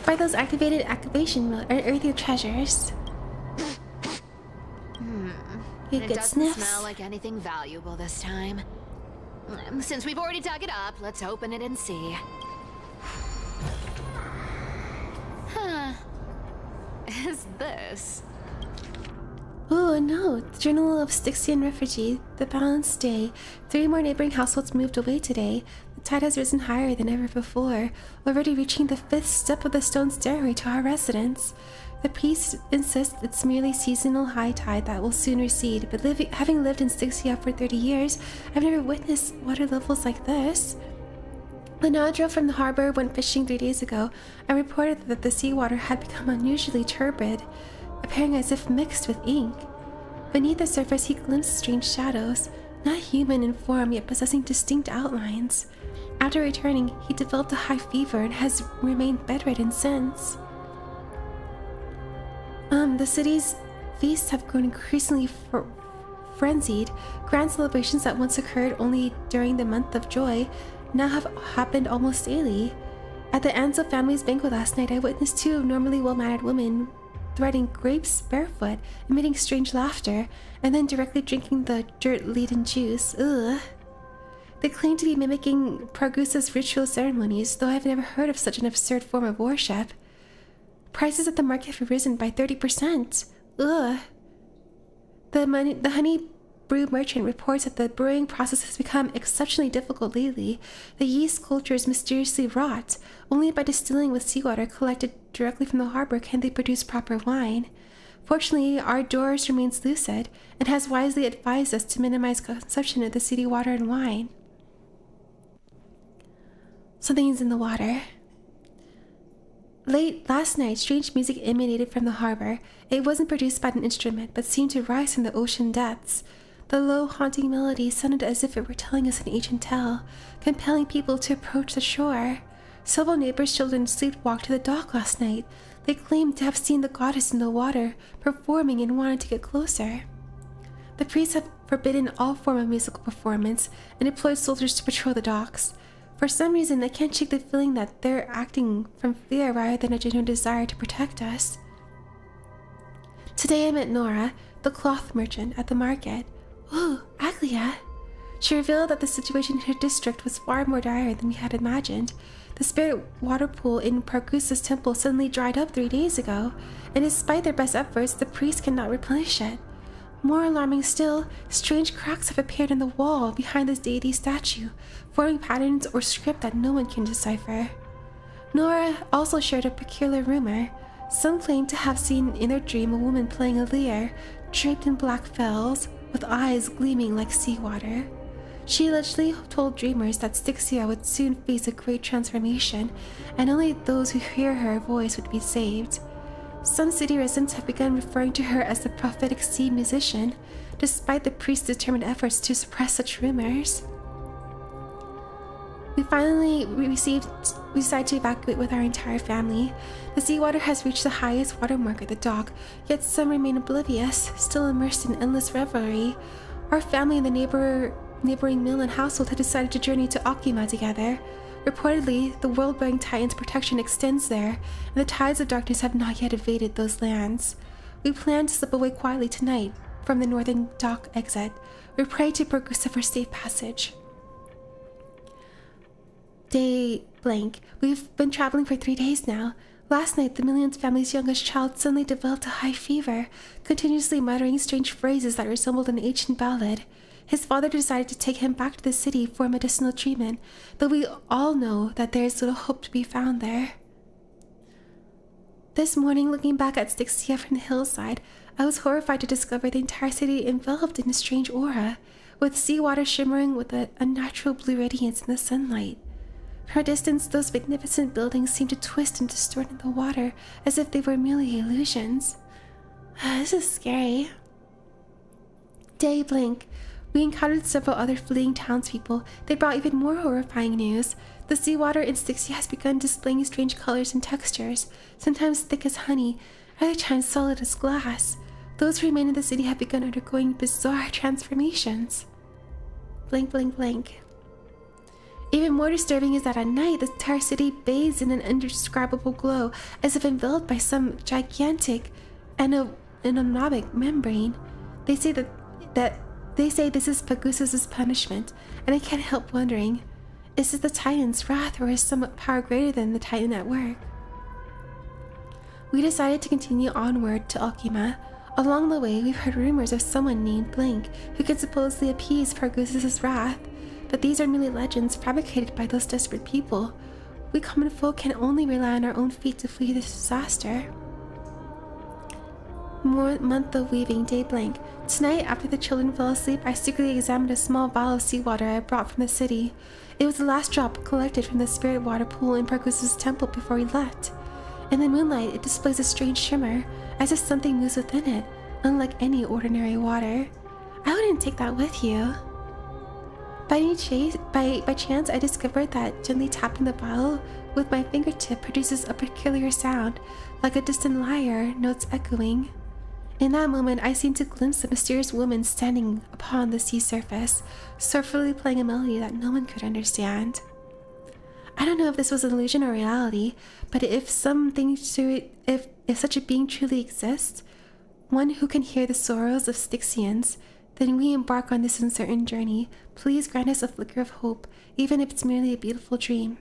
By those activated activation or earthy treasures. You It good doesn't sniffs. smell like anything valuable this time. Since we've already dug it up, let's open it and see. Huh. Is this? Ooh, a note. Journal of Styxian Refugee. The balanced day. 3 more neighboring households moved away today. The tide has risen higher than ever before, already reaching the 5th step of the stone stairway to our residence. The priest insists it's merely seasonal high tide that will soon recede, but having lived in Styxia for 30 years, I've never witnessed water levels like this. Lenadra from the harbor went fishing 3 days ago and reported that the seawater had become unusually turbid, appearing as if mixed with ink. Beneath the surface he glimpsed strange shadows, not human in form yet possessing distinct outlines. After returning, he developed a high fever and has remained bedridden since. The city's feasts have grown increasingly frenzied. Grand celebrations that once occurred only during the month of joy now have happened almost daily. At the Anzo family's banquet last night, I witnessed 2 normally well-mannered women threading grapes barefoot, emitting strange laughter, and then directly drinking the dirt-laden juice. Ugh. They claim to be mimicking Pragusa's ritual ceremonies, though I've never heard of such an absurd form of worship. Prices at the market have risen by 30%. Ugh. The honey brew merchant reports that the brewing process has become exceptionally difficult lately. The yeast culture is mysteriously rot. Only by distilling with seawater collected directly from the harbor can they produce proper wine. Fortunately, our Doris remains lucid and has wisely advised us to minimize consumption of the city water and wine. Something's in the water. Late last night, strange music emanated from the harbor. It wasn't produced by an instrument, but seemed to rise from the ocean depths. The low, haunting melody sounded as if it were telling us an ancient tale, compelling people to approach the shore. Several neighbors' children sleepwalked to the dock last night. They claimed to have seen the goddess in the water, performing and wanted to get closer. The priests have forbidden all form of musical performance and deployed soldiers to patrol the docks. For some reason, I can't shake the feeling that they're acting from fear rather than a genuine desire to protect us. Today I met Nora, the cloth merchant at the market. Ooh, Aglia. She revealed that the situation in her district was far more dire than we had imagined. The spirit water pool in Pargusa's temple suddenly dried up 3 days ago, and despite their best efforts, the priests cannot replenish it. More alarming still, strange cracks have appeared in the wall behind this deity statue, forming patterns or script that no one can decipher. Nora also shared a peculiar rumor. Some claim to have seen in their dream a woman playing a lyre, draped in black veils, with eyes gleaming like seawater. She allegedly told dreamers that Styxia would soon face a great transformation, and only those who hear her voice would be saved. Some city residents have begun referring to her as the prophetic sea musician, despite the priest's determined efforts to suppress such rumors. We finally decided to evacuate with our entire family. The seawater has reached the highest watermark at the dock, yet some remain oblivious, still immersed in endless revelry. Our family and the neighboring mill and household had decided to journey to Okima together. Reportedly, the world-bearing Titan's protection extends there, and the tides of darkness have not yet evaded those lands. We plan to slip away quietly tonight from the northern dock exit. We pray to Pargusa for safe passage. Day blank. We've been traveling for 3 days now. Last night, the Million's family's youngest child suddenly developed a high fever, continuously muttering strange phrases that resembled an ancient ballad. His father decided to take him back to the city for medicinal treatment, though we all know that there is little hope to be found there. This morning, looking back at Styxia from the hillside, I was horrified to discover the entire city enveloped in a strange aura, with seawater shimmering with an unnatural blue radiance in the sunlight. From a distance, those magnificent buildings seemed to twist and distort in the water as if they were merely illusions. This is scary. Day blank. We encountered several other fleeing townspeople. They brought even more horrifying news. The seawater in Styxia has begun displaying strange colors and textures, sometimes thick as honey, other times solid as glass. Those who remain in the city have begun undergoing bizarre transformations. Blank, blank, blank. Even more disturbing is that at night, the entire city bathes in an indescribable glow, as if enveloped by some gigantic anomamic membrane. They say this is Pargusa's punishment, and I can't help wondering, is this the Titan's wrath, or is some power greater than the Titan at work? We decided to continue onward to Okima. Along the way, we've heard rumors of someone named Blank who could supposedly appease Pargusa's wrath, but these are merely legends fabricated by those desperate people. We common folk can only rely on our own feet to flee this disaster. Month of weaving, day blank. Tonight, after the children fell asleep, I secretly examined a small vial of seawater I brought from the city. It was the last drop collected from the spirit water pool in Pargusa's temple before we left. In the moonlight, it displays a strange shimmer, as if something moves within it, unlike any ordinary water. I wouldn't take that with you. By chance, I discovered that gently tapping the vial with my fingertip produces a peculiar sound, like a distant lyre, notes echoing. In that moment, I seemed to glimpse a mysterious woman standing upon the sea surface, sorrowfully playing a melody that no one could understand. I don't know if this was an illusion or reality, but if such a being truly exists, one who can hear the sorrows of Styxians, then we embark on this uncertain journey. Please grant us a flicker of hope, even if it's merely a beautiful dream.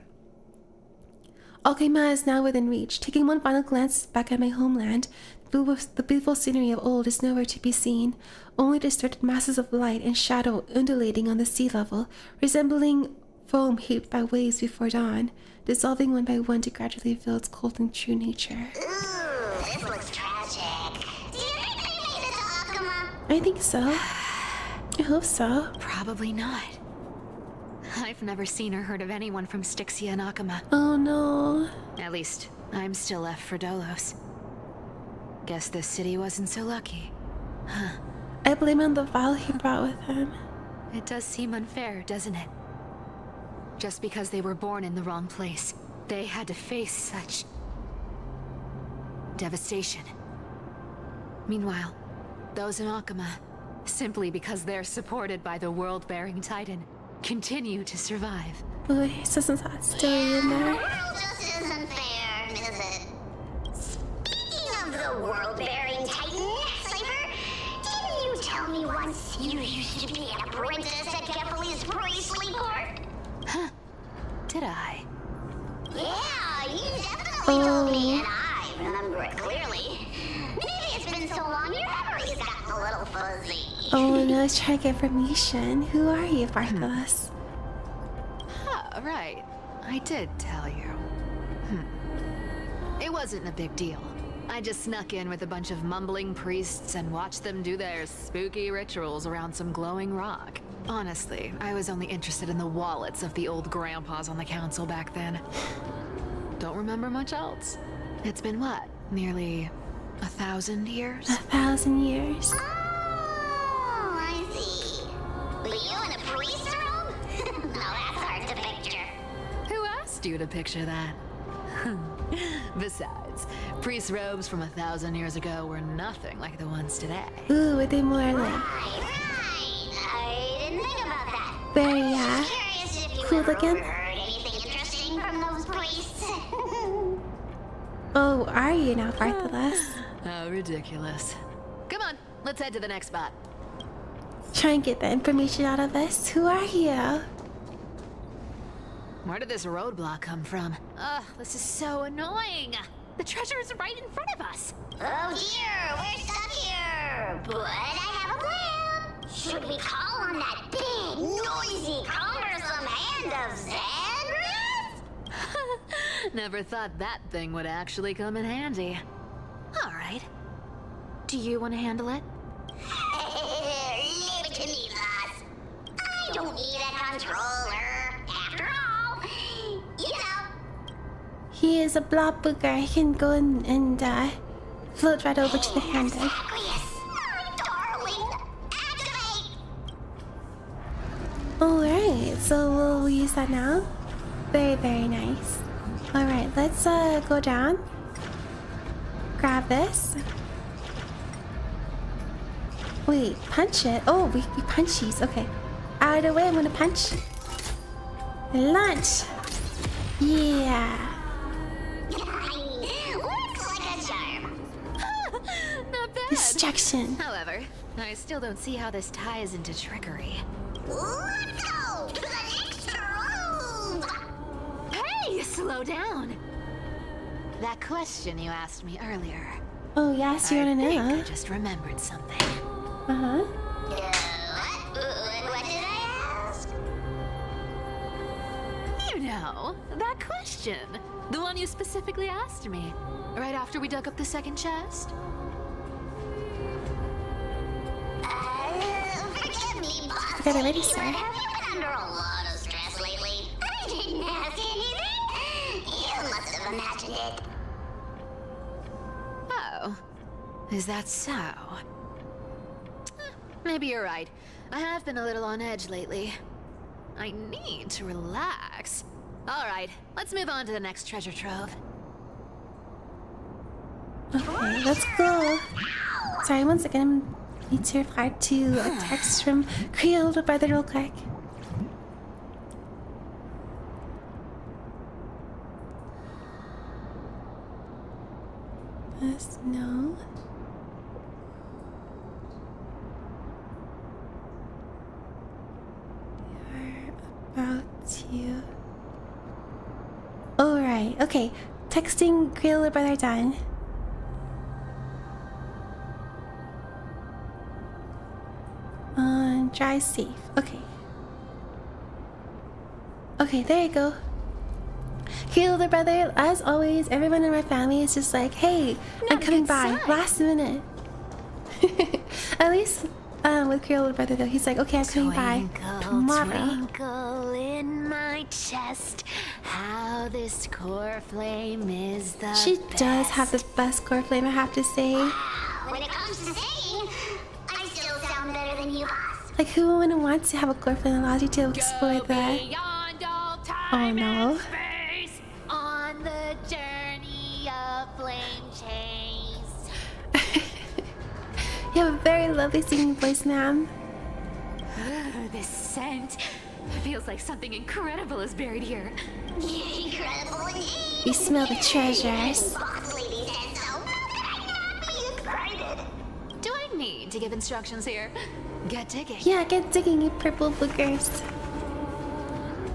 Okima is now within reach. Taking one final glance back at my homeland, the beautiful scenery of old is nowhere to be seen, only distorted masses of light and shadow undulating on the sea level, resembling foam heaped by waves before dawn, dissolving one by one to gradually reveal its cold and true nature. Ooh, this looks tragic. Do you think they made it to Okima? I think so. I hope so. Probably not. I've never seen or heard of anyone from Styxia and Okima. Oh no. At least, I'm still left for Dolos. Guess this city wasn't so lucky. Huh. I blame on the vial he brought with him. It does seem unfair, doesn't it? Just because they were born in the wrong place, they had to face such devastation. Meanwhile, those in Okima, simply because they're supported by the world-bearing Titan, continue to survive. Oh, he says that story in there. The world just isn't fair, is it? Speaking of the world-bearing Titan, Cipher, do once you used to be an apprentice at Kepler's priestly court? Huh. Did I? Yeah, you definitely told me, and I remember it clearly. Maybe it's been so long your memory's gotten a little fuzzy. Oh no, let's try to get information. Who are you, Bartholus? Oh, right. I did tell you. It wasn't a big deal. I just snuck in with a bunch of mumbling priests and watched them do their spooky rituals around some glowing rock. Honestly, I was only interested in the wallets of the old grandpas on the council back then. Don't remember much else. It's been what? Nearly 1,000 years? 1,000 years. Oh, I see. Were you in a priest robe? Now that's hard to picture. Who asked you to picture that? Besides, priest robes from 1,000 years ago were nothing like the ones today. Ooh, were they more like Right. I didn't think about that. very Curious if you cool ever looking? heard anything interesting from those priests. Oh, are you now, Bartholus? How ridiculous. Come on, let's head to the next spot. Try and get the information out of us. Who are you? Where did this roadblock come from? Ugh, this is so annoying. The treasure is right in front of us. Oh dear, we're stuck here. But I have a plan. Should we call on that big, noisy, cumbersome hand of Xandris? Never thought that thing would actually come in handy. All right. Do you want to handle it? Leave it to me, boss. I don't need a controller. After all, you know. He is a blob booger. He can go and float right over to the handle. Aqueous, my darling, activate. Alright, so we'll use that now. Very, very nice. Alright, let's go down. Grab this. Wait, punch it. Oh, we punch these. Okay. Out of the way, I'm gonna punch. Launch. Yeah. Looks like a charm. Not bad. Distraction. However, I still don't see how this ties into trickery. Let's go to the next room. Hey, slow down. That question you asked me earlier. Oh, yes, you wanna I think know? I just remembered something. Uh-huh. What did I ask? You know, that question. The one you specifically asked me. Right after we dug up the second chest. Forgive me, boss. Got it ready, sir. Have you been under a lot of stress lately? I didn't ask anything. You must have imagined it. Oh. Is that so? Maybe you're right. I have been a little on edge lately. I need to relax. All right, let's move on to the next treasure trove. Okay, let's go. Sorry, one second. I need to reply to a text from Creole Brother real quick. Yes, no. We are about to. Alright, okay. Texting Creole Brother done. Drive safe. Okay. Okay, there you go. Creole the brother, as always, everyone in my family is just like, hey, I'm coming by. Last minute. At least with Creole the brother though, he's like, okay, I'm coming by tomorrow. Twinkle in my chest, how this core flame is the She best. does have the best core flame, I have to say. When it comes to singing, I still sound better than you, boss. Like, who wouldn't want to have a core flame that allows you to explore the... Oh no. On the journey of flame chase. You have a very lovely singing voice, ma'am. This scent feels like something incredible is buried here. Incredible indeed. You smell the treasures. Boss lady said so. How could I not be excited? Do I need to give instructions here. Get digging. Yeah, get digging, you purple boogers.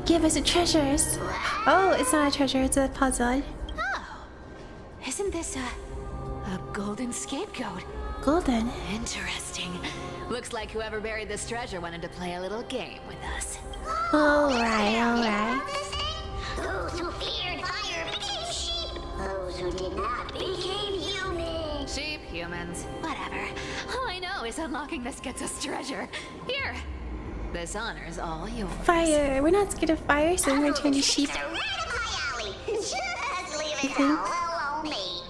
Give us the treasures. Oh, it's not a treasure, it's a puzzle. Oh, isn't this a golden scapegoat? Golden. Interesting. Looks like whoever buried this treasure wanted to play a little game with us. Alright, alright. Those who feared fire became sheep. Those who did not became human. Sheep, humans, whatever. All I know is unlocking this gets us treasure. Here, this honor's all yours. Fire. We're not scared of fire, so we're gonna turn to sheep. Right up my alley. Just leave it Mhm. all alone, me.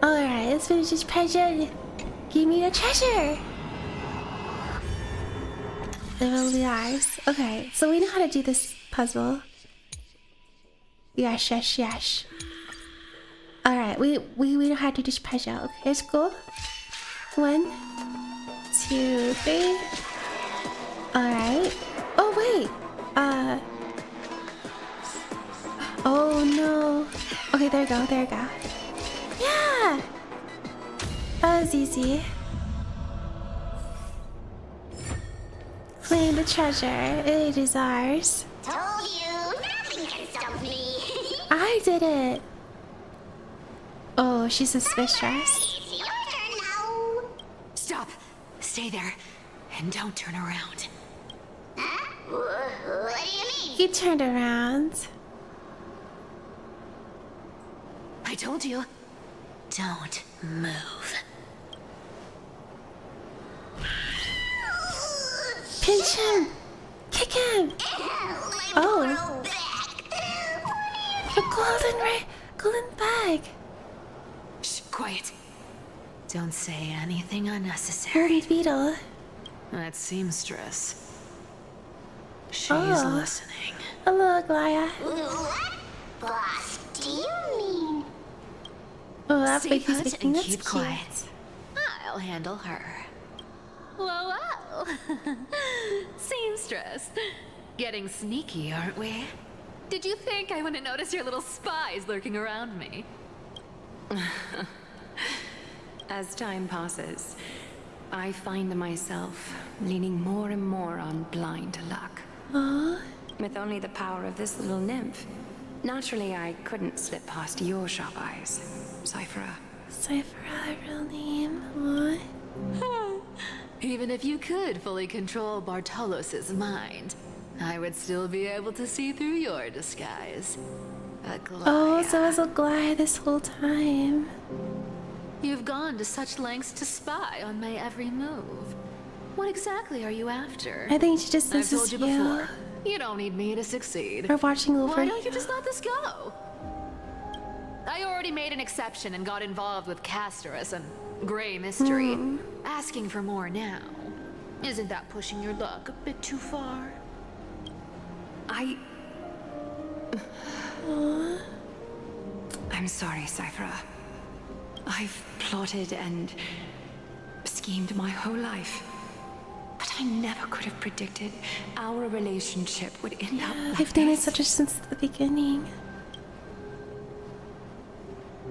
Alright, let's finish this puzzle. Give me the treasure. It will be ours. Okay, so we know how to do this puzzle. Yes, yes, yes. Alright, we know how to do this puzzle. Okay, let's go. 1, 2, 3. Alright. Oh wait. Oh no. Okay, there we go, there we go. Yeah! That was easy. Claim the treasure. It is ours. Told you, nothing can stop me. I did it. Oh, she's suspicious. It's your turn now. Stop. Stay there. And don't turn around. Huh? What do you mean? He turned around. I told you. Don't move. Pinch him. Kick him. My Oh. poor old back. A golden bag. Shh, quiet. Don't say anything unnecessary. Dirty beetle. That seamstress. She's Oh. listening. Hello, Glaya. What? Boss, do you mean? Oh, that Stay baby's put making and that's keep cute. quiet. I'll handle her. Whoa, whoa. Seamstress. Getting sneaky, aren't we? Did you think I wouldn't notice your little spies lurking around me? As time passes, I find myself leaning more and more on blind luck. Aww. With only the power of this little nymph, naturally I couldn't slip past your sharp eyes, Cipher. Cipher, real name. What? Even if you could fully control Bartolos's mind, I would still be able to see through your disguise. Oh, so it was a Glaya this whole time. You've gone to such lengths to spy on my every move. What exactly are you after? I think she just I've senses told you before. You don't need me to succeed. We're watching over. Why don't you just let this go? I already made an exception and got involved with Castorus and Grey Mystery. Asking for more now. Isn't that pushing your luck a bit too far? I'm sorry, Cipher. I've plotted and schemed my whole life. But I never could have predicted our relationship would end up like I've done it this. such a since the beginning.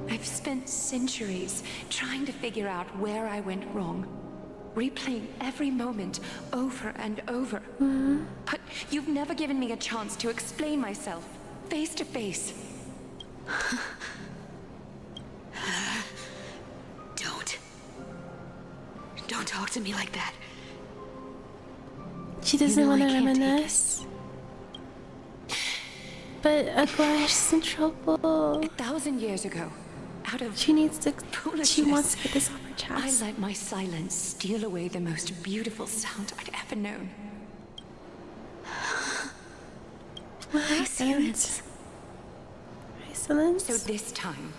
I've spent centuries trying to figure out where I went wrong, replaying every moment over and over. But you've never given me a chance to explain myself face to face. Don't talk to me like that. She doesn't know want I to can't take reminisce. But Glaya's in trouble. 1,000 years ago, out of She needs to. She foolishness, wants to get this off her I chest. let my silence steal away the most beautiful sound I'd ever known. What happened? Silence. So this time,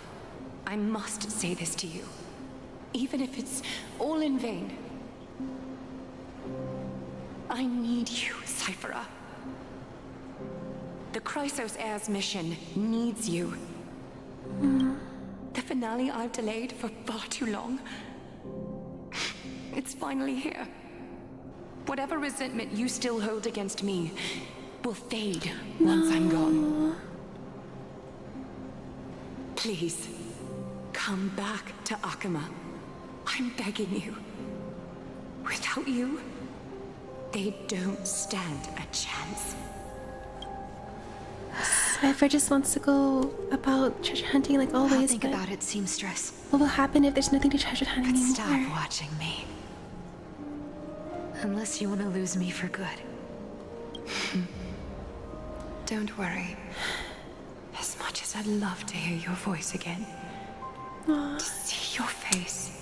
I must say this to you, even if it's all in vain. I need you, Cipher. The Chrysos Heir's mission needs you. The finale I've delayed for far too long. It's finally here. Whatever resentment you still hold against me will fade once I'm gone. Please, come back to Akama. I'm begging you. Without you, they don't stand a chance. Cipher just wants to go about treasure hunting like always. Think about it, seamstress. What will happen if there's nothing to treasure hunt But anymore? stop watching me. Unless you want to lose me for good. Don't worry. As much as I'd love to hear your voice again, to see your face,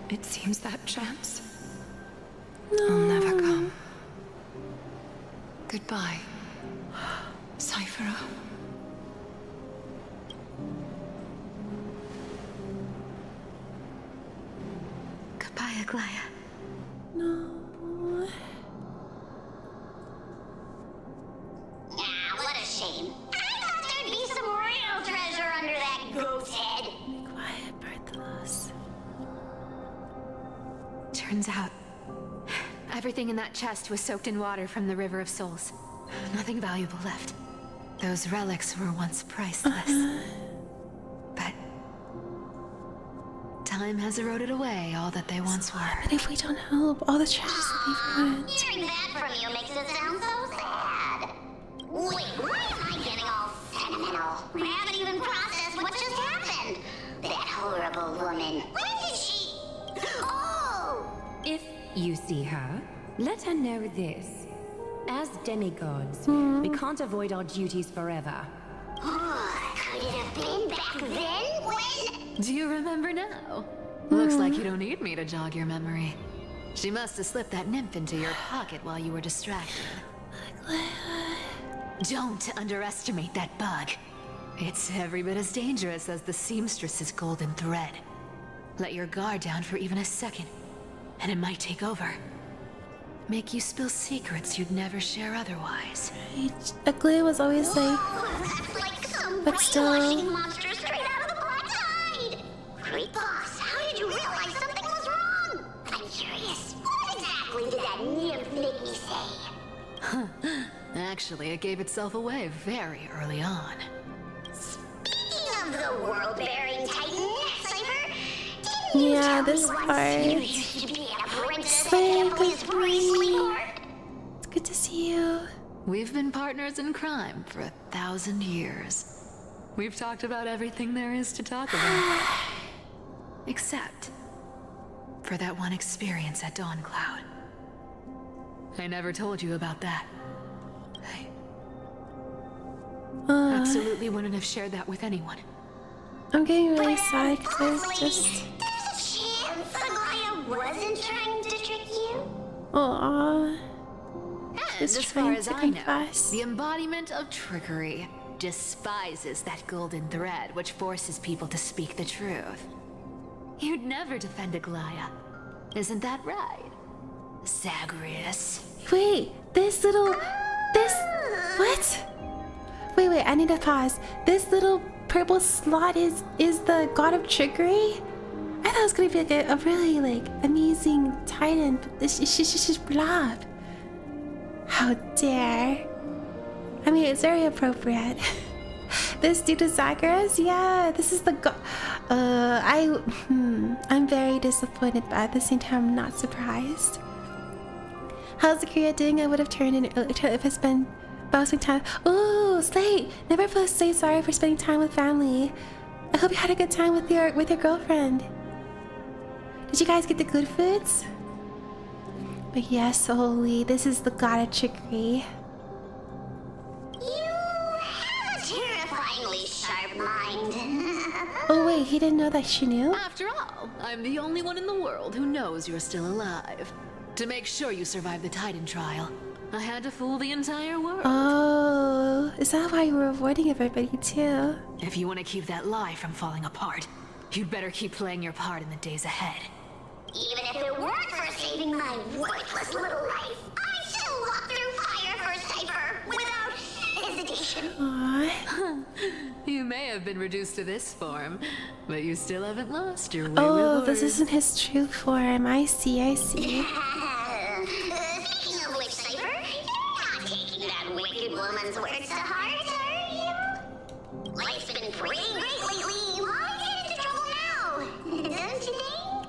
it seems that chance will never come. Goodbye, Cipher. Goodbye, Aglaya. No. What a shame. I thought there'd be some real treasure under that goat's head. Be quiet, Bartholus. Turns out, everything in that chest was soaked in water from the River of Souls. Nothing valuable left. Those relics were once priceless. But time has eroded away all that they once were. But if we don't help, all the treasures that we've earned. Hearing that from you makes it sound so sad. Wait, why am I getting all sentimental? I haven't even processed what just happened. That horrible woman. Where is she? Oh! If you see her, let her know this. As demigods, we can't avoid our duties forever. Could it have been back then when? Do you remember now? Looks like you don't need me to jog your memory. She must have slipped that nymph into your pocket while you were distracted. Don't underestimate that bug. It's every bit as dangerous as the seamstress's golden thread. Let your guard down for even a second, and it might take over. Make you spill secrets you'd never share otherwise. Right. Ugly was always like, That's like some but still. brainwashing monster straight out of the Black Tide. Great boss, how did you realize something was wrong? I'm curious. What exactly did that nymph make me say? Actually, it gave itself away very early on. Speaking of the world-bearing titan, Cipher, didn't you Yeah, tell this me once part. you used to be an apprentice Say at Emily's Priestly Court? it's good to see you. We've been partners in crime for 1,000 years. We've talked about everything there is to talk about. Except for that one experience at Dawn Cloud. I never told you about that. I absolutely wouldn't have shared that with anyone. I'm getting really sad because there's just. There's a chance Aglaya wasn't trying to trick you? Aww. And Just as far trying as to I know, confess. the embodiment of trickery despises that golden thread which forces people to speak the truth. You'd never defend Aglaya. Isn't that right, Zagreus? Wait, this little. This. What? Wait, I need to pause. This little purple slot is the god of trickery? I thought it was gonna be like a really like amazing titan, but this is just blob. How dare. I mean, it's very appropriate. This dude is Zagreus? Yeah, this is the god. I'm very disappointed, but at the same time, I'm not surprised. How's the Korea doing? I would have turned in if I spent bouncing time. Ooh, Slate! Never post say sorry for spending time with family. I hope you had a good time with your girlfriend. Did you guys get the good foods? But yes, Holy, this is the god of trickery. You have a terrifyingly sharp mind. Oh wait, he didn't know that she knew? After all, I'm the only one in the world who knows you're still alive. To make sure you survive the Titan trial, I had to fool the entire world. Oh, is that why you were avoiding everybody too? If you want to keep that lie from falling apart, you'd better keep playing your part in the days ahead. Even if it weren't for saving my worthless little life, I'd still walk through fire for Cipher without hesitation. Aww. You may have been reduced to this form, but you still haven't lost your way. Oh, this isn't his true form. I see. Speaking of which, Cipher, you're not taking that wicked woman's words to heart, are you? Life's been pretty great lately. Why get into trouble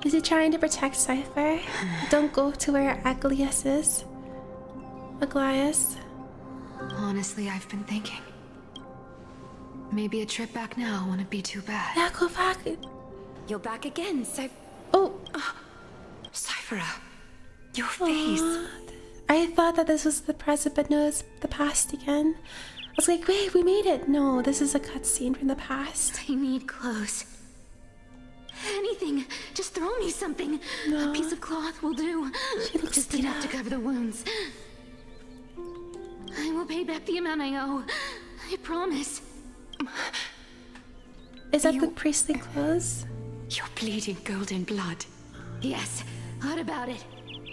Is he trying to protect Cipher? Don't go to where Aglias is. Aglias. Honestly, I've been thinking. Maybe a trip back now wouldn't be too bad. Yeah, go back. You're back again, Oh. Cyphera, your face. I thought that this was the present, but no, it's the past again. I was like, wait, we made it. No, this is a cutscene from the past. I need clothes. Anything. Just throw me something. No. A piece of cloth will do. She looks just enough to cover the wounds. I will pay back the amount I owe. I promise. Is that the priestly clothes? You're bleeding golden blood. Yes, what about it?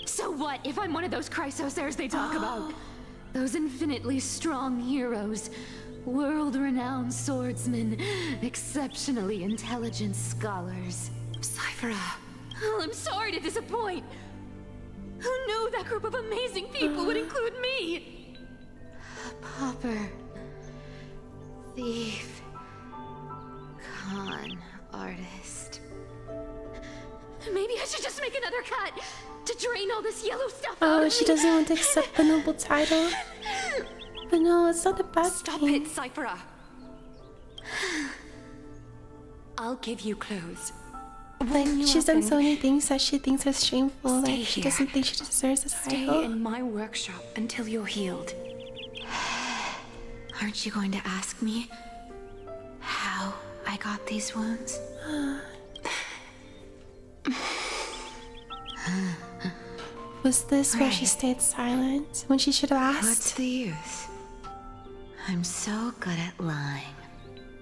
So what if I'm one of those Chrysosairs they talk about? Those infinitely strong heroes, world-renowned swordsmen, exceptionally intelligent scholars. Cyphera. Oh, I'm sorry to disappoint. Who knew that group of amazing people would include me? A pauper, thief, con artist. Maybe I should just make another cut to drain all this yellow stuff out of She me. doesn't want to accept the noble title. But no, it's not a bad Stop thing. it, Cyphera. I'll give you clothes. Like, she's done so many things that she thinks are shameful. Stay Like, she here. doesn't think she deserves a Stay title. in my workshop until you're healed. Aren't you going to ask me how I got these wounds? Was this where she stayed silent when she should have What's asked? the use? I'm so good at lying.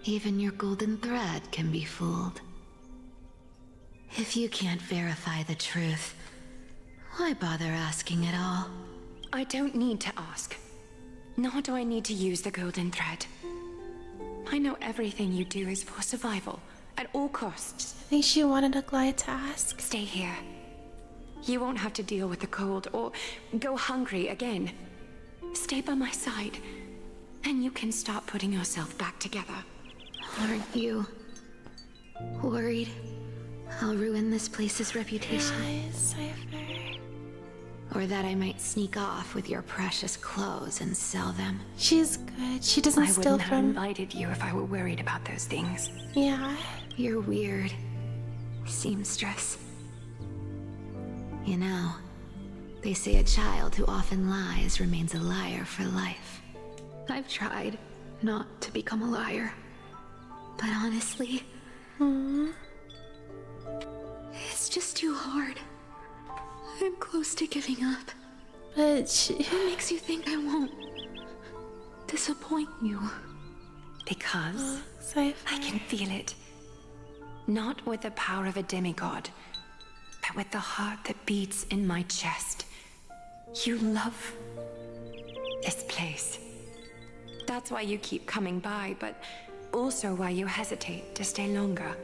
Even your golden thread can be fooled. If you can't verify the truth, why bother asking at all? I don't need to ask. Nor do I need to use the golden thread. I know everything you do is for survival, at all costs. I think she wanted Aglaya to ask. Stay here. You won't have to deal with the cold or go hungry again. Stay by my side, and you can start putting yourself back together. Aren't you worried I'll ruin this place's reputation? Guys, Cipher. Or that I might sneak off with your precious clothes and sell them? She's good. She doesn't I steal wouldn't have from. invited you if I were worried about those things. Yeah. You're weird, seamstress. You know, they say a child who often lies remains a liar for life. I've tried not to become a liar. But honestly, it's just too hard. I'm close to giving up. But What makes you think I won't disappoint you? Because Cipher. I can feel it. Not with the power of a demigod, but with the heart that beats in my chest. You love this place. That's why you keep coming by, but also why you hesitate to stay longer.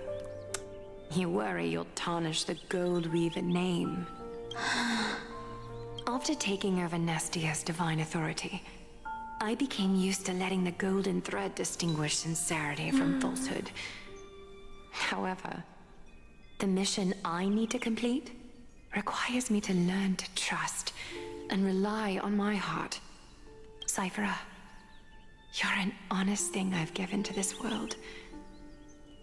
You worry you'll tarnish the Gold Weaver name. After taking over Nestia's divine authority, I became used to letting the golden thread distinguish sincerity from falsehood. However, the mission I need to complete requires me to learn to trust and rely on my heart. Cyphera, you're an honest thing I've given to this world.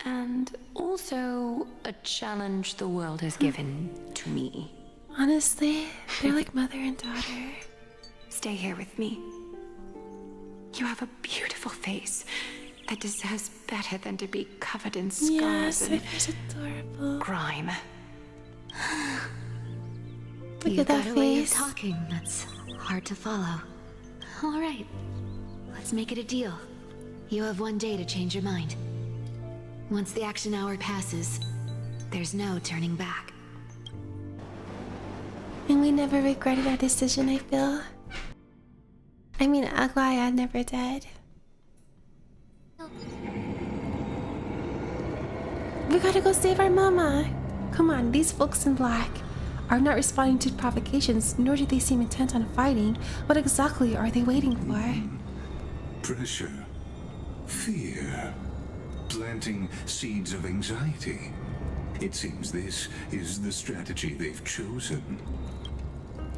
And also a challenge the world has given to me. Honestly, they're like mother and daughter. Stay here with me. You have a beautiful face that deserves better than to be covered in Yeah, scars and Cypher's adorable. grime. Look You've at that got a way of face. talking that's hard to follow. All right, let's make it a deal. You have 1 day to change your mind. Once the action hour passes, there's no turning back. And we never regretted our decision, I feel. I mean, Aglaya never did. We gotta go save our mama. Come on, these folks in black are not responding to provocations, nor do they seem intent on fighting. What exactly are they waiting for? Pressure. Fear. Planting seeds of anxiety. It seems this is the strategy they've chosen.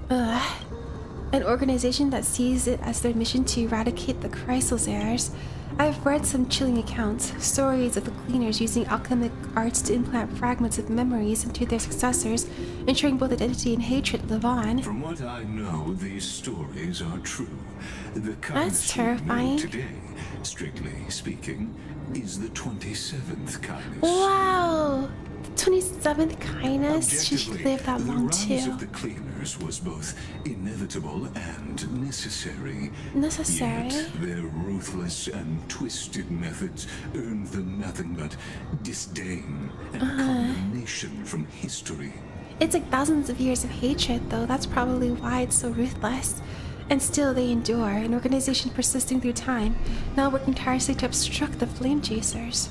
An organization that sees it as their mission to eradicate the Chrysalis heirs. I've read some chilling accounts, stories of the cleaners using alchemic arts to implant fragments of memories into their successors, ensuring both identity and hatred live on. From what I know, these stories are true. The That's kindness we know terrifying. today, strictly speaking, is the 27th kindness. Wow! 27th kindness? She should live that long the rise too. of the cleaners was both inevitable and necessary. Necessary? Yet their ruthless and twisted methods earned them nothing but disdain and condemnation from history. It's like thousands of years of hatred, though. That's probably why it's so ruthless. And still they endure, an organization persisting through time, now working tirelessly to obstruct the flame chasers.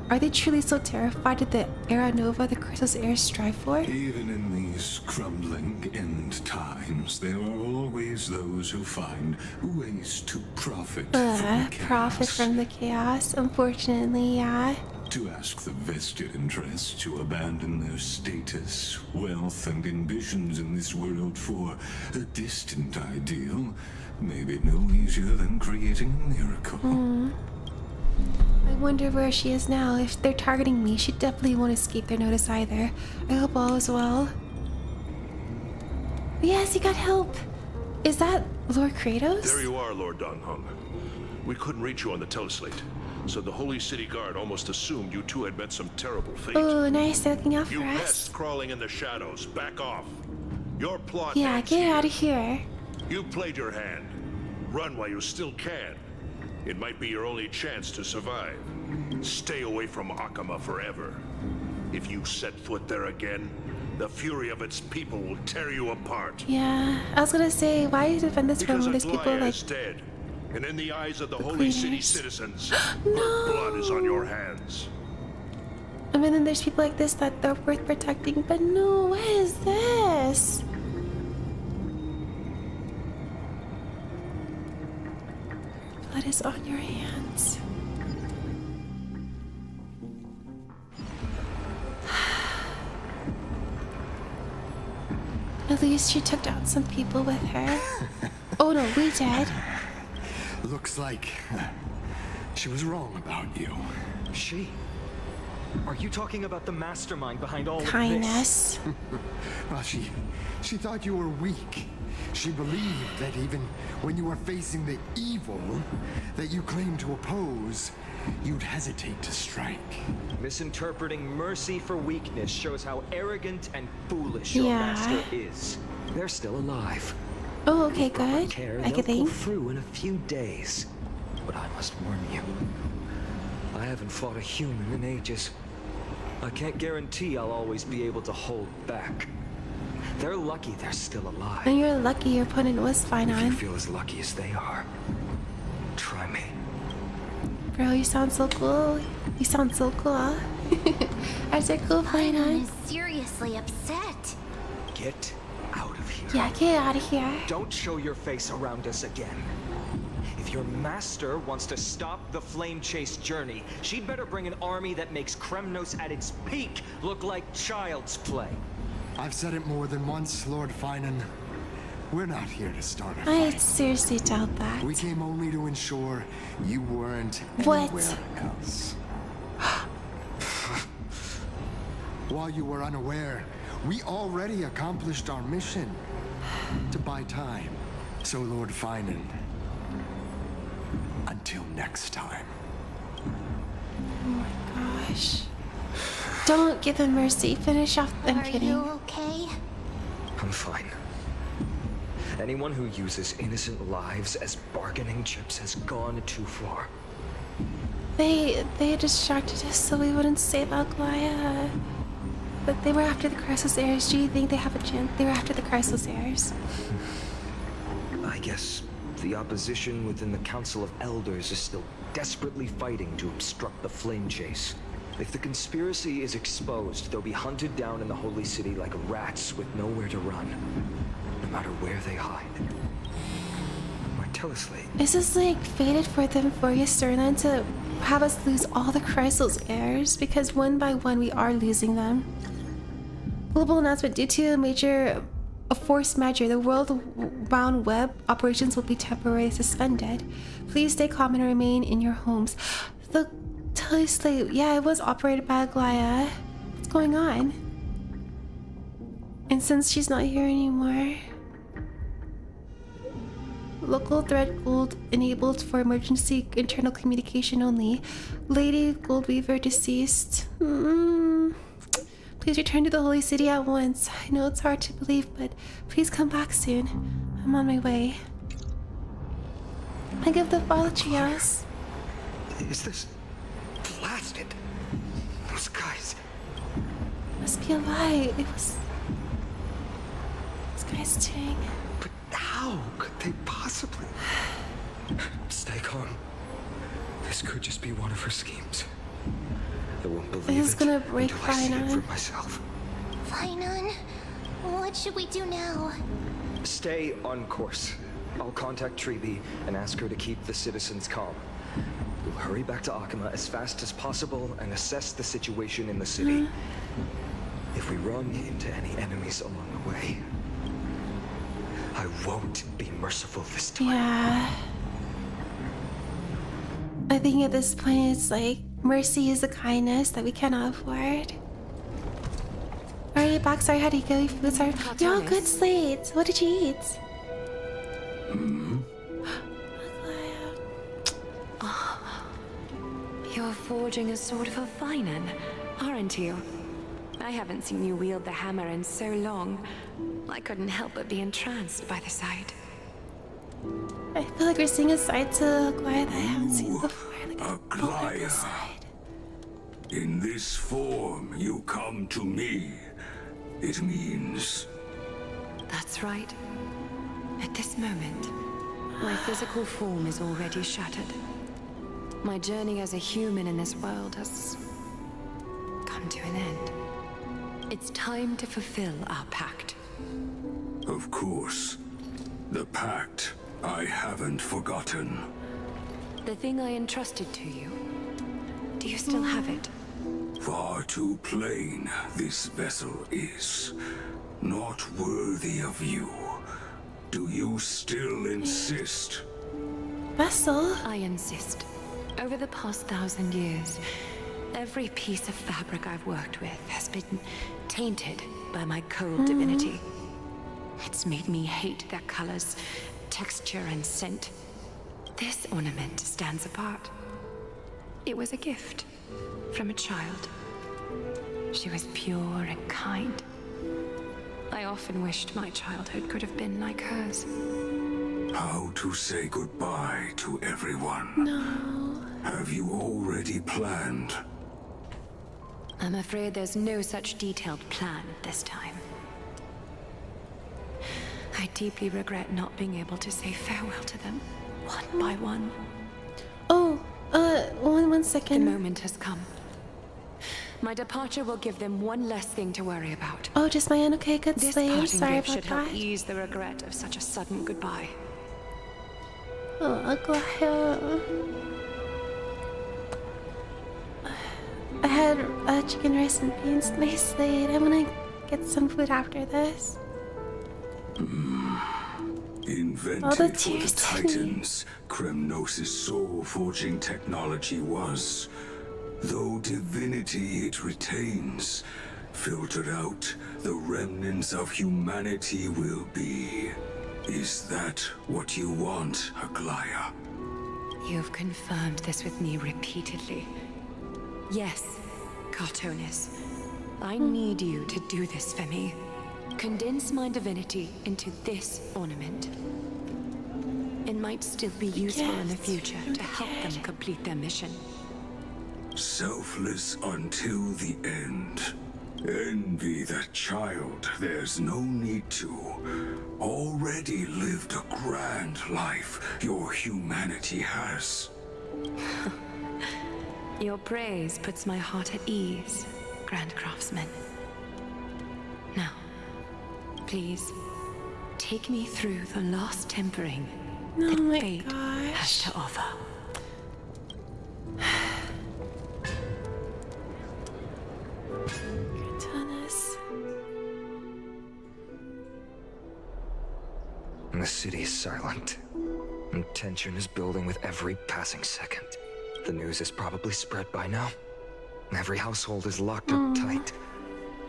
Are they truly so terrified of the era nova the Chrysalis heirs strive for? Even in these crumbling end times, there are always those who find ways to profit from the chaos. Profit from the chaos, unfortunately, yeah. To ask the vested interests to abandon their status, wealth, and ambitions in this world for a distant ideal may be no easier than creating a miracle. I wonder where she is now. If they're targeting me, she definitely won't escape their notice either. I hope all is well. Yes, you got help. Is that Lord Kratos? There you are, Lord Donghung. We couldn't reach you on the teleslate, so the Holy City Guard almost assumed you two had met some terrible fate. Oh, nice. They're looking out You for pests us. crawling in the shadows, back off. Your plot Yeah, ends get here. out of here. You played your hand. Run while you still can. It might be your only chance to survive. Stay away from Akama forever. If you set foot there again, the fury of its people will tear you apart. Yeah, I was gonna say, why you defend this from Because these people Aglaya like... is dead, and in the eyes of the the Holy City cleaners. citizens, her blood is on your hands. I mean, then there's people like this that they're worth protecting, but no, what is this? Blood is on your hands. At least she took down some people with her. Oh no, we did. Looks like she was wrong about you. She? Are you talking about the mastermind behind all Kindness. of this? Well, she thought you were weak. She believed that even when you were facing the evil that you claimed to oppose, you'd hesitate to strike. Misinterpreting mercy for weakness shows how arrogant and foolish your Yeah. master is. They're still alive. Oh, okay, With proper good. care, I they'll could pull think. through in a few days. But I must warn you, I haven't fought a human in ages. I can't guarantee I'll always be able to hold back. They're lucky they're still alive. And you're lucky your opponent was fine If you on. feel as lucky as they are, try me. Bro, you sound so cool. You sound so cool. As they're cool fine Paimon on. is seriously upset. Get out of here. Yeah, get out of here. Don't show your face around us again. If your master wants to stop the flame chase journey, she'd better bring an army that makes Kremnos at its peak look like child's play. I've said it more than once, Lord Finan. We're not here to start a I fight. seriously doubt that. We came only to ensure you weren't What? anywhere else. While you were unaware, we already accomplished our mission to buy time. So, Lord Finan, until next time. Oh my gosh. Don't give him mercy. Finish off. I'm Are kidding. you okay? I'm fine. Anyone who uses innocent lives as bargaining chips has gone too far. They distracted us so we wouldn't save Aglaya. But they were after the Chrysalis heirs. Do you think they have a chance? They were after the Chrysalis heirs. I guess the opposition within the Council of Elders is still desperately fighting to obstruct the flame chase. If the conspiracy is exposed, they'll be hunted down in the Holy City like rats with nowhere to run, no matter where they hide. My carelessly. Is this like fated for them for Yesterland to have us lose all the Chrysal's heirs? Because one by one we are losing them. Global announcement: due to a force measure, the world-bound web operations will be temporarily suspended. Please stay calm and remain in your homes. The teleslate, yeah, it was operated by Aglaya. What's going on? And since she's not here anymore, local thread gold enabled for emergency internal communication only. Lady Goldweaver deceased. Please return to the holy city at once. I know it's hard to believe, but please come back soon. I'm on my way. I give the father trios. Is this blasted? Those guys. Must be a lie. It was this guy's doing. But how could they possibly? Stay calm. This could just be one of her schemes. I won't believe This is gonna break until I see it Fainan. for myself. Fainan, what should we do now? Stay on course. I'll contact Treeby and ask her to keep the citizens calm. We'll hurry back to Akama as fast as possible and assess the situation in the city. If we run into any enemies along the way, I won't be merciful this time. Yeah. I think at this point it's like mercy is a kindness that we cannot afford. Are you back? Sorry, how do you go? Food, sorry. You're all good, Slate. What did you eat? You're forging a sword for Fainan, aren't you? I haven't seen you wield the hammer in so long. I couldn't help but be entranced by the sight. I feel like we're seeing a side to Aglaya that I haven't seen before. Like Aglaya. In this form, you come to me. It means... That's right. At this moment, my physical form is already shattered. My journey as a human in this world has come to an end. It's time to fulfill our pact. Of course. The pact I haven't forgotten. The thing I entrusted to you. Do you still have it? Far too plain this vessel is. Not worthy of you. Do you still insist? Vessel? I insist. Over the past 1,000 years, every piece of fabric I've worked with has been tainted by my cold divinity. It's made me hate their colors, texture, and scent. This ornament stands apart. It was a gift from a child. She was pure and kind. I often wished my childhood could have been like hers. How to say goodbye to everyone? No. Have you already planned? I'm afraid there's no such detailed plan this time. I deeply regret not being able to say farewell to them, one by one. Oh, one second. The moment has come. My departure will give them one less thing to worry about. Oh, just my own. Okay, good This slave. parting Sorry gift about should help that. ease the regret of such a sudden goodbye. Oh, Aglaya. I had chicken rice and beans. Nice slate. I'm gonna get some food after this. Invented Oh, the for the tears. Titans, Kremnos' soul-forging technology was. Though divinity it retains, filtered out, the remnants of humanity will be. Is that what you want, Aglaya? You've confirmed this with me repeatedly. Yes, Cartonis. I need you to do this for me. Condense my divinity into this ornament. It might still be useful in the future to help them complete their mission. Selfless until the end. Envy that child, there's no need to. Already lived a grand life your humanity has. Your praise puts my heart at ease, Grand Craftsman. Now, please, take me through the last tempering Oh my fate gosh. has to offer. Tennis. The city is silent, and tension is building with every passing second. The news is probably spread by now. Every household is locked up tight,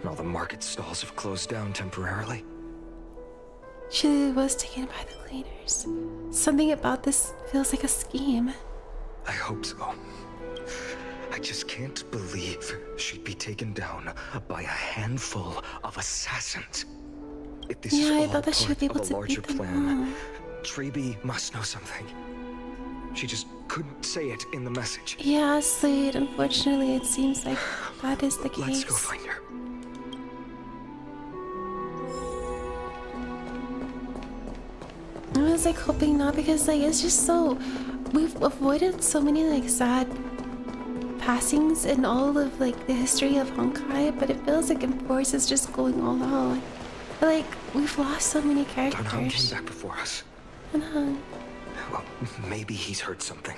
and all the market stalls have closed down temporarily. She was taken by the cleaners. Something about this feels like a scheme. I hope so. I just can't believe she'd be taken down by a handful of assassins. If this is Yeah, I all thought that she would be part able of a to larger beat them plan, all. Treby must know something. She just couldn't say it in the message. Yeah, Slade, unfortunately it seems like that is the case. Let's go find her. I was like hoping not, because like it's just so, we've avoided so many like sad passings in all of like the history of Honkai, but it feels like Enforce is just going all out. Like we've lost so many characters. Dunham came back before us. Dunham. Well, maybe he's heard something.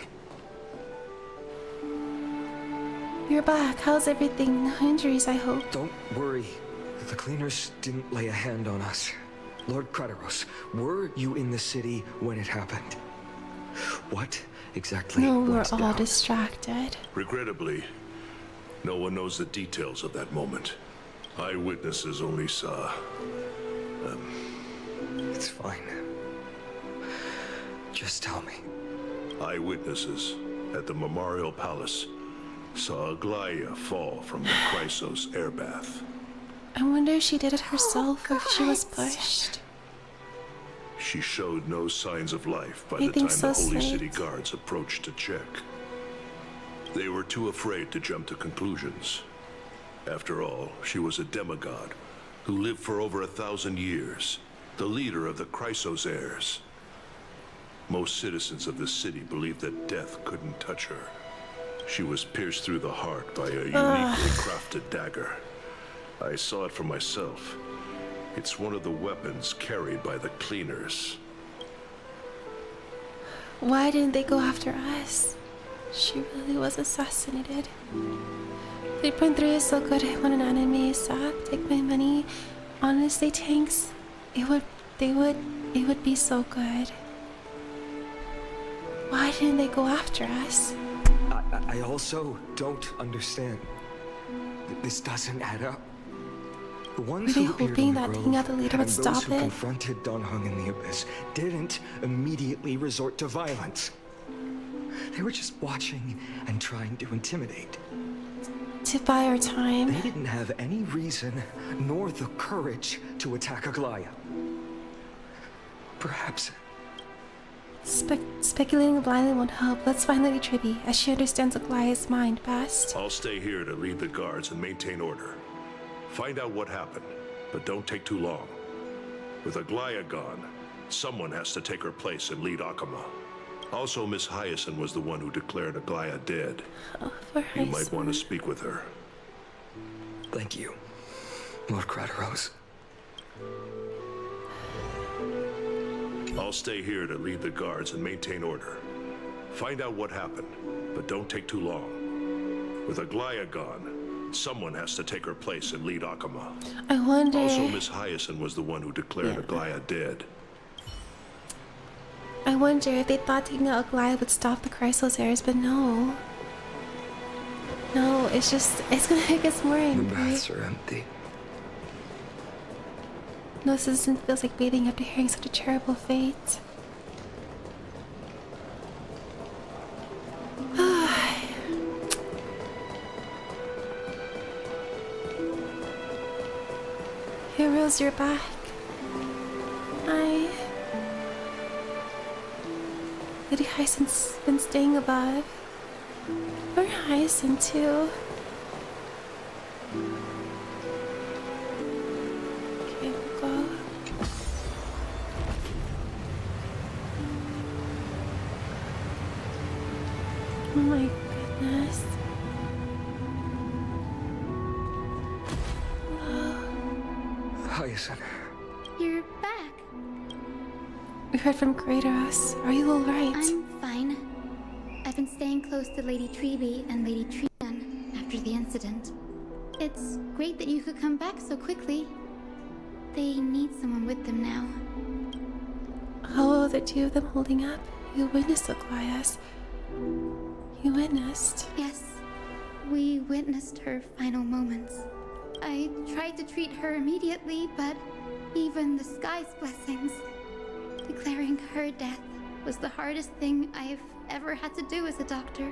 You're back. How's everything? No injuries, I hope. Don't worry. The cleaners didn't lay a hand on us. Lord Crateros, were you in the city when it happened? What exactly No, we were went all down? distracted. Regrettably, no one knows the details of that moment. Eyewitnesses only saw... It's fine. Just tell me. Eyewitnesses at the Memorial Palace saw Aglaya fall from the Chrysos airbath. I wonder if she did it herself or if she was pushed. She showed no signs of life by I the think time so, the Holy Slade. City guards approached to check. They were too afraid to jump to conclusions. After all, she was a demigod who lived for over 1,000 years, the leader of the Chrysos heirs. Most citizens of the city believed that death couldn't touch her. She was pierced through the heart by a uniquely crafted dagger. I saw it for myself. It's one of the weapons carried by the cleaners. Why didn't they go after us? She really was assassinated. 3.3 is so good. I want an anime ASAP. Take my money. Honestly, Tanks, it would be so good. Why didn't they go after us? I also don't understand. This doesn't add up. The ones Were they who appeared hoping in the that grove taking out the leader would and stop those who it? confronted Dunhung in the abyss didn't immediately resort to violence. They were just watching and trying to intimidate. To buy our time. They didn't have any reason nor the courage to attack Aglaya. Perhaps Speculating blindly won't help. Let's find Lady Tribby, as she understands Aglaya's mind best. I'll stay here to lead the guards and maintain order. Find out what happened, but don't take too long. With Aglaya gone, someone has to take her place and lead Akama. Also, Miss Hyacinth was the one who declared Aglaya dead. Oh, for You might want to speak with her. Thank you, Lord Crateros. I'll stay here to lead the guards and maintain order. Find out what happened, but don't take too long. With Aglaya gone, someone has to take her place and lead Akama. I wonder... Also, Miss Hyacinth was the one who declared Aglaya dead. I wonder if they thought taking out Aglaya would stop the Chrysos heirs, but no. No, it's gonna make us more The angry. baths are empty. No citizen feels like bathing after hearing such a terrible fate. Heroes, you're back. Hi. Lady Hyacinth's been staying above. Or Hyacinth too. Okay, we'll go. Oh my goodness. Hyacinth. You're back. We heard from Kratos. Are you alright? I'm fine. I've been staying close to Lady Treby and Lady Trian after the incident. It's great that you could come back so quickly. They need someone with them now. How are the two of them holding up? You witnessed Aglaïa's. You witnessed? Yes, we witnessed her final moments. I tried to treat her immediately, but even the sky's blessings. Declaring her death was the hardest thing I've ever had to do as a doctor.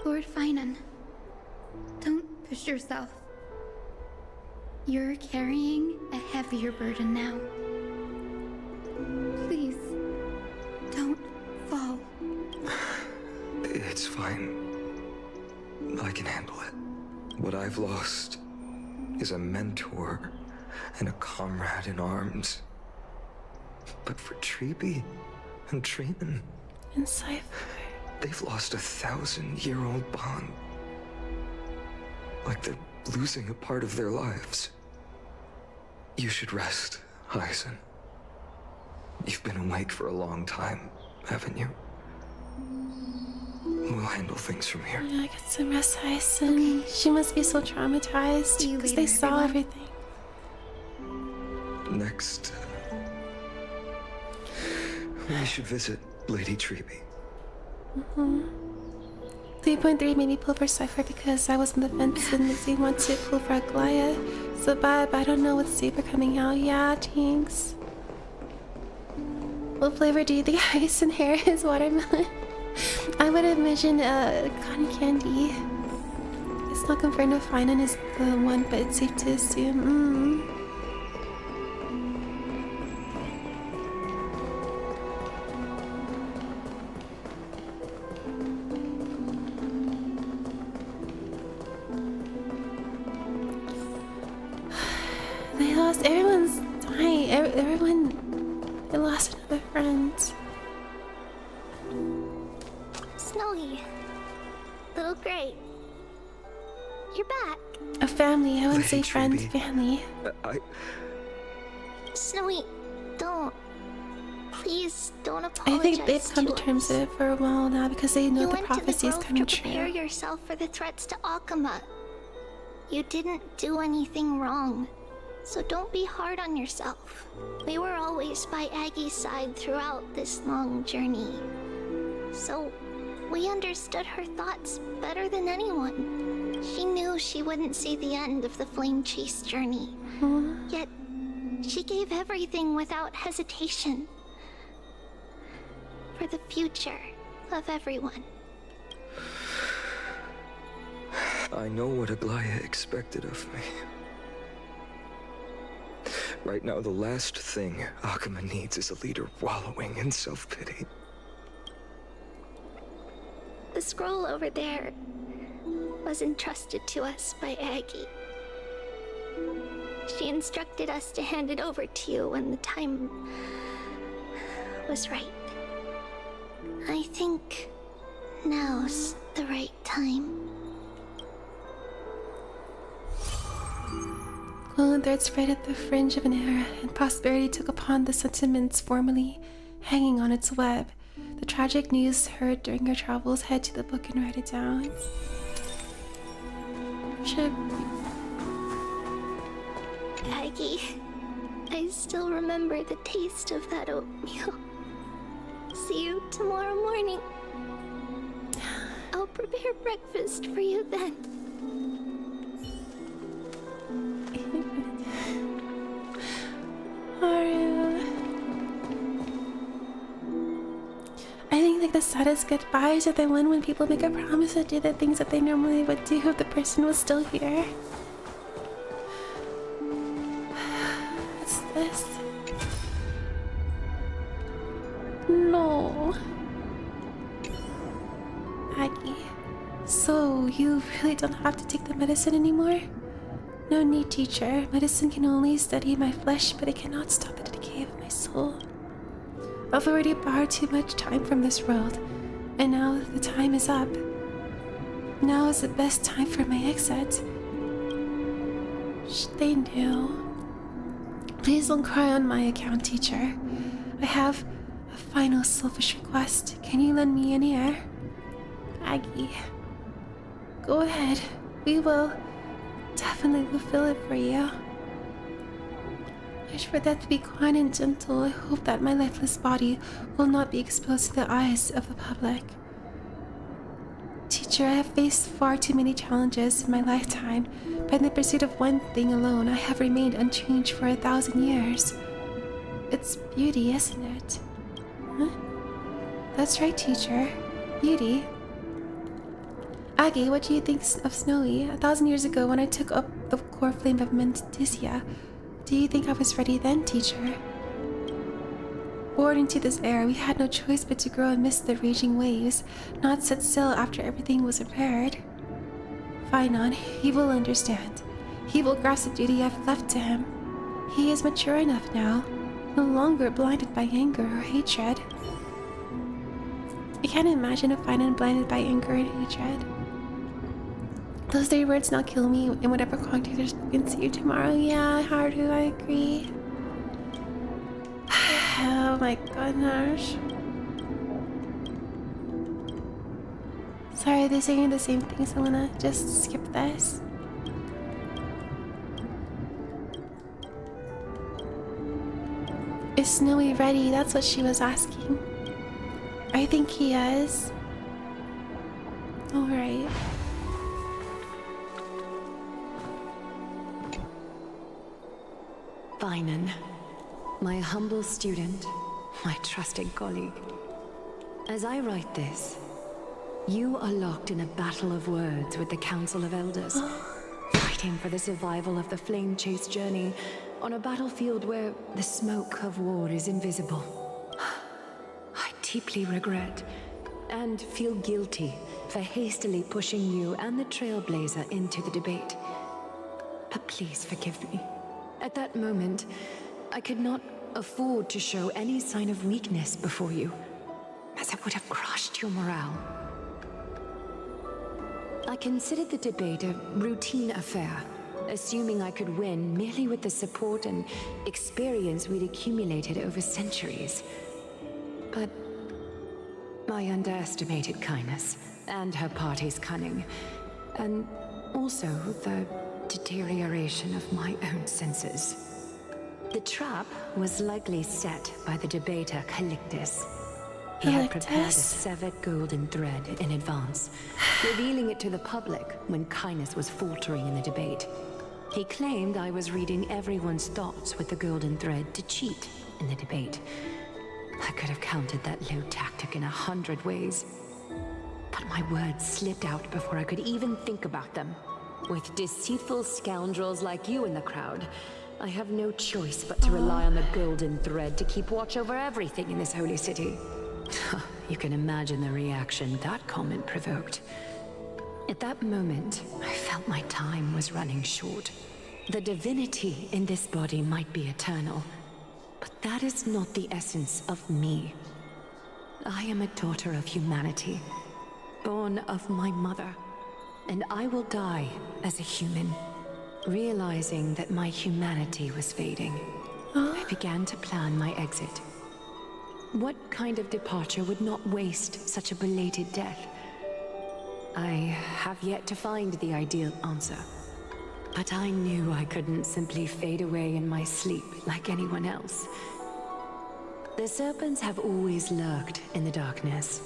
Lord Finan, don't push yourself. You're carrying a heavier burden now. Please, don't fall. It's fine. I can handle it. What I've lost is a mentor and a comrade in arms. But for Treby and Trian And Cipher. They've lost a 1,000-year-old bond. Like they're losing a part of their lives. You should rest, Hyacin. You've been awake for a long time, haven't you? We'll handle things from here. Yeah, get some rest, Hyacin. Okay. She must be so traumatized because they saw everything. Next, we should visit Lady Treby. 3.3 made me pull for Cipher because I was on the fence and makes me want to pull for Aglaïa. So but I don't know with Saber coming out. Yeah, thanks. What flavor do you think Hyacin hair is? Watermelon? I would imagine cotton candy. It's not confirmed if Finan is the one, but it's safe to assume. They lost. Everyone's dying. Everyone. They lost another friend. Snowy. Little Gray. You're back. A family. I wouldn't say Lady friend. Treby. Family. Snowy, don't. Please don't I apologize. think they've come to terms with it for a while now because they know You the went to the prophecy is grove coming to prepare true. yourself for the threats to Akama. You didn't do anything wrong, so don't be hard on yourself. We were always by Aggie's side throughout this long journey, so we understood her thoughts better than anyone. She knew she wouldn't see the end of the flame chase journey, yet she gave everything without hesitation. For the future of everyone. I know what Aglaïa expected of me. Right now, the last thing Akama needs is a leader wallowing in self-pity. The scroll over there was entrusted to us by Aggie. She instructed us to hand it over to you when the time was right. I think now's the right time. Golden thread spread at the fringe of an era, and prosperity took upon the sentiments formerly hanging on its web. The tragic news heard during her travels, head to the book and write it down. Aggie, I still remember the taste of that oatmeal. See you tomorrow morning. I'll prepare breakfast for you then. I think like the saddest goodbyes are the one when people make a promise to do the things that they normally would do if the person was still here. What's this? No. Aggie. So you really don't have to take the medicine anymore? No need, teacher. Medicine can only steady my flesh, but it cannot stop the decay of my soul. I've already borrowed too much time from this world, and now the time is up. Now is the best time for my exit. They knew. Please don't cry on my account, teacher. I have a final selfish request. Can you lend me an ear? Aggie. Go ahead. We will definitely fulfill it for you. I wish for that to be kind and gentle. I hope that my lifeless body will not be exposed to the eyes of the public. Teacher, I have faced far too many challenges in my lifetime, but in the pursuit of one thing alone, I have remained unchanged for 1,000 years. It's beauty, isn't it? Huh? That's right, teacher. Beauty. Aggie, what do you think of Snowy? 1,000 years ago, when I took up the core flame of Mentisia, do you think I was ready then, teacher? Born into this era, we had no choice but to grow amidst the raging waves, not set sail after everything was repaired. Finon, he will understand. He will grasp the duty I've left to him. He is mature enough now, no longer blinded by anger or hatred. I can't imagine a Finon blinded by anger and hatred. Those 3 words now kill me in whatever context they're spoken to you tomorrow. Yeah, Haru, I agree. Oh my goodness. Sorry, they're saying the same thing, so I'm gonna just skip this. Is Snowy ready? That's what she was asking. I think he is. Alright. Finon, my humble student, my trusted colleague. As I write this, you are locked in a battle of words with the Council of Elders, fighting for the survival of the Flame Chase journey on a battlefield where the smoke of war is invisible. I deeply regret and feel guilty for hastily pushing you and the Trailblazer into the debate. But please forgive me. At that moment, I could not afford to show any sign of weakness before you, as it would have crushed your morale. I considered the debate a routine affair, assuming I could win merely with the support and experience we'd accumulated over centuries. But I underestimated kindness and her party's cunning, and also the deterioration of my own senses. The trap was likely set by the debater Calictus. He had prepared a severed golden thread in advance, revealing it to the public when kindness was faltering in the debate. He claimed I was reading everyone's thoughts with the golden thread to cheat in the debate. I could have countered that low tactic in 100 ways, but my words slipped out before I could even think about them. With deceitful scoundrels like you in the crowd, I have no choice but to rely on the golden thread to keep watch over everything in this holy city. You can imagine the reaction that comment provoked. At that moment, I felt my time was running short. The divinity in this body might be eternal, but that is not the essence of me. I am a daughter of humanity, born of my mother, and I will die as a human. Realizing that my humanity was fading, I began to plan my exit. What kind of departure would not waste such a belated death? I have yet to find the ideal answer, but I knew I couldn't simply fade away in my sleep like anyone else. The serpents have always lurked in the darkness,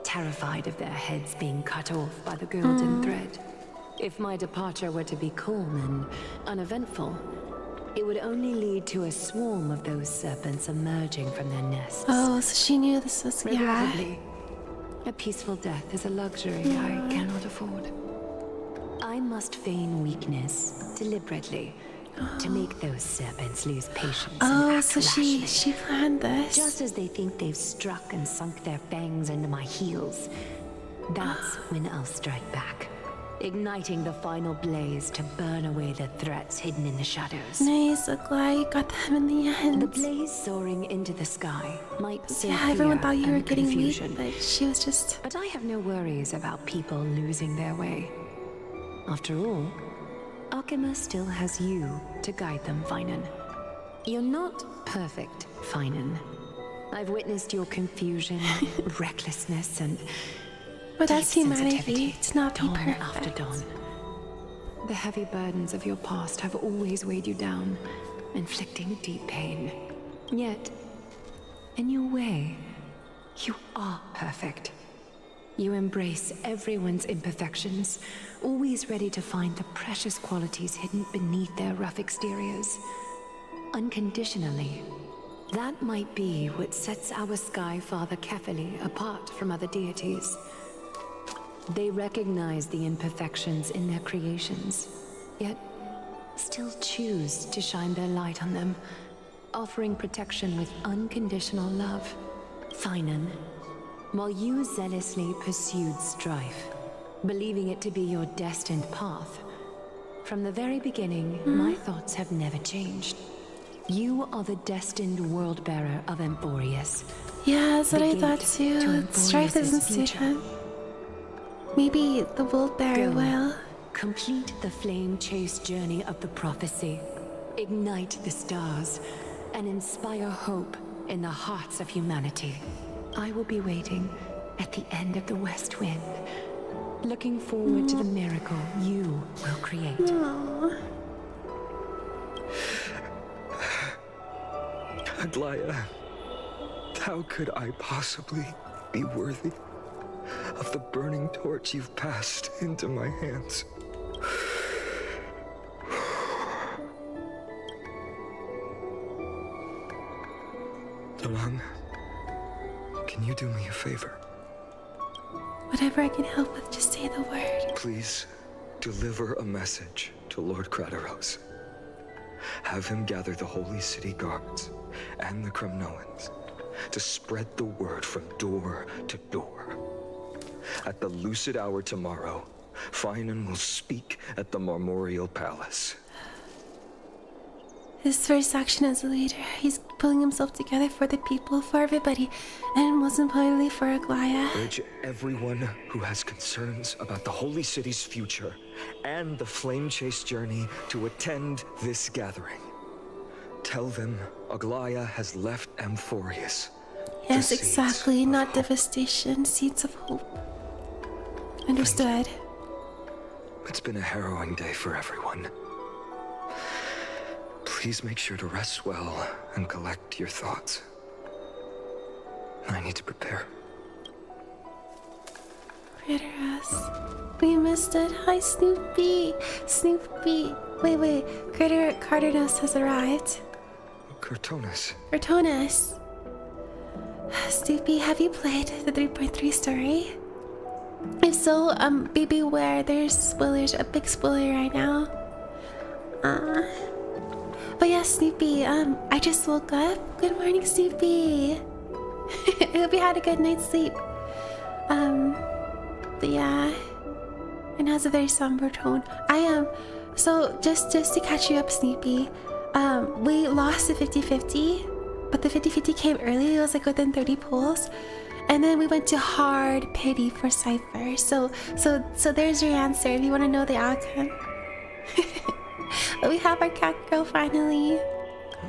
terrified of their heads being cut off by the golden thread. If my departure were to be calm and uneventful, it would only lead to a swarm of those serpents emerging from their nests. Oh, so she knew this was, Regrettably, a peaceful death is a luxury I cannot afford. I must feign weakness deliberately to make those serpents lose patience and act so she planned this. Just as they think they've struck and sunk their fangs into my heels, that's when I'll strike back, igniting the final blaze to burn away the threats hidden in the shadows. Nice, so glad you got them in the end. The blaze soaring into the sky might sow everyone fear thought you were and getting confusion, weak, but she was just... But I have no worries about people losing their way. After all, Alchema still has you to guide them, Finon. You're not perfect, Finan. I've witnessed your confusion, recklessness, and But that's deep humanity. sensitivity, It's not be dawn perfect. after dawn. The heavy burdens of your past have always weighed you down, inflicting deep pain. Yet, in your way, you are perfect. You embrace everyone's imperfections, always ready to find the precious qualities hidden beneath their rough exteriors. Unconditionally. That might be what sets our Sky Father Kefili apart from other deities. They recognize the imperfections in their creations, yet still choose to shine their light on them, offering protection with unconditional love. Finan, while you zealously pursued strife, believing it to be your destined path, from the very beginning, my thoughts have never changed. You are the destined world bearer of Emporius. Yeah, that's what The I gate thought to too. Strife Emporius's doesn't suit future. him. Maybe the world bearer Go. will. Complete the flame chase journey of the prophecy. Ignite the stars and inspire hope in the hearts of humanity. I will be waiting at the end of the West Wind, looking forward to the miracle you will create. Aww. Aglaya, how could I possibly be worthy of the burning torch you've passed into my hands? Talang, can you do me a favor? Whatever I can help with, just say the word. Please deliver a message to Lord Krateros. Have him gather the Holy City guards and the Kremnoans to spread the word from door to door. At the lucid hour tomorrow, Finan will speak at the Marmorial Palace. His first action as a leader, he's pulling himself together for the people, for everybody, and most importantly for Aglaya. Urge everyone who has concerns about the Holy City's future and the Flame Chase journey to attend this gathering. Tell them Aglaya has left Amphorius. Yes, The seeds exactly, of not hope. devastation, seeds of hope. Understood. It's been a harrowing day for everyone. Please make sure to rest well and collect your thoughts. I need to prepare. Krateros. We missed it. Hi, Snoopy. Snoopy. Wait. Carternos has arrived. Cortonis. Cortonis. Snoopy, have you played the 3.3 story? If so, be beware. There's spoilers. A big spoiler right now. But yeah, Snoopy, I just woke up. Good morning, Snoopy. I hope you had a good night's sleep. But yeah, and has a very somber tone. So just to catch you up, Snoopy, we lost the 50-50, but the 50-50 came early. It was like within 30 pulls. And then we went to hard pity for Cipher. So there's your answer if you want to know the outcome. But we have our cat girl finally.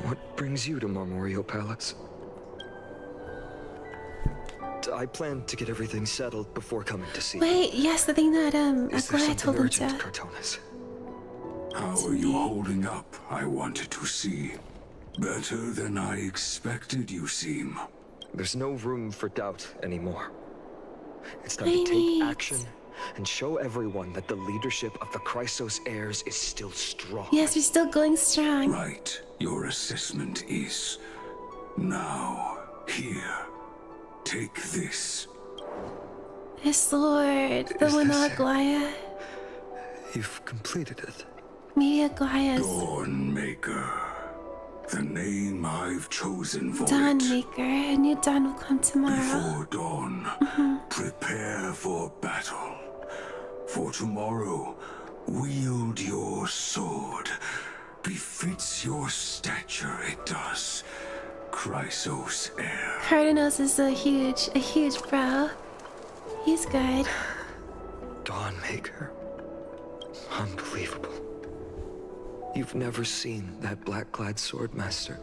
What brings you to Marmorial Palace? I plan to get everything settled before coming to see you. Wait, yes, the thing that Is there Aglaya told him something to. urgent, Cortonis? How are you holding up? I wanted to see. Better than I expected, you seem. There's no room for doubt anymore. It's time I to take need- action and show everyone that the leadership of the Chrysos heirs is still strong. Yes, we're still going strong. Right. Your assessment is... Now, here. Take this. His sword, the Is one this of it? Aglaya. You've completed it. Maybe Aglaya's Dawnmaker. The name I've chosen for it. Dawnmaker. A new dawn will come tomorrow. Before dawn, prepare for battle. For tomorrow, wield your sword. Befits your stature, it does. Chrysos heir. Cardenos is a huge bro. He's good. Dawnmaker. Unbelievable. You've never seen that black-clad swordmaster.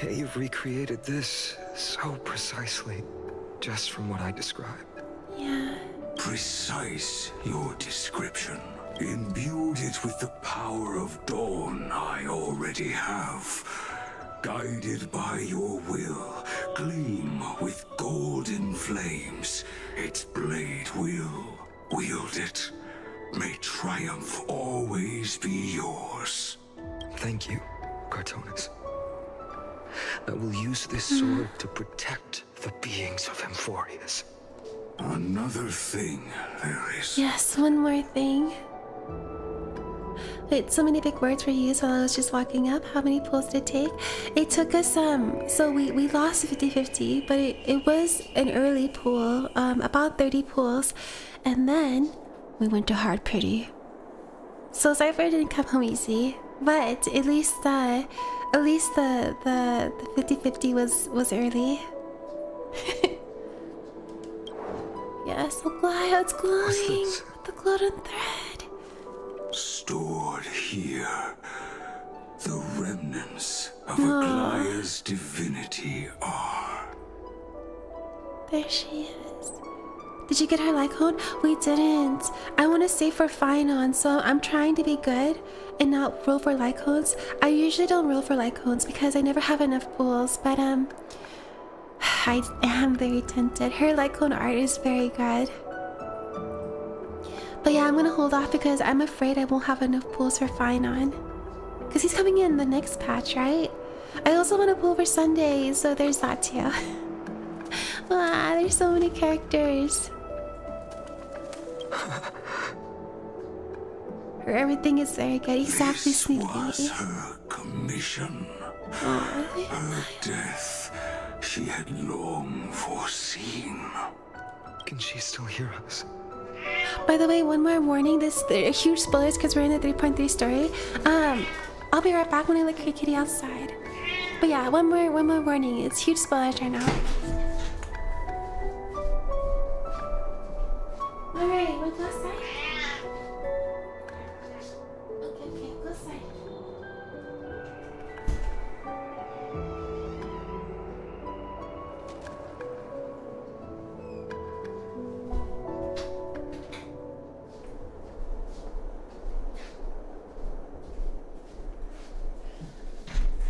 Yet you've recreated this so precisely, just from what I described. Yeah. Precise, your description. Imbued it with the power of dawn I already have. Guided by your will, gleam with golden flames. Its blade will wield it. May triumph always be yours. Thank you, Cartonis. I will use this sword to protect the beings of Emphorius. Another thing there is. Yes, one more thing. Wait, so many big words were used while I was just walking up. How many pulls did it take? It took us, so we lost 50-50, but it was an early pool, about 30 pulls, and then we went to hard pretty. So Cipher didn't come home easy, but at least the 50-50 was early. Yeah, so glad it's glowing with the golden thread. Stored here, the remnants of Aglaya's divinity are. There she is. Did you get her Lycone? We didn't. I want to save for Finon, so I'm trying to be good and not roll for Lycones. I usually don't roll for Lycones because I never have enough pools, but I am very tempted. Her Lycone art is very good. But yeah, I'm gonna hold off because I'm afraid I won't have enough pools for Finon. Because he's coming in the next patch, right? I also want to pool for Sunday, so there's that too. There's so many characters. Everything is very good. Exactly, This sweet was baby. her commission. Her death she had long foreseen. Can she still hear us? By the way, one more warning. This huge spoilers because we're in the 3.3 story. I'll be right back when I look at Kitty outside. But yeah, one more warning. It's huge spoilers right now. Alright, wanna go outside? Okay, go outside.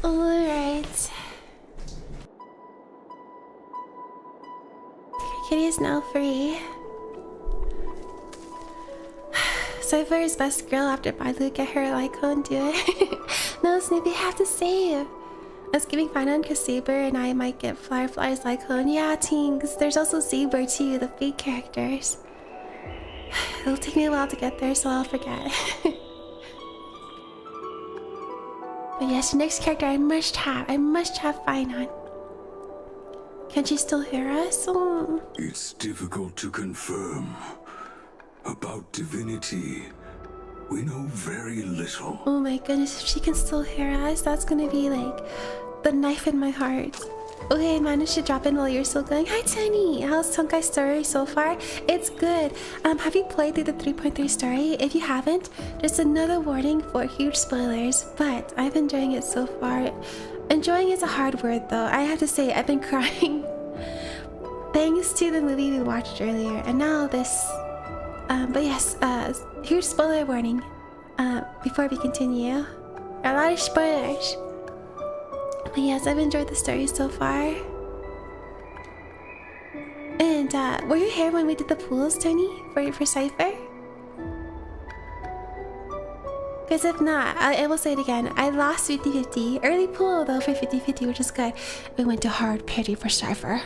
Alright. Kitty is now free. Cipher's best girl after Bailu get her Lycone, do it. No, Snoopy, have to save. I was giving Finon because Saber and I might get Firefly's Lycone. Yeah, Tings. There's also Saber too, the fake characters. It'll take me a while to get there, so I'll forget. But yes, the next character I must have Finon. Can she still hear us? Oh. It's difficult to confirm. About divinity, we know very little. Oh my goodness, if she can still hear us, that's gonna be like the knife in my heart. Okay, I managed to drop in while you're still going. Hi, Tony. How's Honkai story so far? It's good. Have you played through the 3.3 story? If you haven't, just another warning for huge spoilers, but I've been enjoying it so far. Enjoying is a hard word though. I have to say, I've been crying thanks to the movie we watched earlier, and now this. But yes, huge spoiler warning before we continue. A lot of spoilers. But yes, I've enjoyed the story so far. And were you here when we did the pools, Tony, for Cipher? Because if not, I will say it again. I lost 50-50. Early pool though for 50-50, which is good. We went to hard pity for Cipher.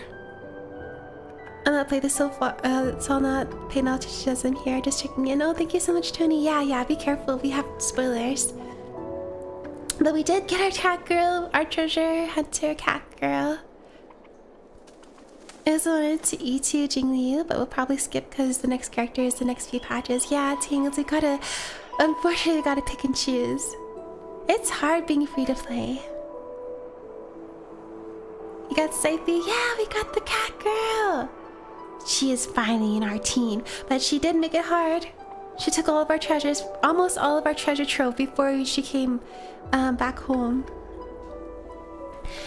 I'm not playing this so far, so I'll not pay no attention here. Just checking in. Oh, thank you so much, Tony. Yeah, be careful. We have spoilers. But we did get our cat girl, our treasure hunter cat girl. I also wanted to E2 Jingliu, but we'll probably skip because the next character is the next few patches. Yeah, Tingles, unfortunately, we gotta pick and choose. It's hard being free to play. You got Scythe? Yeah, we got the cat girl. She is finally in our team, but she did make it hard. She took all of our treasures, almost all of our treasure trove before she came back home.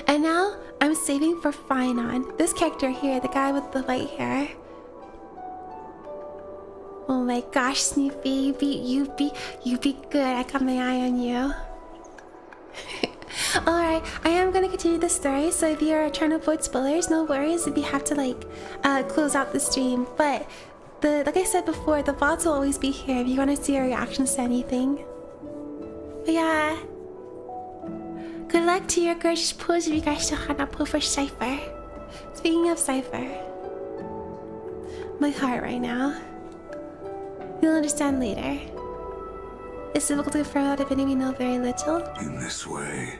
And now I'm saving for Finon. This character here, the guy with the white hair. Oh my gosh, Snoopy, you be good. I got my eye on you. Alright, I am gonna continue the story, so if you're trying to avoid spoilers, no worries if you have to like close out the stream. But like I said before, the VODs will always be here if you want to see our reactions to anything. But yeah. Good luck to your gorgeous pose if you guys still have not pull for Cipher. Speaking of Cipher, my heart right now. You'll understand later. It's difficult to confirm that if any we know very little. In this way,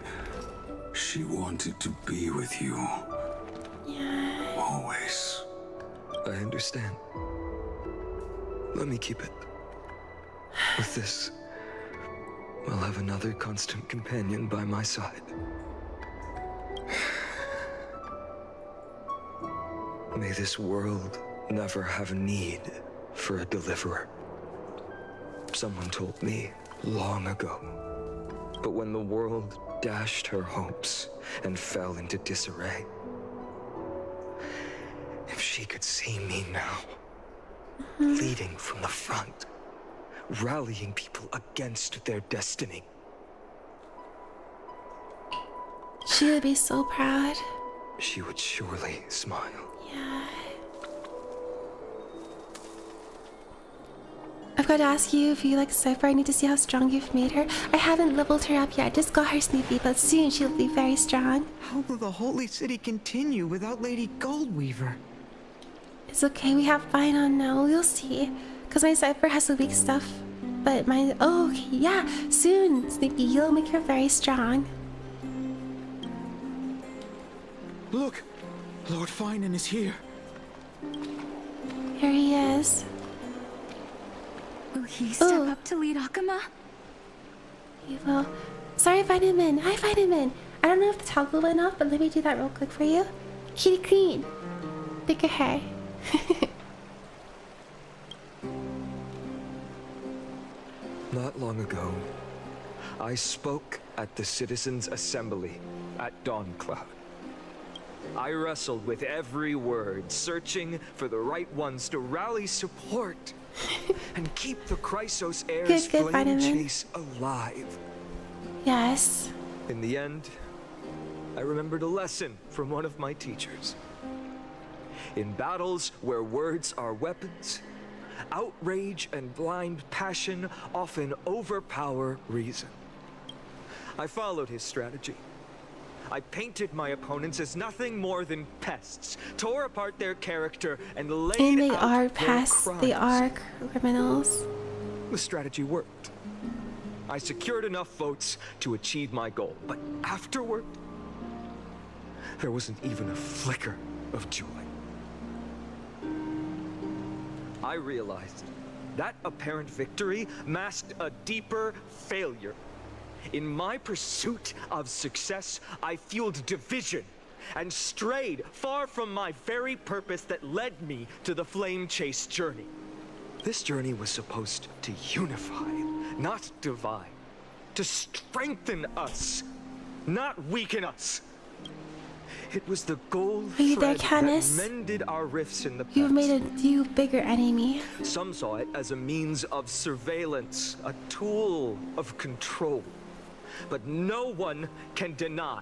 she wanted to be with you. Yeah. Always. I understand. Let me keep it. With this, I'll have another constant companion by my side. May this world never have a need for a deliverer. Someone told me long ago. But when the world dashed her hopes and fell into disarray, if she could see me now, leading from the front, rallying people against their destiny. She would be so proud. She would surely smile. Yeah. I've got to ask you if you like Cipher. I need to see how strong you've made her. I haven't leveled her up yet. Just got her Snoopy, but soon she'll be very strong. How will the Holy City continue without Lady Goldweaver? It's okay. We have Finon now. We'll see. Because my Cipher has the weak stuff. But mine... Oh, okay. Yeah. Soon, Snoopy. You'll make her very strong. Look! Lord Finon is here. Here he is. Will he step up to lead Akama? He will. Sorry, Vitamin. Hi, Vitamin. I don't know if the toggle went off, but let me do that real quick for you. Kitty clean. Thicker hair. Not long ago, I spoke at the Citizens' Assembly at Dawncloud. I wrestled with every word, searching for the right ones to rally support and keep the Chrysos Heir's flame chase alive. Yes. In the end, I remembered a lesson from one of my teachers. In battles where words are weapons, outrage and blind passion often overpower reason. I followed his strategy. I painted my opponents as nothing more than pests, tore apart their character, and laid And they out are their pests. crimes. They are criminals. The strategy worked. I secured enough votes to achieve my goal, but afterward, there wasn't even a flicker of joy. I realized that apparent victory masked a deeper failure. In my pursuit of success, I fueled division and strayed far from my very purpose that led me to the flame chase journey. This journey was supposed to unify, not divide, to strengthen us, not weaken us. It was the gold thread that mended our rifts in the past. You've made a new, bigger enemy. Some saw it as a means of surveillance, a tool of control. But no one can deny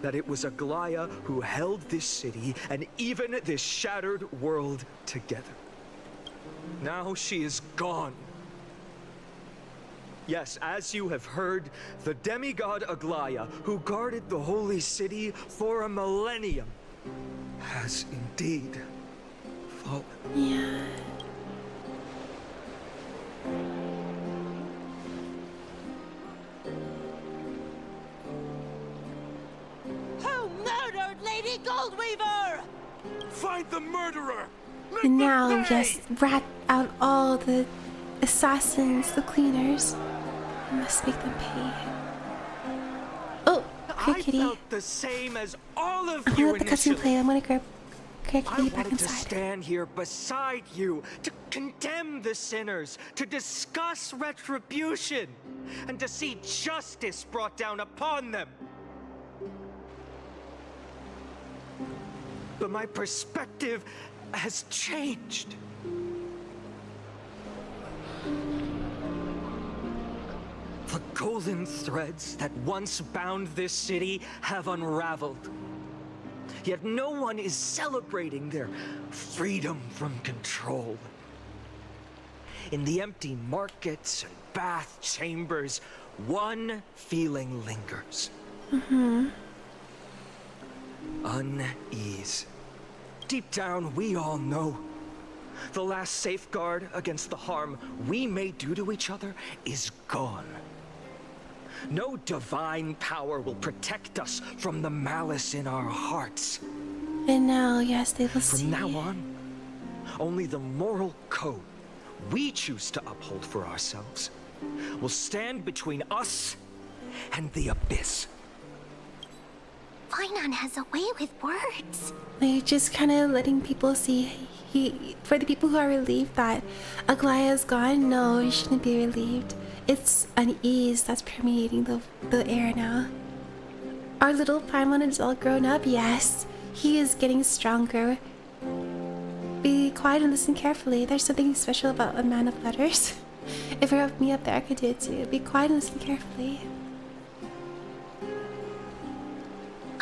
that it was Aglaya who held this city and even this shattered world together. Now she is gone. Yes, as you have heard, the demigod Aglaya, who guarded the holy city for a millennium, has indeed fallen. Yeah. Who murdered Lady Goldweaver? Find the murderer! And now, yes, rat out all the assassins, the cleaners. I must make them pay. Oh, okay, kitty. I felt the same as all of I'm gonna you let the cutscene initially. play. I'm gonna grab. Okay, I can you back wanted to inside? stand here beside you, to condemn the sinners, to discuss retribution, and to see justice brought down upon them. But my perspective has changed. The golden threads that once bound this city have unraveled. Yet no one is celebrating their freedom from control. In the empty markets and bath chambers, one feeling lingers. Unease. Deep down, we all know the last safeguard against the harm we may do to each other is gone. No divine power will protect us from the malice in our hearts. And now, yes, they will see. From now on, only the moral code we choose to uphold for ourselves will stand between us and the abyss. Fainan has a way with words. Like, just kind of letting people see. For the people who are relieved that Aglaya is gone, no, you shouldn't be relieved. It's unease that's permeating the air now. Our little Paimon is all grown up, yes. He is getting stronger. Be quiet and listen carefully. There's something special about a man of letters. If it were me up there, I could do it too. Be quiet and listen carefully.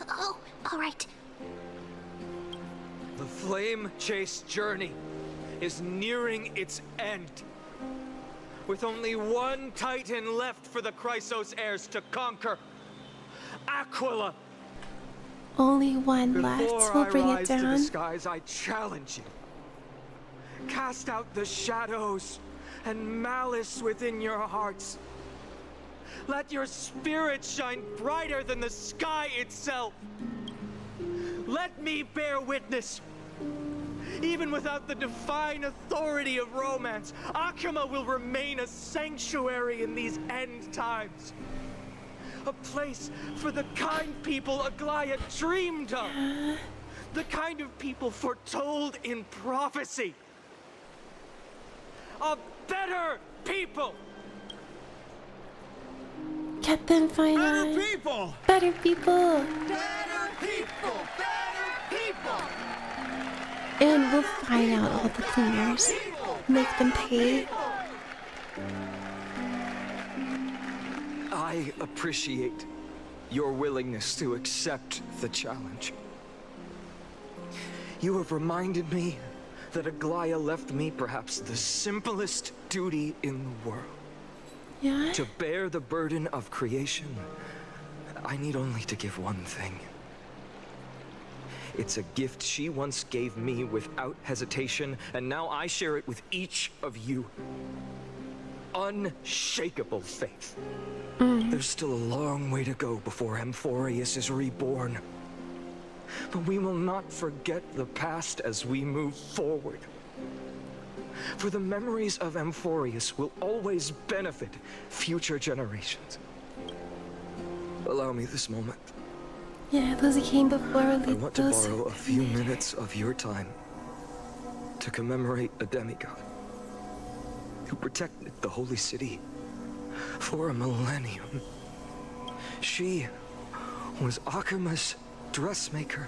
Oh, alright. The flame chase journey is nearing its end. With only one Titan left for the Chrysos heirs to conquer. Aquila! Only one left. We'll bring it Before I rise to the down. skies, I challenge you. Cast out the shadows and malice within your hearts. Let your spirit shine brighter than the sky itself. Let me bear witness. Even without the divine authority of romance, Akuma will remain a sanctuary in these end times. A place for the kind people Aglaya dreamed of. The kind of people foretold in prophecy. A better people. Get them, Fainan. Better people! Better people. Better people! Better people! And we'll find out all the cleaners. Make them pay. I appreciate your willingness to accept the challenge. You have reminded me that Aglaya left me perhaps the simplest duty in the world. Yeah? To bear the burden of creation, I need only to give one thing. It's a gift she once gave me without hesitation, and now I share it with each of you. Unshakable faith. There's still a long way to go before Amphorius is reborn. But we will not forget the past as we move forward. For the memories of Amphorius will always benefit future generations. Allow me this moment. Yeah, those who came before will I lead want to those. borrow a few minutes of your time to commemorate a demigod who protected the holy city for a millennium. She was Akuma's dressmaker,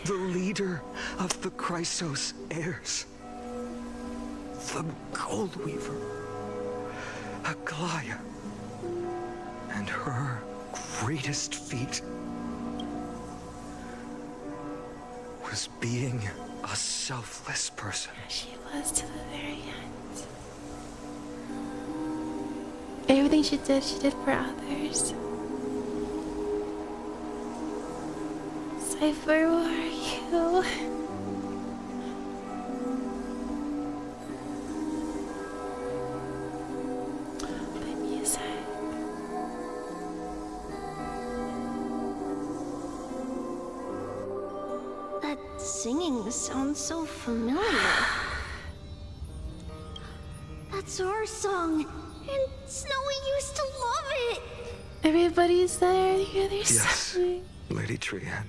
the leader of the Chrysos heirs, the Gold Weaver, Aglaya, and her greatest feat was being a selfless person. She was to the very end. Everything she did for others. Cipher, where are you? The music. That singing sounds so familiar. That's our song, and Snowy used to love it. Everybody's there. Yeah, they're Yes, singing. Lady Trian.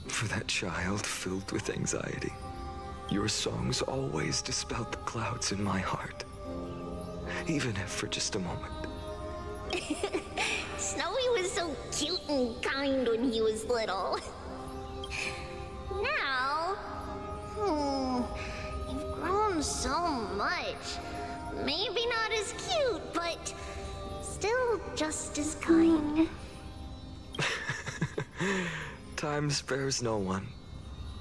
For that child filled with anxiety, your songs always dispelled the clouds in my heart. Even if for just a moment. Snowy was so cute and kind when he was little. Now, you've grown so much. Maybe not as cute, but still just as kind. Time spares no one,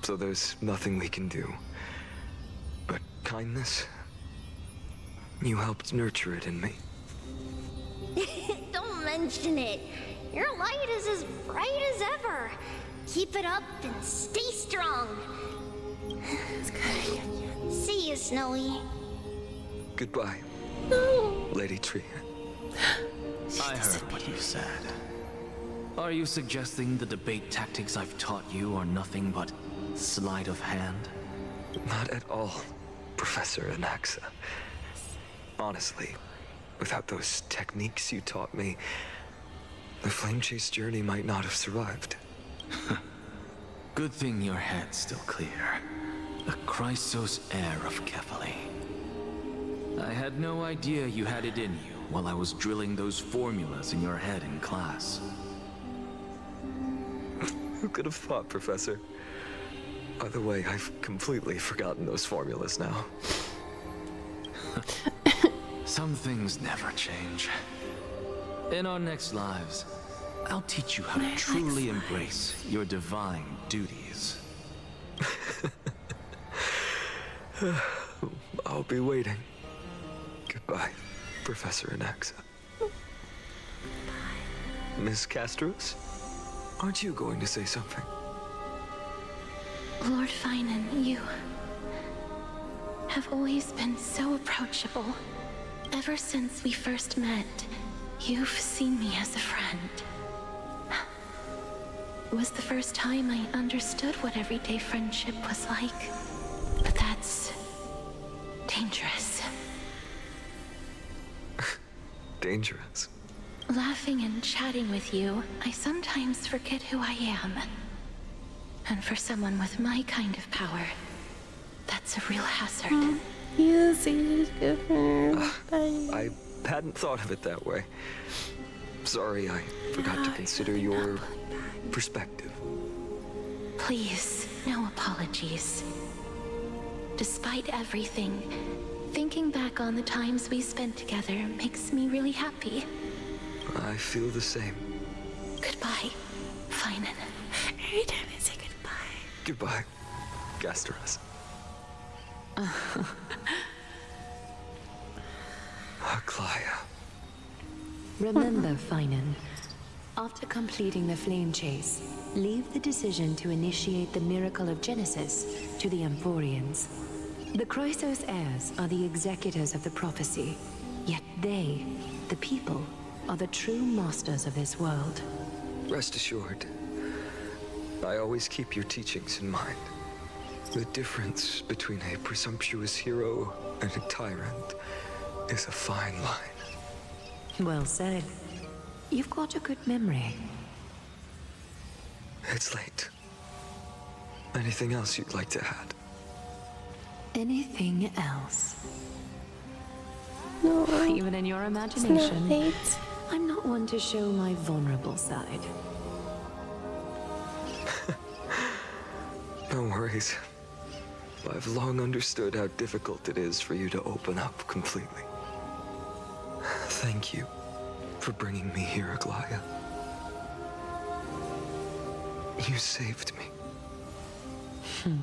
so there's nothing we can do. But kindness, you helped nurture it in me. Don't mention it. Your light is as bright as ever. Keep it up and stay strong. See you, Snowy. Goodbye, Lady Tree. I heard what you said. Are you suggesting the debate tactics I've taught you are nothing but sleight of hand? Not at all, Professor Anaxa. Honestly, without those techniques you taught me, the flame chase journey might not have survived. Good thing your head's still clear. The Chrysos heir of Kefali. I had no idea you had it in you while I was drilling those formulas in your head in class. Who could have thought, Professor? By the way, I've completely forgotten those formulas now. Some things never change. In our next lives, I'll teach you how to truly embrace your divine duties. I'll be waiting. Goodbye, Professor Anaxa. Miss Castros? Aren't you going to say something? Lord Finan, you have always been so approachable. Ever since we first met, you've seen me as a friend. It was the first time I understood what everyday friendship was like. But that's dangerous. Dangerous? Laughing and chatting with you, I sometimes forget who I am. And for someone with my kind of power, that's a real hazard. I hadn't thought of it that way. Sorry, I forgot to consider your perspective. Please, no apologies. Despite everything, thinking back on the times we spent together makes me really happy. I feel the same. Goodbye, Finan. Every time I say goodbye. Goodbye, Gasteros. Aglaya. Remember, Finan, after completing the flame chase, leave the decision to initiate the miracle of Genesis to the Emporians. The Chrysos heirs are the executors of the prophecy, yet they, the people, are the true masters of this world. Rest assured, I always keep your teachings in mind. The difference between a presumptuous hero and a tyrant is a fine line. Well said. You've got a good memory. It's late. Anything else you'd like to add? Anything else? No. Even in your imagination, It's I'm not one to show my vulnerable side. No worries. I've long understood how difficult it is for you to open up completely. Thank you for bringing me here, Aglaya. You saved me.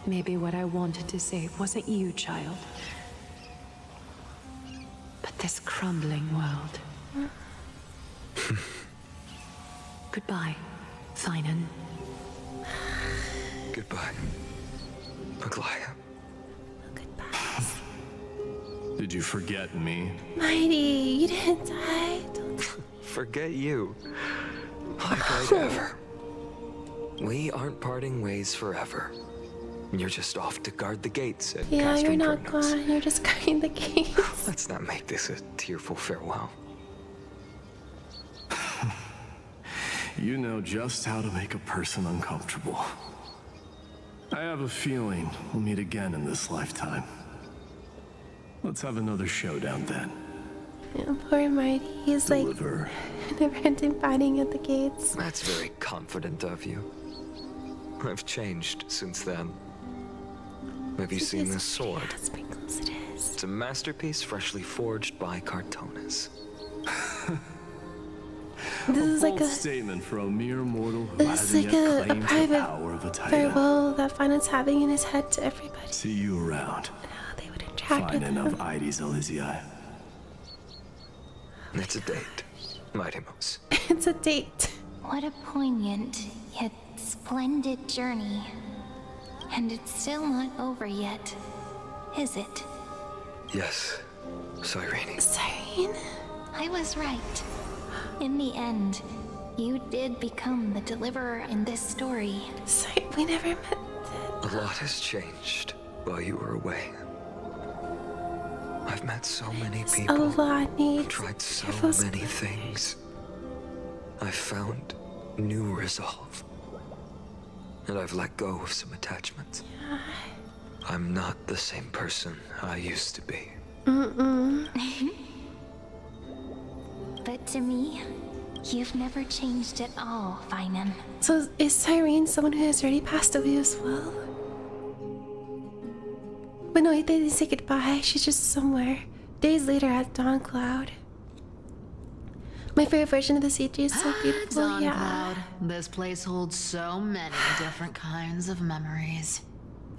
Maybe what I wanted to say wasn't you, child, but this crumbling world. Goodbye, Finan. Goodbye, Aglaya. Did you forget me? Mighty, you didn't die. Forget you. Like I'd ever. We aren't parting ways forever. You're just off to guard the gates at Yeah, Castro you're not Kronos. gone. You're just guarding the gates. Let's not make this a tearful farewell. You know just how to make a person uncomfortable. I have a feeling we'll meet again in this lifetime. Let's have another showdown then. Yeah, poor Marty. He's Deliver. like never-ending fighting at the gates. That's very confident of you. I've changed since then. Have you seen this sword? Sprinkles it is. It's a masterpiece freshly forged by Cartonis. This is like a statement for a mere mortal who this is hasn't like yet a claimed the private power of a titan. farewell that Finance having in his head to everybody. See you around. They would interact Fine with enough, him. Ides Elysiae. It's a date, Mighty-Mouse. It's a date. What a poignant, yet splendid journey. And it's still not over yet, is it? Yes, Cyrene. Cyrene? I was right. In the end, you did become the deliverer in this story. Sorry, we never met. A lot has changed while you were away. I've met so many people. A lot needs. Tried so many things. I've found new resolve. And I've let go of some attachments. Yeah. I'm not the same person I used to be. But to me, you've never changed at all, Finan. So is Cyrene someone who has already passed away as well? But no, they didn't say goodbye. She's just somewhere. Days later at Dawn Cloud. My favorite version of the CG is so beautiful. Dawn Yeah. Cloud. This place holds so many different kinds of memories.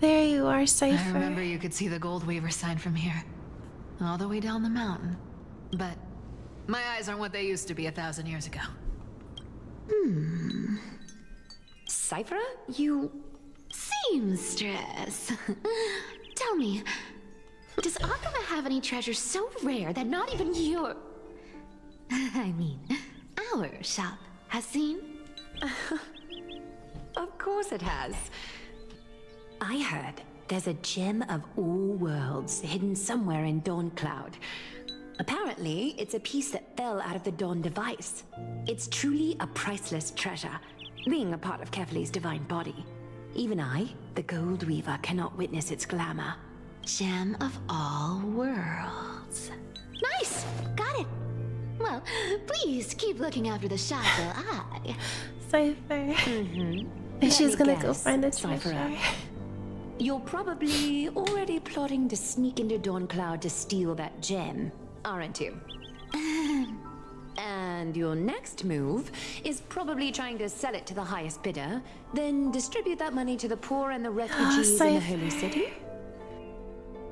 There you are, Cipher. I remember you could see the Gold Weaver sign from here, all the way down the mountain. But my eyes aren't what they used to be 1,000 years ago. Cipher, you seamstress. Tell me, does Akama have any treasures so rare that not even your... I mean, our shop has seen? Of course it has. I heard there's a gem of all worlds hidden somewhere in Dawn Cloud. Apparently, it's a piece that fell out of the Dawn device. It's truly a priceless treasure, being a part of Kefali's divine body. Even I, the Gold Weaver, cannot witness its glamour. Gem of all worlds. Nice! Got it! Well, please keep looking after the shop while I... Cipher. And she's gonna go find the treasure. You're probably already plotting to sneak into Dawn Cloud to steal that gem, aren't you? And your next move is probably trying to sell it to the highest bidder, then distribute that money to the poor and the refugees in the Holy City?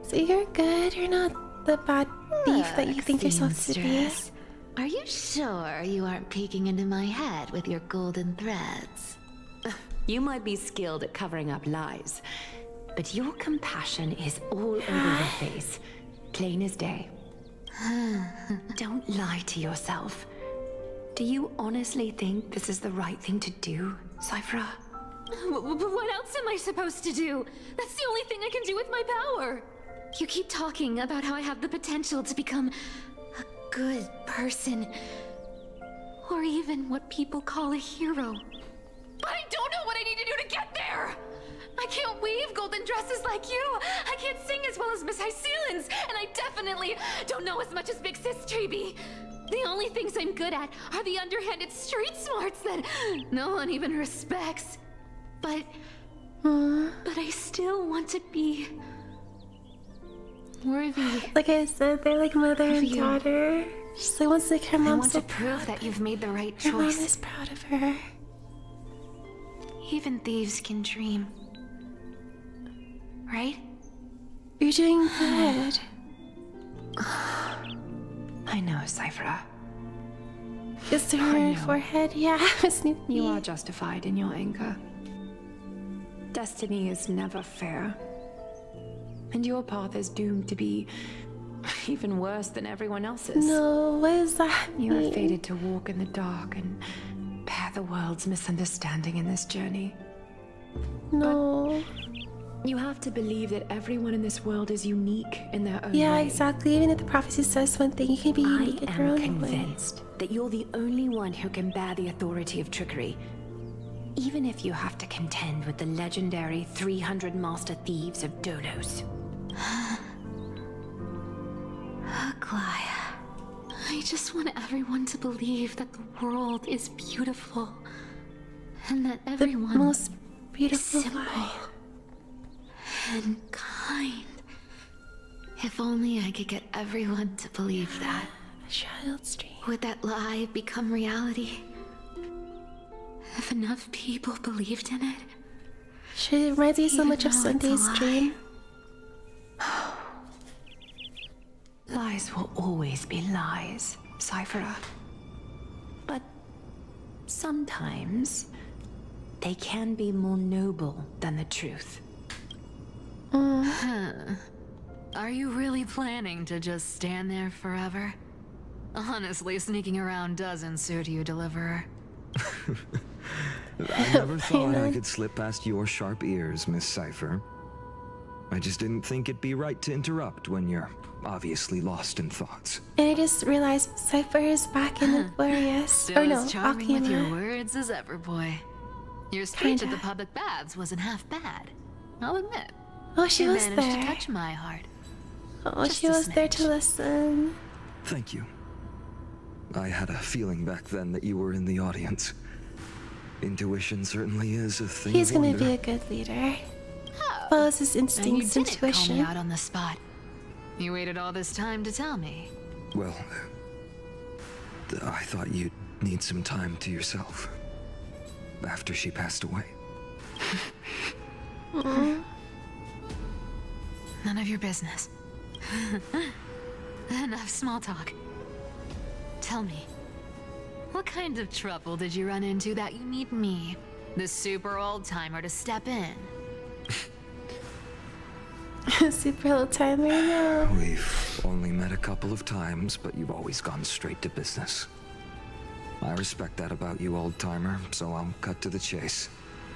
So you're good. You're not the bad thief that you think yourself to be. Seamstress, are you sure you aren't peeking into my head with your golden threads? You might be skilled at covering up lies, but your compassion is all over your face, plain as day. Don't lie to yourself. Do you honestly think this is the right thing to do, Cipher? What else am I supposed to do? That's the only thing I can do with my power. You keep talking about how I have the potential to become a good person, or even what people call a hero. But I don't know what I need to do to get there! I can't weave golden dresses like you! I can't sing as well as Miss Hyceelins! And I definitely don't know as much as Big Sis Treby! The only things I'm good at are the underhanded street smarts that no one even respects. But I still want to be worthy. Like I said, they're like mother and daughter. She like wants to make her mom I want so to prove proud. that you've made the right Her mom choice. is proud of her. Even thieves can dream. Right? You're doing good. I know, Cipher. Kiss to her forehead. Yeah, Snoopy. You are justified in your anger. Destiny is never fair. And your path is doomed to be even worse than everyone else's. No, what does that You mean? are fated to walk in the dark and bear the world's misunderstanding in this journey. No. You have to believe that everyone in this world is unique in their own Yeah, way. exactly. Even if the prophecy says one thing, you can be unique in your I own am way. convinced that you're the only one who can bear the authority of trickery. Even if you have to contend with the legendary 300 master thieves of Dolos. Aglaya, I just want everyone to believe that the world is beautiful. And that everyone The most beautiful is simple life. and kind. If only I could get everyone to believe that. A child's dream. Would that lie become reality? If enough people believed in it? She reminds me so Even much of though it's a Sunday's lie. dream. Lies will always be lies, Cipher. But sometimes they can be more noble than the truth. Huh. Are you really planning to just stand there forever? Honestly, sneaking around doesn't suit you, Deliverer. I never thought I could slip past your sharp ears, Miss Cipher. I just didn't think it'd be right to interrupt when you're obviously lost in thoughts. And I just realized Cipher is back in the Glorious. Still Or no, as charming with your Akima. words as ever, boy. Your speech Kinda. at the public baths wasn't half bad. I'll admit. Oh, she You was managed there. to touch my heart. Oh, Just she a was there to smidge. listen. Thank you. I had a feeling back then that you were in the audience. Intuition certainly is a thing He's of gonna wonder. be a good leader. Follows his And you instincts, didn't call me intuition. out on the spot. You waited all this time to tell me. Well, I thought you'd need some time to yourself. After she passed away. None of your business. Enough small talk. Tell me, what kind of trouble did you run into that you need me, the super old timer, to step in? Super old timer now. We've only met a couple of times, but you've always gone straight to business. I respect that about you, old-timer, so I'll cut to the chase.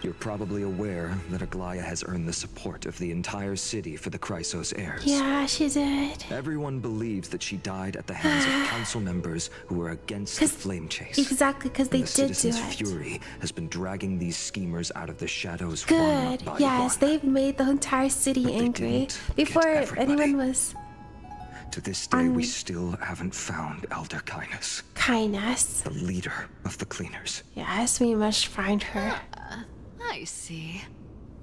You're probably aware that Aglaya has earned the support of the entire city for the Chrysos heirs. Yeah, she did. Everyone believes that she died at the hands of council members who were against the flame chase. Exactly, because they And the did do citizens' it. fury has been dragging these schemers out of the shadows Good. one by Yes, one. they've made the entire city angry. didn't Before get everybody. anyone was To this day, we still haven't found Elder Kindness, kindness. the leader of the cleaners. Yes, we must find her. I see.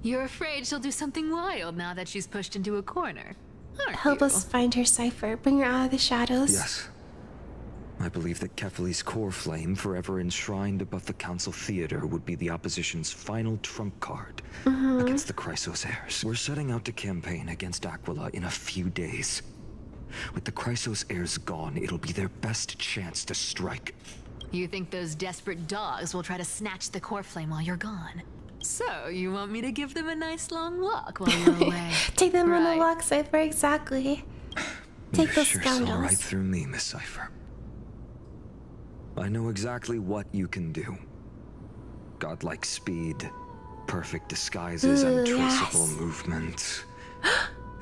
You're afraid she'll do something wild now that she's pushed into a corner, aren't Help you? us find her, Cipher. Bring her out of the shadows. Yes. I believe that Kefali's core flame, forever enshrined above the council theater, would be the opposition's final trump card against the Chrysos heirs. We're setting out to campaign against Aquila in a few days. With the Chrysos heirs gone, it'll be their best chance to strike. You think those desperate dogs will try to snatch the core flame while you're gone? So, you want me to give them a nice long walk while you're away? Take them on a Right. walk, Cipher. Exactly. Take You those sure saw scoundrels. right through me, Miss Cipher. I know exactly what you can do. Godlike speed, perfect disguises, Ooh, untraceable yes. movement,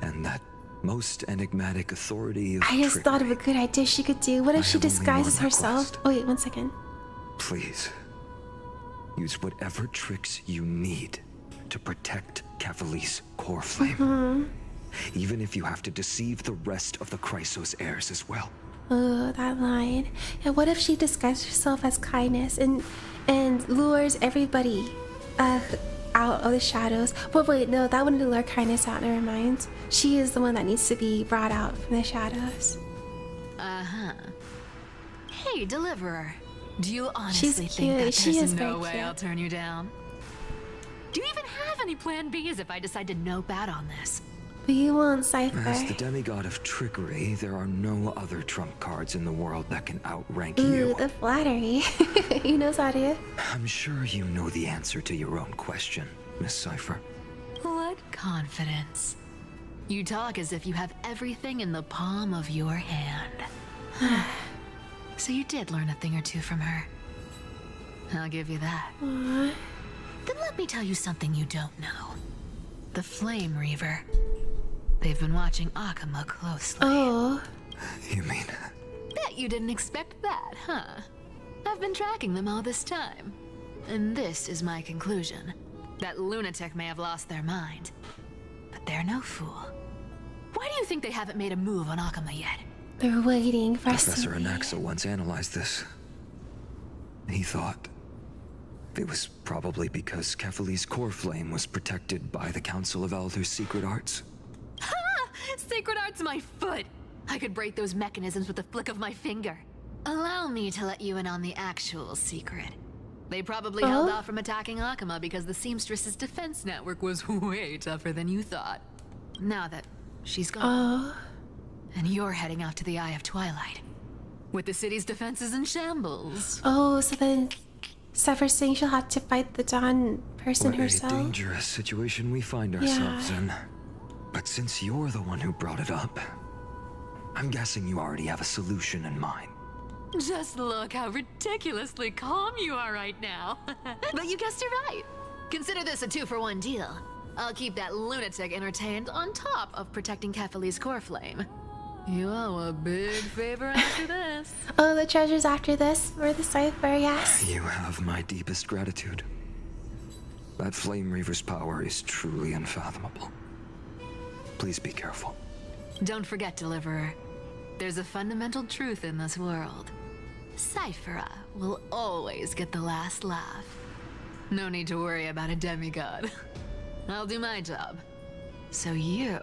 and that most enigmatic authority of I just trickery. thought of a good idea she could do. What if I she have only disguises one herself? request. Oh, wait, 1 second. Please, use whatever tricks you need to protect Kefali's core flame. Even if you have to deceive the rest of the Chrysos heirs as well. Oh, that line. And what if she disguises herself as kindness and lures everybody out of the shadows? But wait, no, that wouldn't lure kindness out. Never mind. She is the one that needs to be brought out from the shadows. Uh-huh. Hey, Deliverer. Do you honestly She's think cute. that She there's is very no way cute. I'll turn you down? Do you even have any plan Bs if I decide to nope out on this? But you won't, As Cipher. the demigod of trickery, there are no other trump cards in the world that can outrank Ooh, you. the flattery. He knows how to. I'm sure you know the answer to your own question, Miss Cipher. What confidence. You talk as if you have everything in the palm of your hand. So you did learn a thing or two from her. I'll give you that. Aw. Then let me tell you something you don't know. The Flame Reaver. They've been watching Akama closely. Oh. You mean... Bet you didn't expect that, huh? I've been tracking them all this time. And this is my conclusion. That lunatic may have lost their mind. But they're no fool. Why do you think they haven't made a move on Akama yet? They're waiting for us Professor to Anaxa once analyzed this. He thought it was probably because Kefali's core flame was protected by the Council of Elders' secret arts. Ha! Sacred art's my foot! I could break those mechanisms with the flick of my finger. Allow me to let you in on the actual secret. They probably held off from attacking Akama because the Seamstress's defense network was way tougher than you thought. Now that she's gone, and you're heading out to the Eye of Twilight, with the city's defenses in shambles. Oh, so then Cipher's saying she'll have to fight the Dawn person What herself? a dangerous situation we find ourselves in. But since you're the one who brought it up, I'm guessing you already have a solution in mind. Just look how ridiculously calm you are right now. But you guessed it right. Consider this a 2-for-1 deal. I'll keep that lunatic entertained on top of protecting Kefali's core flame. You owe a big favor after this. Oh, the treasures after this for the Cipher, yes. You have my deepest gratitude. That Flame Reaver's power is truly unfathomable. Please be careful. Don't forget, Deliverer. There's a fundamental truth in this world. Cipher will always get the last laugh. No need to worry about a demigod. I'll do my job. So you...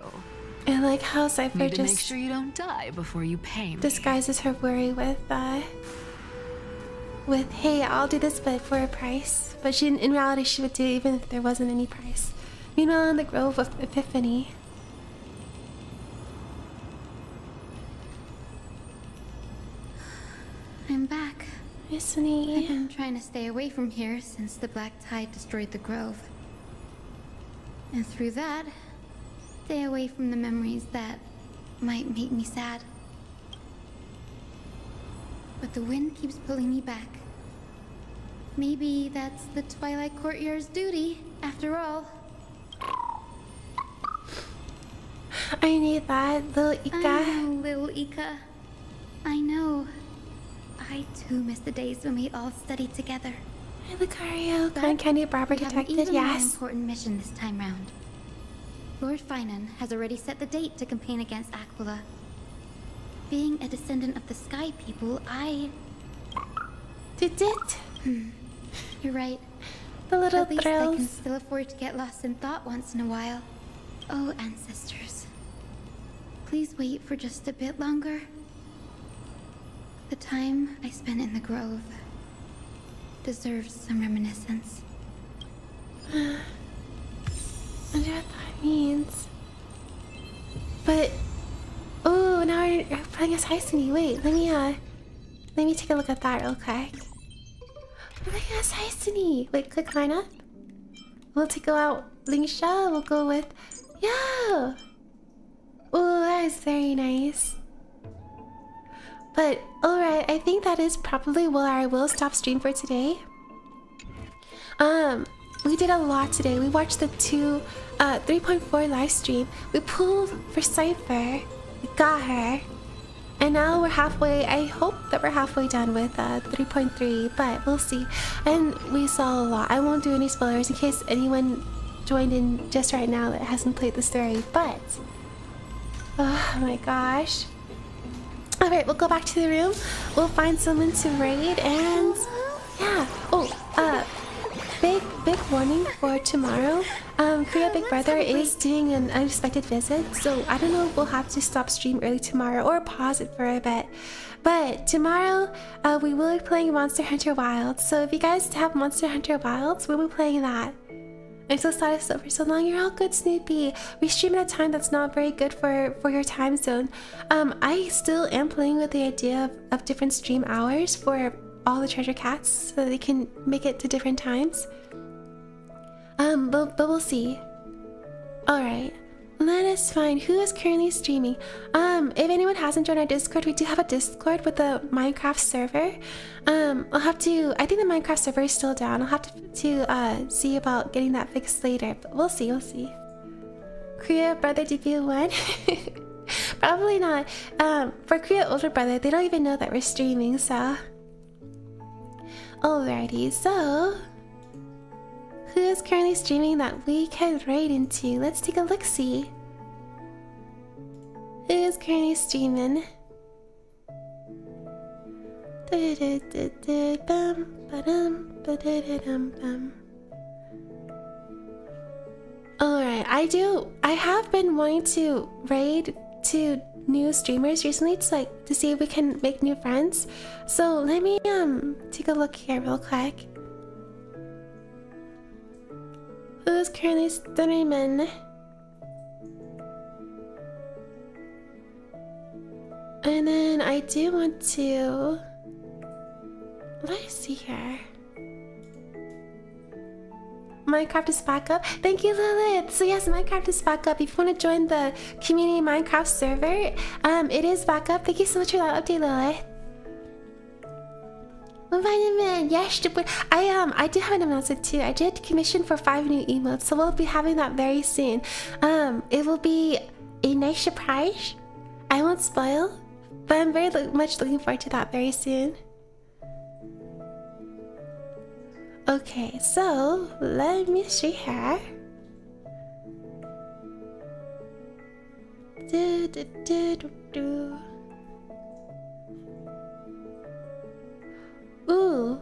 I like how Cipher need to just make sure you don't die before you pay me. disguises her worry with, hey, I'll do this, but for a price. But she, in reality, she would do it even if there wasn't any price. Meanwhile, in the Grove of Epiphany... I'm back. Listening. I've been trying to stay away from here since the Black Tide destroyed the Grove. And through that, stay away from the memories that might make me sad. But the wind keeps pulling me back. Maybe that's the Twilight Courtyard's duty, after all. I need that, little Ika. I know, little Ika. I know. I too miss the days when we all studied together. Hey, Lucario, Grand Candy Barber we have detected, an even more yes. important mission this time round. Lord Finan has already set the date to campaign against Aquila. Being a descendant of the Sky People, I... Did it? You're right. The little At least I can thrills. still afford to get lost in thought once in a while. Oh, ancestors. Please wait for just a bit longer. The time I spent in the Grove deserves some reminiscence. I wonder what that means. But... oh, now we're playing as Hisony. Wait, let me take a look at that real quick. We're playing as Hisony. Wait, click line up. We'll take out Lingsha. We'll go with... yo! Oh, that is very nice. But, alright, I think that is probably where I will stop stream for today. We did a lot today. We watched the 3.4 live stream. We pulled for Cipher. We got her. And now we're halfway. I hope that we're halfway done with 3.3, but we'll see. And we saw a lot. I won't do any spoilers in case anyone joined in just right now that hasn't played the story, but... oh my gosh. Alright, we'll go back to the room. We'll find someone to raid and... yeah. Oh, big warning for tomorrow. Korea Big Brother is doing an unexpected visit, so I don't know if we'll have to stop stream early tomorrow or pause it for a bit. But tomorrow, we will be playing Monster Hunter Wilds. So if you guys have Monster Hunter Wilds, we'll be playing that. I'm so sorry it's over so long. You're all good, Snoopy. We stream at a time that's not very good for your time zone. I still am playing with the idea of different stream hours for all the treasure cats so they can make it to different times. But we'll see. Alright. Let us find who is currently streaming. If anyone hasn't joined our Discord, we do have a Discord with the Minecraft server. I'll have to... I think the Minecraft server is still down. I'll have to see about getting that fixed later. But we'll see, we'll see. Korea brother debut one? Probably not. For Korea older brother, they don't even know that we're streaming, so. Alrighty, so who is currently streaming that we can raid into? Let's take a look-see. Who is currently streaming? Alright, I have been wanting to raid to new streamers recently to see if we can make new friends. So let me take a look here real quick. Who's currently streaming? And then I do want to, let's see here. Minecraft is back up. Thank you, Lilith. So yes, Minecraft is back up. If you want to join the community Minecraft server, it is back up. Thank you so much for that update, Lilith. Vitamin, yes, I do have an announcement too. I did commission for 5 new emotes, so we'll be having that very soon. It will be a nice surprise. I won't spoil, but I'm very much looking forward to that very soon. Okay, so let me see here. Ooh.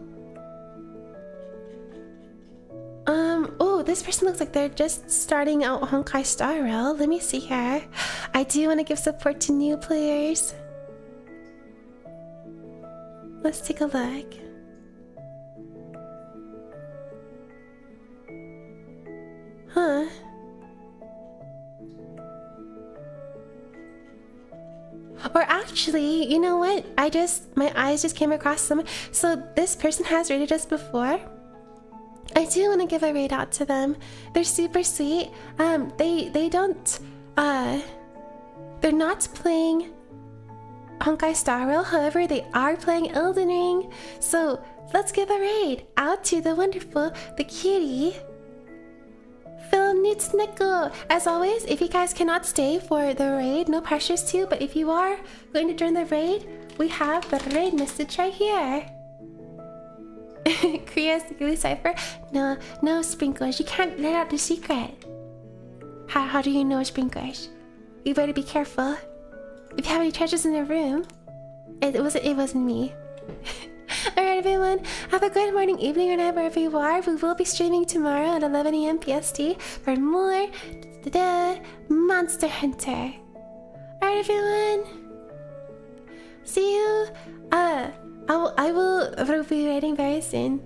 Oh, this person looks like they're just starting out Honkai Star Rail. Let me see here. I do want to give support to new players. Let's take a look. Huh. Or actually, you know what? My eyes just came across some. So this person has rated us before. I do want to give a raid out to them. They're super sweet. They don't, they're not playing Honkai Star Rail. However, they are playing Elden Ring. So let's give a raid out to the wonderful, the cutie, Phil Nutsnickel. As always, if you guys cannot stay for the raid, no pressures to, but if you are going to join the raid, we have the raid message right here. Korea's really Cipher? No Sprinkles, you can't let out the secret. How do you know Sprinkles? You better be careful. If you have any treasures in the room, it wasn't me. Alright everyone, have a good morning, evening, or night wherever you are. We will be streaming tomorrow at 11 AM PST for more Monster Hunter. Alright everyone, see you. I will be raiding very soon.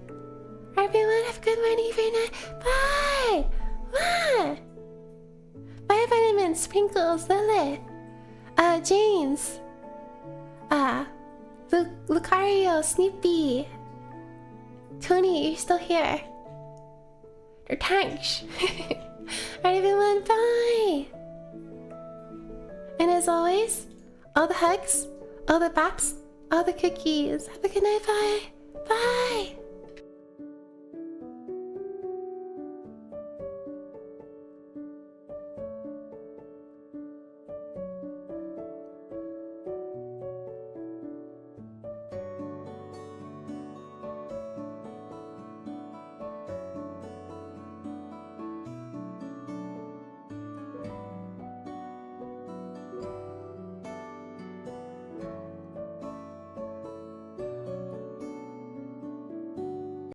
Alright everyone, have a good morning, evening, night. Bye! Bye! Bye Vitamin, Sprinkles, Lilith, James, Lucario, Snoopy, Tony, you're still here. Or Tanks. Alright everyone, bye! And as always, all the hugs, all the baps, all the cookies. Have a good night, bye! Bye!